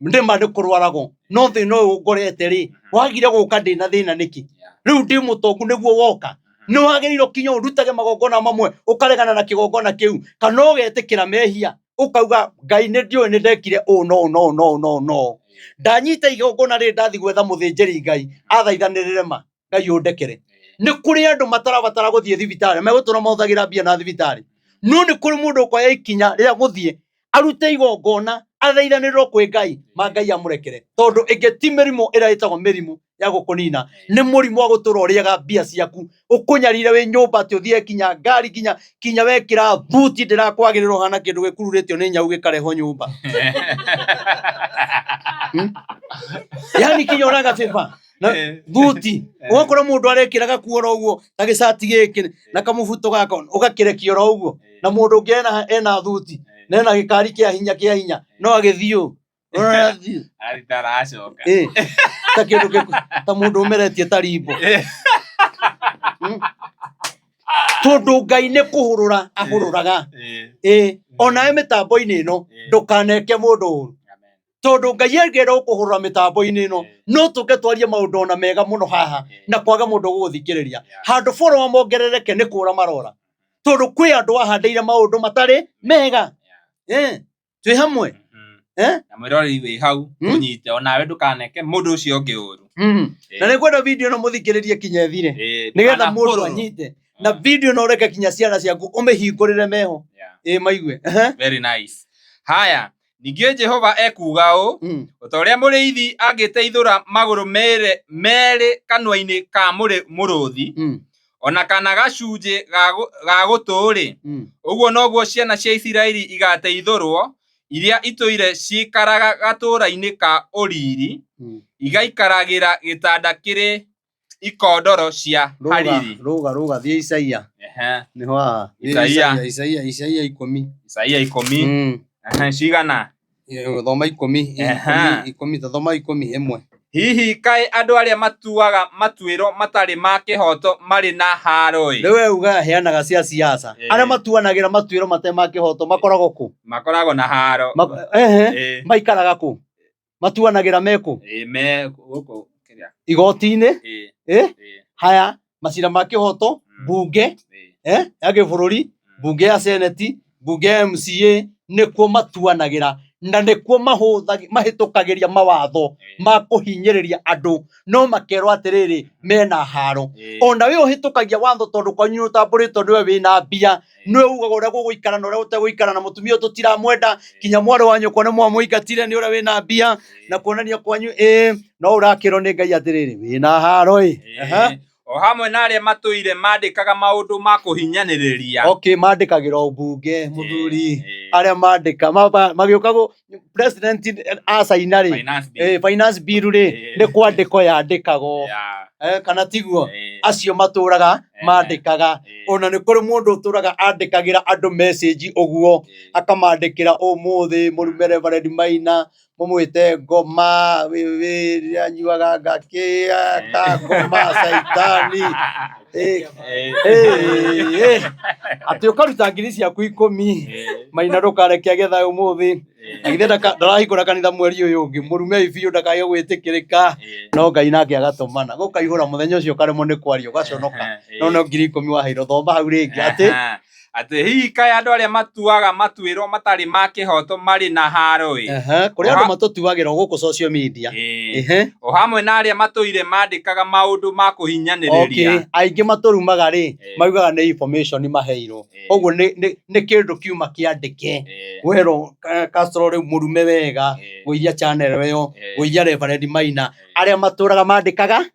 ndĩma nĩ kũrwaragwo no thĩna ũyũ ngorete rĩ wagire gũka ndĩna thĩna nĩkĩ rĩu ndĩ mũtongu nĩguo woka nĩ wagĩrĩirwo kinya ũrutage magongona mamwe ũkaregana na kĩgongona kĩu kana ũgetĩkĩra mehia ũkauga Ngai nĩ ndiũĩ nĩ ndekire no ndanyita igongona rĩ ndathi gwetha mũthĩnjĩri Ngai athaithanĩrĩre ma Ngai ũndekere nĩ kũrĩ andũ matarabatara gũthiĩ thibitarĩ megũtũra mahũthagĩra mbia na thibitarĩ no nĩ kũrĩ mũndũ ũkoya ikinya rĩa gũthiĩ arute igongona athaithanĩrĩrwo kwĩ Ngai ma Ngai amũrekere tondũ ĩngĩ ti mĩrimũ ĩrĩa ĩtagwo mĩrimũ ya gũkũnina nĩ mũrimũ wa gũtũra ũrĩaga mbia ciaku ũkũnyarire wĩ nyũmba atĩ ũthiĩ kinya ngari kinya wekĩra buti ndĩrakwagĩrĩrwo hana kĩndũ gĩkururĩtio nĩ nyau gĩkarehwo nyũmba yani kinya ũraga bĩba na buti ũgakora mũndũ arekĩra gakuo ro ũguo ta gĩcati gĩkĩ na kamũbuto gaka ũgakĩrekio ro ũguo na mũndũ ũngĩ ena thuti na ena gĩkari kĩa hinya no agĩthiĩ ta kĩndũ ta mũndũ ũmeretie ta rimbo tondũ Ngai nĩ kũhũrũra ahũrũraga onawe mĩtambo-inĩ ĩno ndũkaneke mũndũ ũru tondũ Ngai angĩenda gũkũhũrũra mĩtambo-inĩ ĩno no tũke twarie maũndũ ona mega mũno haha na kwaga mũndũ gũgũthikĩrĩria handũ follower mongerereke nĩ kũra marora tondũ kwĩ andũ ahandĩire maũndũ matarĩ mega twĩ hamwe na mwĩroreri wĩ hau ũnyite onawe ndũkaneke mũndũ ũcio ũngĩ ũru na nĩ kwenda video ĩno mũthikĩrĩrie kinya ĩthire nĩgetha mũndũ anyite na video ĩno ũreke kinya ciana ciaku ũmĩhingũrĩre meho maigue very nice haya ningĩ Jehova ekuga ũũ ta ũrĩa mũrĩithi angĩteithũra magũrũ merĩ kanua-inĩ ka mũrũthi ona kana gacunjĩ ga gũtũ-rĩ ũguo noguo ciana cia Isiraeli igateithũrwo iria itũire cikaraga gatũra-inĩ ka ũriri igaikaragĩra gĩtanda kĩrĩ ikondoro cia hariri rũga thiĩ Isaia nĩho haha Isaia 10 cigana thoma 10 thoma 11 hihi kaĩ andũ arĩa matuaga matuĩro matarĩ ma kĩhoto marĩ na haro-ĩ rĩu uga heanaga cia siasa arĩa matuanagĩra matuĩro matarĩ ma kĩhoto makoragwo kũ makoragwo na haro maikaraga kũ matuanagĩra mekũ me gũkũ igoti-inĩ haya macira ma kĩhoto bunge ya gĩbũrũri bunge ya seneti bunge ya MCA nĩkuo matuanagĩra na nĩkuo mahĩtũkagĩria mawatho ma kũhinyĩrĩria andũ no makerwo atĩrĩrĩ mena haro ona we ũhĩtũkagia watho tondũ kwanyu ũtambũrĩtwo nĩwe wĩna mbia nĩwe ugaga ũrĩa gũgũikara na ũrĩa ũtegũikara na mũtumia tũtiramwenda kinya mwarĩ wa nyũkwa nĩ mwamũingatire nĩ ũrĩa wĩna mbia na kuonania kwanyu no ũrakĩrwo nĩ Ngai atĩrĩrĩ wĩna haro o hamwe na arĩa matũire mandĩkaga maũndũ ma kũhinyanĩrĩria mandĩkagĩra mbunge mũthuri arĩa mandĩka magĩũka president acaina-rĩ finance bill-rĩ nĩ kwandĩko yandĩkagwo kana tiguo acio matũraga mandĩkaga ona nĩ kũrĩ mũndũ ũtũraga andĩkagĩra andũ message ũguo akamandĩkĩra ũmũthĩ mũrume Reverend Maina mũmwĩte ngoma wĩrĩa nyuaga ngakĩya kangoma caitani atĩ ũkaruta ngiri ciaku 10 Maina ndũkareke agetha ũmũthĩ agithe ndarahingũra kanitha mweri ũyũ ũngĩ mũrume biũ ndakaye gwĩtĩkĩrĩka no Ngai nake agatũmana gũkaihũra mũthenya ũcio karemwo nĩ kwaria ũgaconoka no ngiri 10 waheirwo thomba hau rĩngĩ atĩ hihi kaĩ andũ arĩa matuaga matuĩro matarĩ ma kĩhoto marĩ na haro-ĩ kũrĩ andũ matũtuagĩra gũkũ social media o hamwe na arĩa matũire mandĩkaga maũndũ ma kũhinyanĩrĩria aingĩ matũrumaga-rĩ maugaga nĩ information maheirwo ũguo nĩ kĩndũ kiuma kĩandĩke werwo Castro rĩu mũrume wega gũiya channel ĩyo gũiya Reverend Maina arĩa matũraga mandĩkaga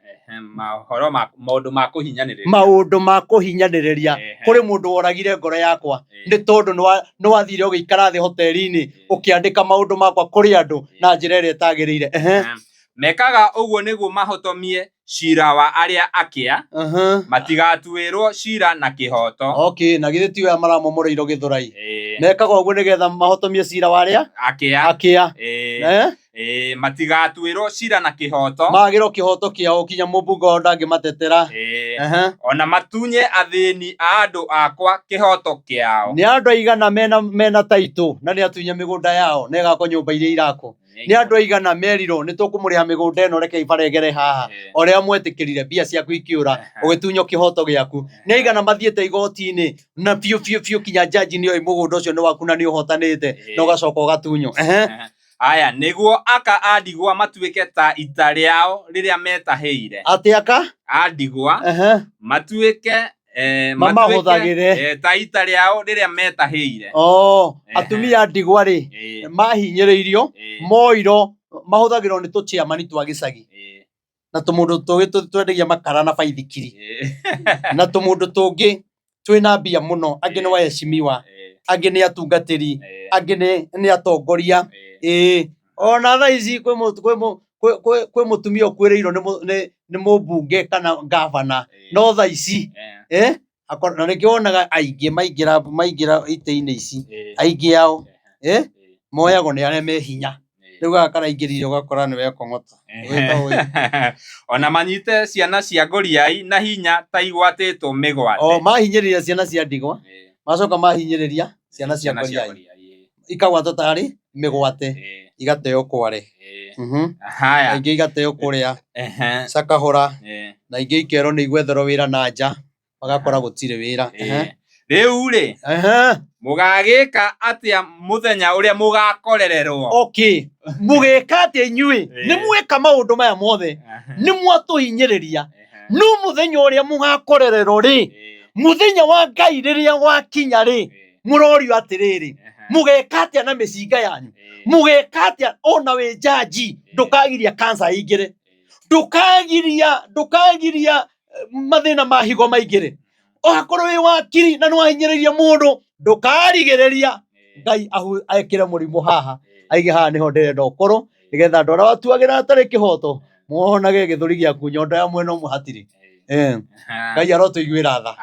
maũndũ ma kũhinyanĩrĩria kũrĩ mũndũ woragire ngoro yakwa nĩ tondũ nĩ wathire ũgĩikara thĩ hoteri-inĩ ũkĩandĩka maũndũ makwa kũrĩ andũ na njĩra ĩrĩa ĩtagĩrĩire mekaga uguo niguo mahotomie cira wa aria akia matigatuirwo cira na kihoto. Okay, na githĩ tiwe maramomoreirwo Gĩthũrai mekaga uguo nigetha mahotomie cira wa aria akia matigatuirwo cira na kihoto, magĩrwo kihoto kiao kinya mũmbunge wao ndangĩmatetera ona matunye athĩni a andũ akwa kihoto kiao. Nĩ andũ aigana mena taitũ na nĩ atunye mĩgũnda yao na ĩgakwo nyũmba iria irakwo. Nĩ andũ aigana merirwo nĩ tũkũmũrĩha mĩgũnda ĩno reke ibaregere haha ũrĩa mwetĩkĩrire mbia ciaku ikiũra ũgĩtunywo kĩhoto gĩaku. Nĩ aigana mathiĩte igoti-inĩ na biũ kinya jaji nĩoĩ mũgũnda ũcio nĩ waku na nĩ ũhotanĩte na ũgacoka ũgatunywo. Aya niguo aka a ndigwa matuĩke ta ita rĩao rĩrĩa metahĩire. Atĩ aka a ndigwa matuĩke mamahũthagĩre ta ita rĩao rĩrĩa metahĩire. Atumia a ndigwa rĩ mahinyĩrĩirio moirwo mahũthagĩrwo nĩ tũciamani twa gĩcagi na tũmũndũ tũngĩ twendagia makara na baithikiri na tũmũndũ tũngĩ twĩna mbia mũno, angĩ nĩ waheshimiwa, angĩ nĩ atungatĩri, angĩ nĩ atongoria. Ona thaa ici kwĩ mũtumia ũkuĩrĩirwo nĩ mũmbunge kana ngavana, no thaa ici na nĩkĩo wonaga aingĩ maingĩra itĩ-inĩ ici aingĩ ao moyagwo nĩ arĩa me hinya. Rĩu gaka karaingĩrire ũgakora nĩwe ekũng'ota. Ona manyite ciana cia ngũriai na hinya ta igwatĩtwo mĩgwate. Mahinyĩrĩria ciana cia ndigwa macoka mahinyĩrĩria ciana cia ngũriai ikagwatwo tarĩ mĩgwate igateo kware. Ingĩ igateo kũrĩa Sakahũra na ingĩ ikerwo nĩ igwetherwo wĩra na nja magakora gũtirĩ wĩra. Rĩu rĩ mũgagĩka atĩa mũthenya ũrĩa mũgakorererwo? Okay, mũgĩka atĩa inyuĩ? Nĩ mweka maũndũ maya mothe nĩ mwatũhinyĩrĩria, no mũthenya ũrĩa mũgakorererwo rĩ, mũthenya wa Ngai rĩrĩa wakinya rĩ, mũrorio atĩrĩrĩ mũgeka atĩa na mĩcinga yanyu? Mũgeka atĩa ona wĩ jaji ndũkagiria cancer ĩingĩre, ndũkagiria mathĩna ma higo maingĩre, okorwo wĩ wakiri na nĩ wahinyĩrĩria mũndũ ndũkarigĩrĩria Ngai ekĩre mũrimũ haha aige haha nĩho ndĩrenda ũkorwo, nĩgetha andũ arĩa watuagĩra hatarĩ kĩhoto monage gĩthũri gĩaku nyondo ya mwena ũmwe hatirĩ. Ngai arotũiguĩra tha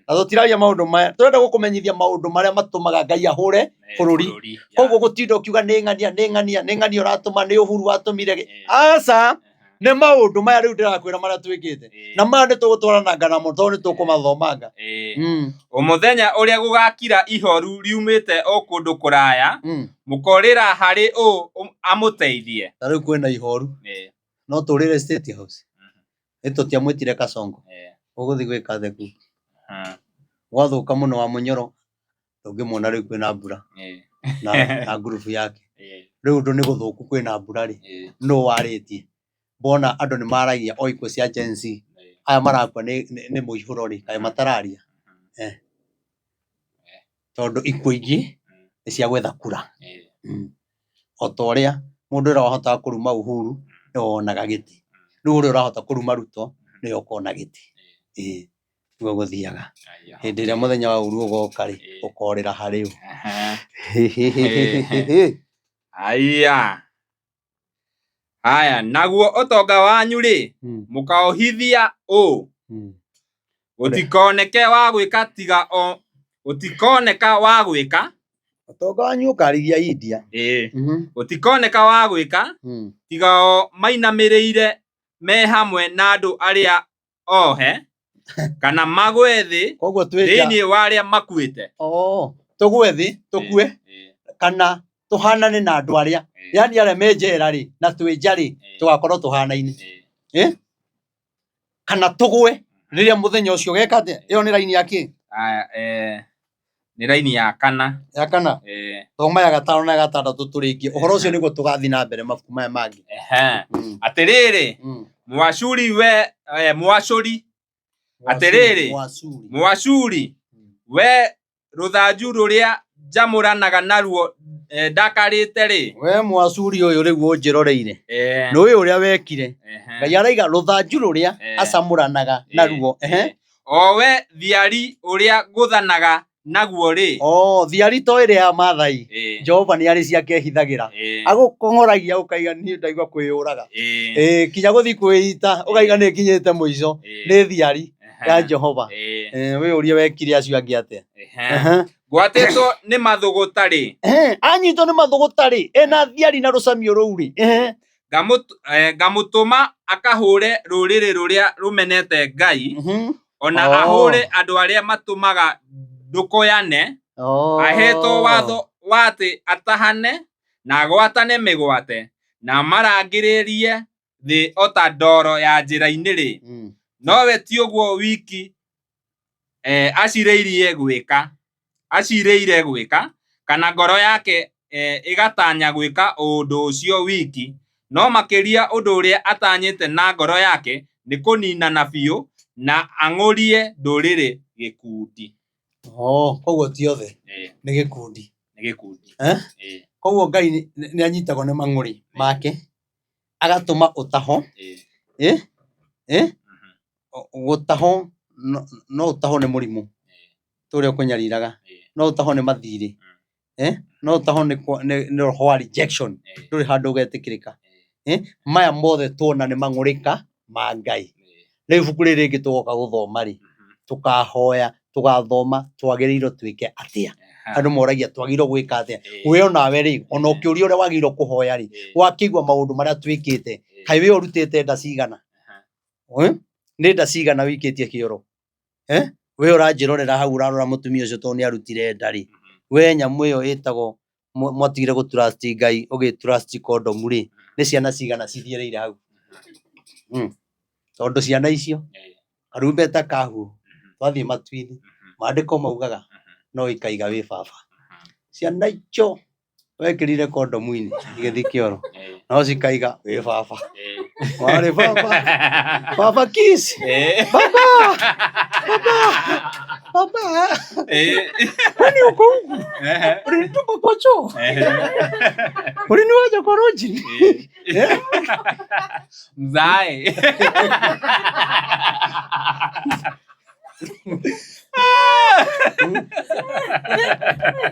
na tũtiragia maũndũ maya, tũrenda gũkũmenyithia maũndũ marĩa matũmaga Ngai ahũre bũrũri. Koguo gũtinda ũkiuga nĩ ng'ania ũratũma, nĩ Uhuru watũmire, aca nĩ maũndũ maya rĩu ndĩrakwĩra marĩa twĩkĩte na maya nĩ tũgũtwaranaga namo tondũ nĩ tũkũmathomanga. Mũthenya ũrĩa gũgakira ihoru riumĩte o kũndũ kũraya mũkorĩra harĩ amũteithie. Ta rĩu kwĩna ihoru no tũrĩre State House tũtiamwĩtire Kasongo ũgũthiĩ gwĩka theku gwathũka mũno wa Mũnyoro tũngĩmuona rĩu kwĩna mbura na ngurubu yake. Rĩu ũndũ nĩ gũthũku kwĩna mbura rĩ nũ warĩtie? Bona andũ nĩ maragia o ikuũ cia Gen Z aya marakua nĩ mũihũro rĩ kaĩ matararia? Tondũ ikuũ ingĩ nĩ cia gwetha kura. O ta ũrĩa mũndũ ũrĩa wahotaga kũruma Uhuru nĩ wonaga gĩtĩ, rĩu ũrĩa ũrahota kũruma Ruto nĩ ũkona gĩtĩ. Nĩguo gũthiaga hĩndĩ ĩrĩa mũthenya wa Uhuru ũgoka rĩ ũkorĩra harĩ ũ. Aya naguo ũtonga wanyu rĩ mũkaũhithia gũtikoneka wa gwĩka ũtonga wanyu ũkarigia India. Gũtikoneka wa gwĩka tiga o mainamĩrĩire me hamwe na andũ arĩa ohe kana magwe thĩ thĩinĩ wa arĩa makuĩte. Tũgwe thĩ tũkue kana tũhanane na andũ arĩa yani arĩa me njera rĩ na twĩ nja rĩ tũgakorwo tũhanaine, kana tũgwe rĩrĩa mũthenya ũcio geka atĩa? Ĩyo nĩ raini ya kĩ? Nĩ raini ya kana. Thoma ya gatano na gatandatũ tũrĩkie ũhoro ũcio nĩguo tũgathiĩ na mbere mabuku maya mangĩ. Atĩrĩrĩ Mũacuri we rũthanju rũrĩa njamũranaga naruo ndakarĩte rĩ. We Mũacuri ũyũ rĩu ũnjĩroreire nĩũĩ ũrĩa wekire. Ngai araiga rũthanju rũrĩa acamũranaga naruo. O we thiari ũrĩa ngũthanaga naguo ri thiari to ire ya Maathai Jehova ni ari ciake hithagira agukongoragia ukaiga ni ndaigua kwiyuraga kinya guthi kwita ukaiga ni kinyite muico ni thiari ya Jehova we urie wekire acio angi atia gwatitwo ni mathuguta ri anyitwo ni mathuguta ri ena thiari na rucamio ruu ri ngamutuma akahure ruriri ruria rumenete Ngai ona ahure andu aria matumaga ndukoyane ahetwo watho wati atahane na agwatane migwate na marangiririe thi ota ndoro ya njira-ini ri nowe ti uguo wiki acireire gwika kana ngoro yake igatanya gwika undu ucio wiki no makiria undu uria atanyite na ngoro yake ni kuninana biu na ang'urie nduriri gikundi koguo ti othe ni gikundi koguo Ngai ni anyitagwo ni mang'uri make agatuma utaho gutaho no utaho ni murimu turia kunyariraga no utaho ni mathiri no utaho ni roho wa rejection nduri handu ugetikirika maya mothe tuona ni mang'urika ma Ngai riu ibuku riri ringi tugoka guthoma ri tukahoya tugathoma twagiriirwo twike atia andu moragia twagirwo gwika atia we onawe ri ona ukiuria uria wagirwo kuhoya ri wakigwa maundu maria twikite kai we urutite nda cigana ni nda cigana wikitie kioro we uranjirorera hau urarora mutumia ucio to ni arutire nda ri we nyamu iyo itagwo mwatigire gu trust Ngai ugi trust condom ri ni ciana cigana cithiereire hau tondu ciana icio karumbeta kahu twathie matwini maandiko maugaga no ikaiga wi baba ciana icio wekirire condom-ini igithi kioro no cikaiga wi baba wari baba kiss baba kwani uko huku ulinitupa kwa choo uliniwacha kwa roji mzae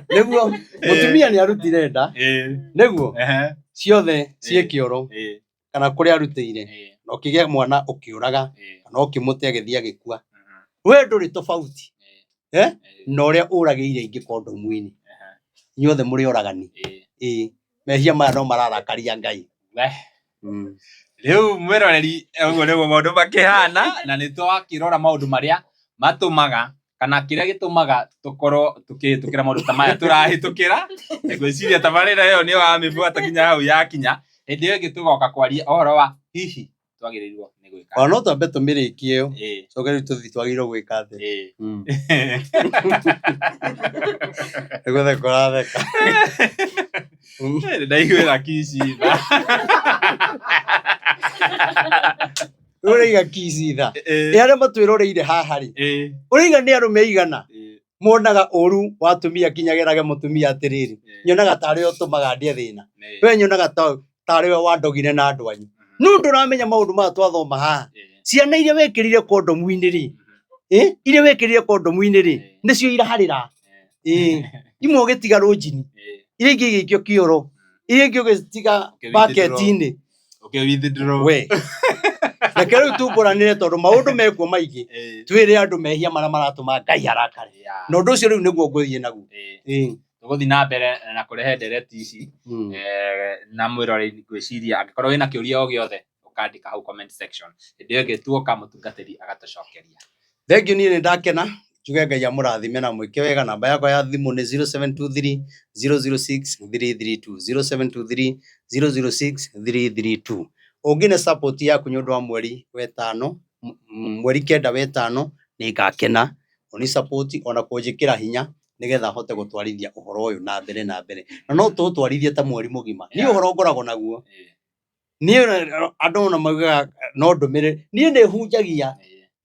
neguo mutumia ni arutire nda neguo ciothe cie kioro kana kuri arutire no kigia mwana ukiuraga kana ukimute agithia gikua we nduri tofauti no ria uragire ingi condom-ini inyuothe muri oragani mehia maya no mararakaria Ngai riu mwiroreri uguo niguo maundu makihana na ni twakirora maundu maria matumaga kana kiria gitumaga tukorwo tukihitukira maundu ta maya turahitukira ngwiciria tabarira iyo ni wamibuata kinya hau yakinya hindi iyo gitugoka kwaria uhoro wa hihi twagirirwo ni gwika ono twambe tumiriki iyo coke riu tuthi twagirwo gwika atia egothe koratheka ndaiguira kicitha uriga kicitha aria matwiroreire haha ri uriga ni arume igana monaga uru watumia kinyagerage mutumia atiriri nyonaga tari utumaga ndie thina we nyonaga tari we wandogire na andu anyu nu nduramenya maundu ma twathoma haha ciana iria wekirire condom-ini ri iria wekirire condom-ini ri nicio iraharira imwe ugitiga rujini iria ingi igikio kioro iria ingi ugitiga bucket-ini we reke riu tumburanire tondu maundu mekuo maingi twire andu mehia maria maratuma Ngai arakare na undu ucio riu niguo nguthie naguo tuguthi na mbere na kurehe ndereti ici na mwiroreri ngwiciria angikorwo wina kiuria o giothe ukandika hau comment section hindi iyo ngituoka mutungatiri agatucokeria thengiu ni ndakena njuge Ngai amurathime na mwike wega namba yakwa ya thimu ni 0723 006 332 0723 006 332 ungine support yaku nyundu wa mweri wetano mweri kenda wetano ni ngakena oni support ona kunjikira hinya nigetha hote gutwarithia uhoro uyu na mbere na no tutwarithie ta mweri mugima ni uhoro ngoragwo naguo ni andu na maugaga no ndumire ni ne hunjagia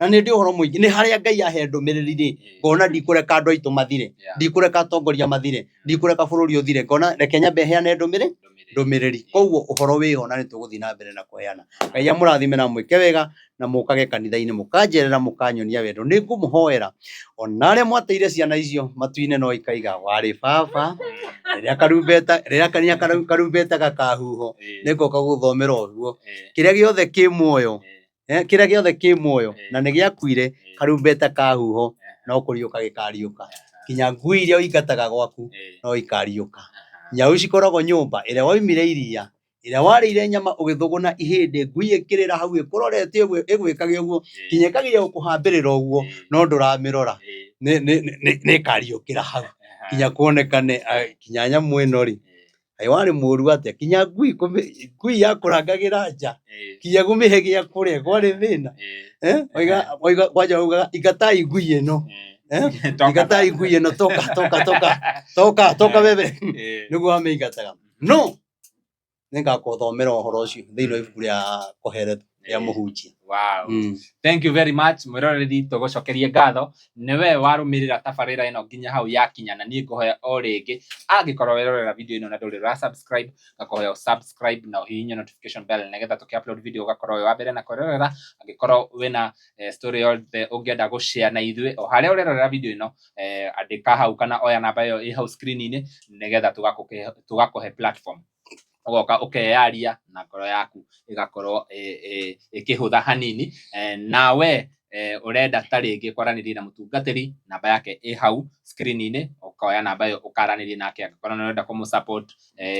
na ni ndi uhoro mwingi ni haria Ngai ahe ndumiriri ri ngona ndikureka andu aitu mathire ndikureka atongoria mathire ndikureka bururi uthire ngona reke nyambe heane ndumire ndumiriri koguo uhoro wiho na nituguthi na mbere na kuheana Ngai amurathime na mwike wega na mukage kanitha-ini mukanjerera mukanyonia wendo ningumuhoera ona aria mwateire ciana icio matu-ine no ikaiga wari baba riria karumbeta gakahuho ningoka guthomera uguo kiria giothe ki muoyo na ni giakuire karumbeta kahuho no kuriuka gikariuka kinya ngui iria uingataga gwaku no ikariuka nyau cikoragwo nyumba iria waumire iria iria warire nyama ugithuguna ihindi ngui ikirira hau ikurorete uguo igwikage uguo kinya ikagiria gukuhambirira uguo no nduramirora ni kariukira hau kinya kuonekane kinya nyamu ino ri wari muru atia kinya ngui yakurangagira nja kinya gumihe gia kuria kwari thina oiga kwanja uga ingatai ngui ino ingatai ngui ino toka bebe niguo amiingataga no ningakuthomera uhoro ucio thiini wa ibuku ria kuheretwo ria muhunjia. Wow. Thank you very much mwiroreri tugucokerie ngatho niwe warumirira tabarira ino nginya hau yakinya na nie nguhoya o ringi angikorwo wirorera video ino na nduri ra subscribe ngakuhoya subscribe na uhihinye notification bell nigetha tuki-upload video ugakorwo wi wa mbere na kwirorera angikorwo wina story yothe ungienda gushare na ithuĩ o haria urerorera video ino andika hau kana oya namba iyo i hau screen-ini nigetha tugakuhe platform ugoka ukeyaria na ngoro yaku igakorwo ikihutha hanini nawe urenda ta ringi kwaraniria na mutungatiri namba yake i hau screen-ini ukoya namba iyo ukaraniria nake angĩkorwo nĩ urenda kũmũ-support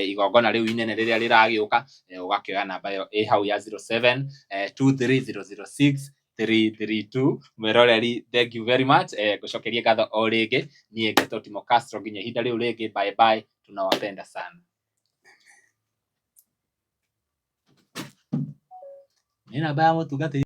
igongona riu inene riria riragiuka ugakioya namba iyo i hau ya 0723006332 mwiroreri thank you very much ngucokerie ngatho o ringi nie ngetwo Timo Castro nginya ihinda riu ringi bye bye tunawapenda sana. Nina baya mutungatiri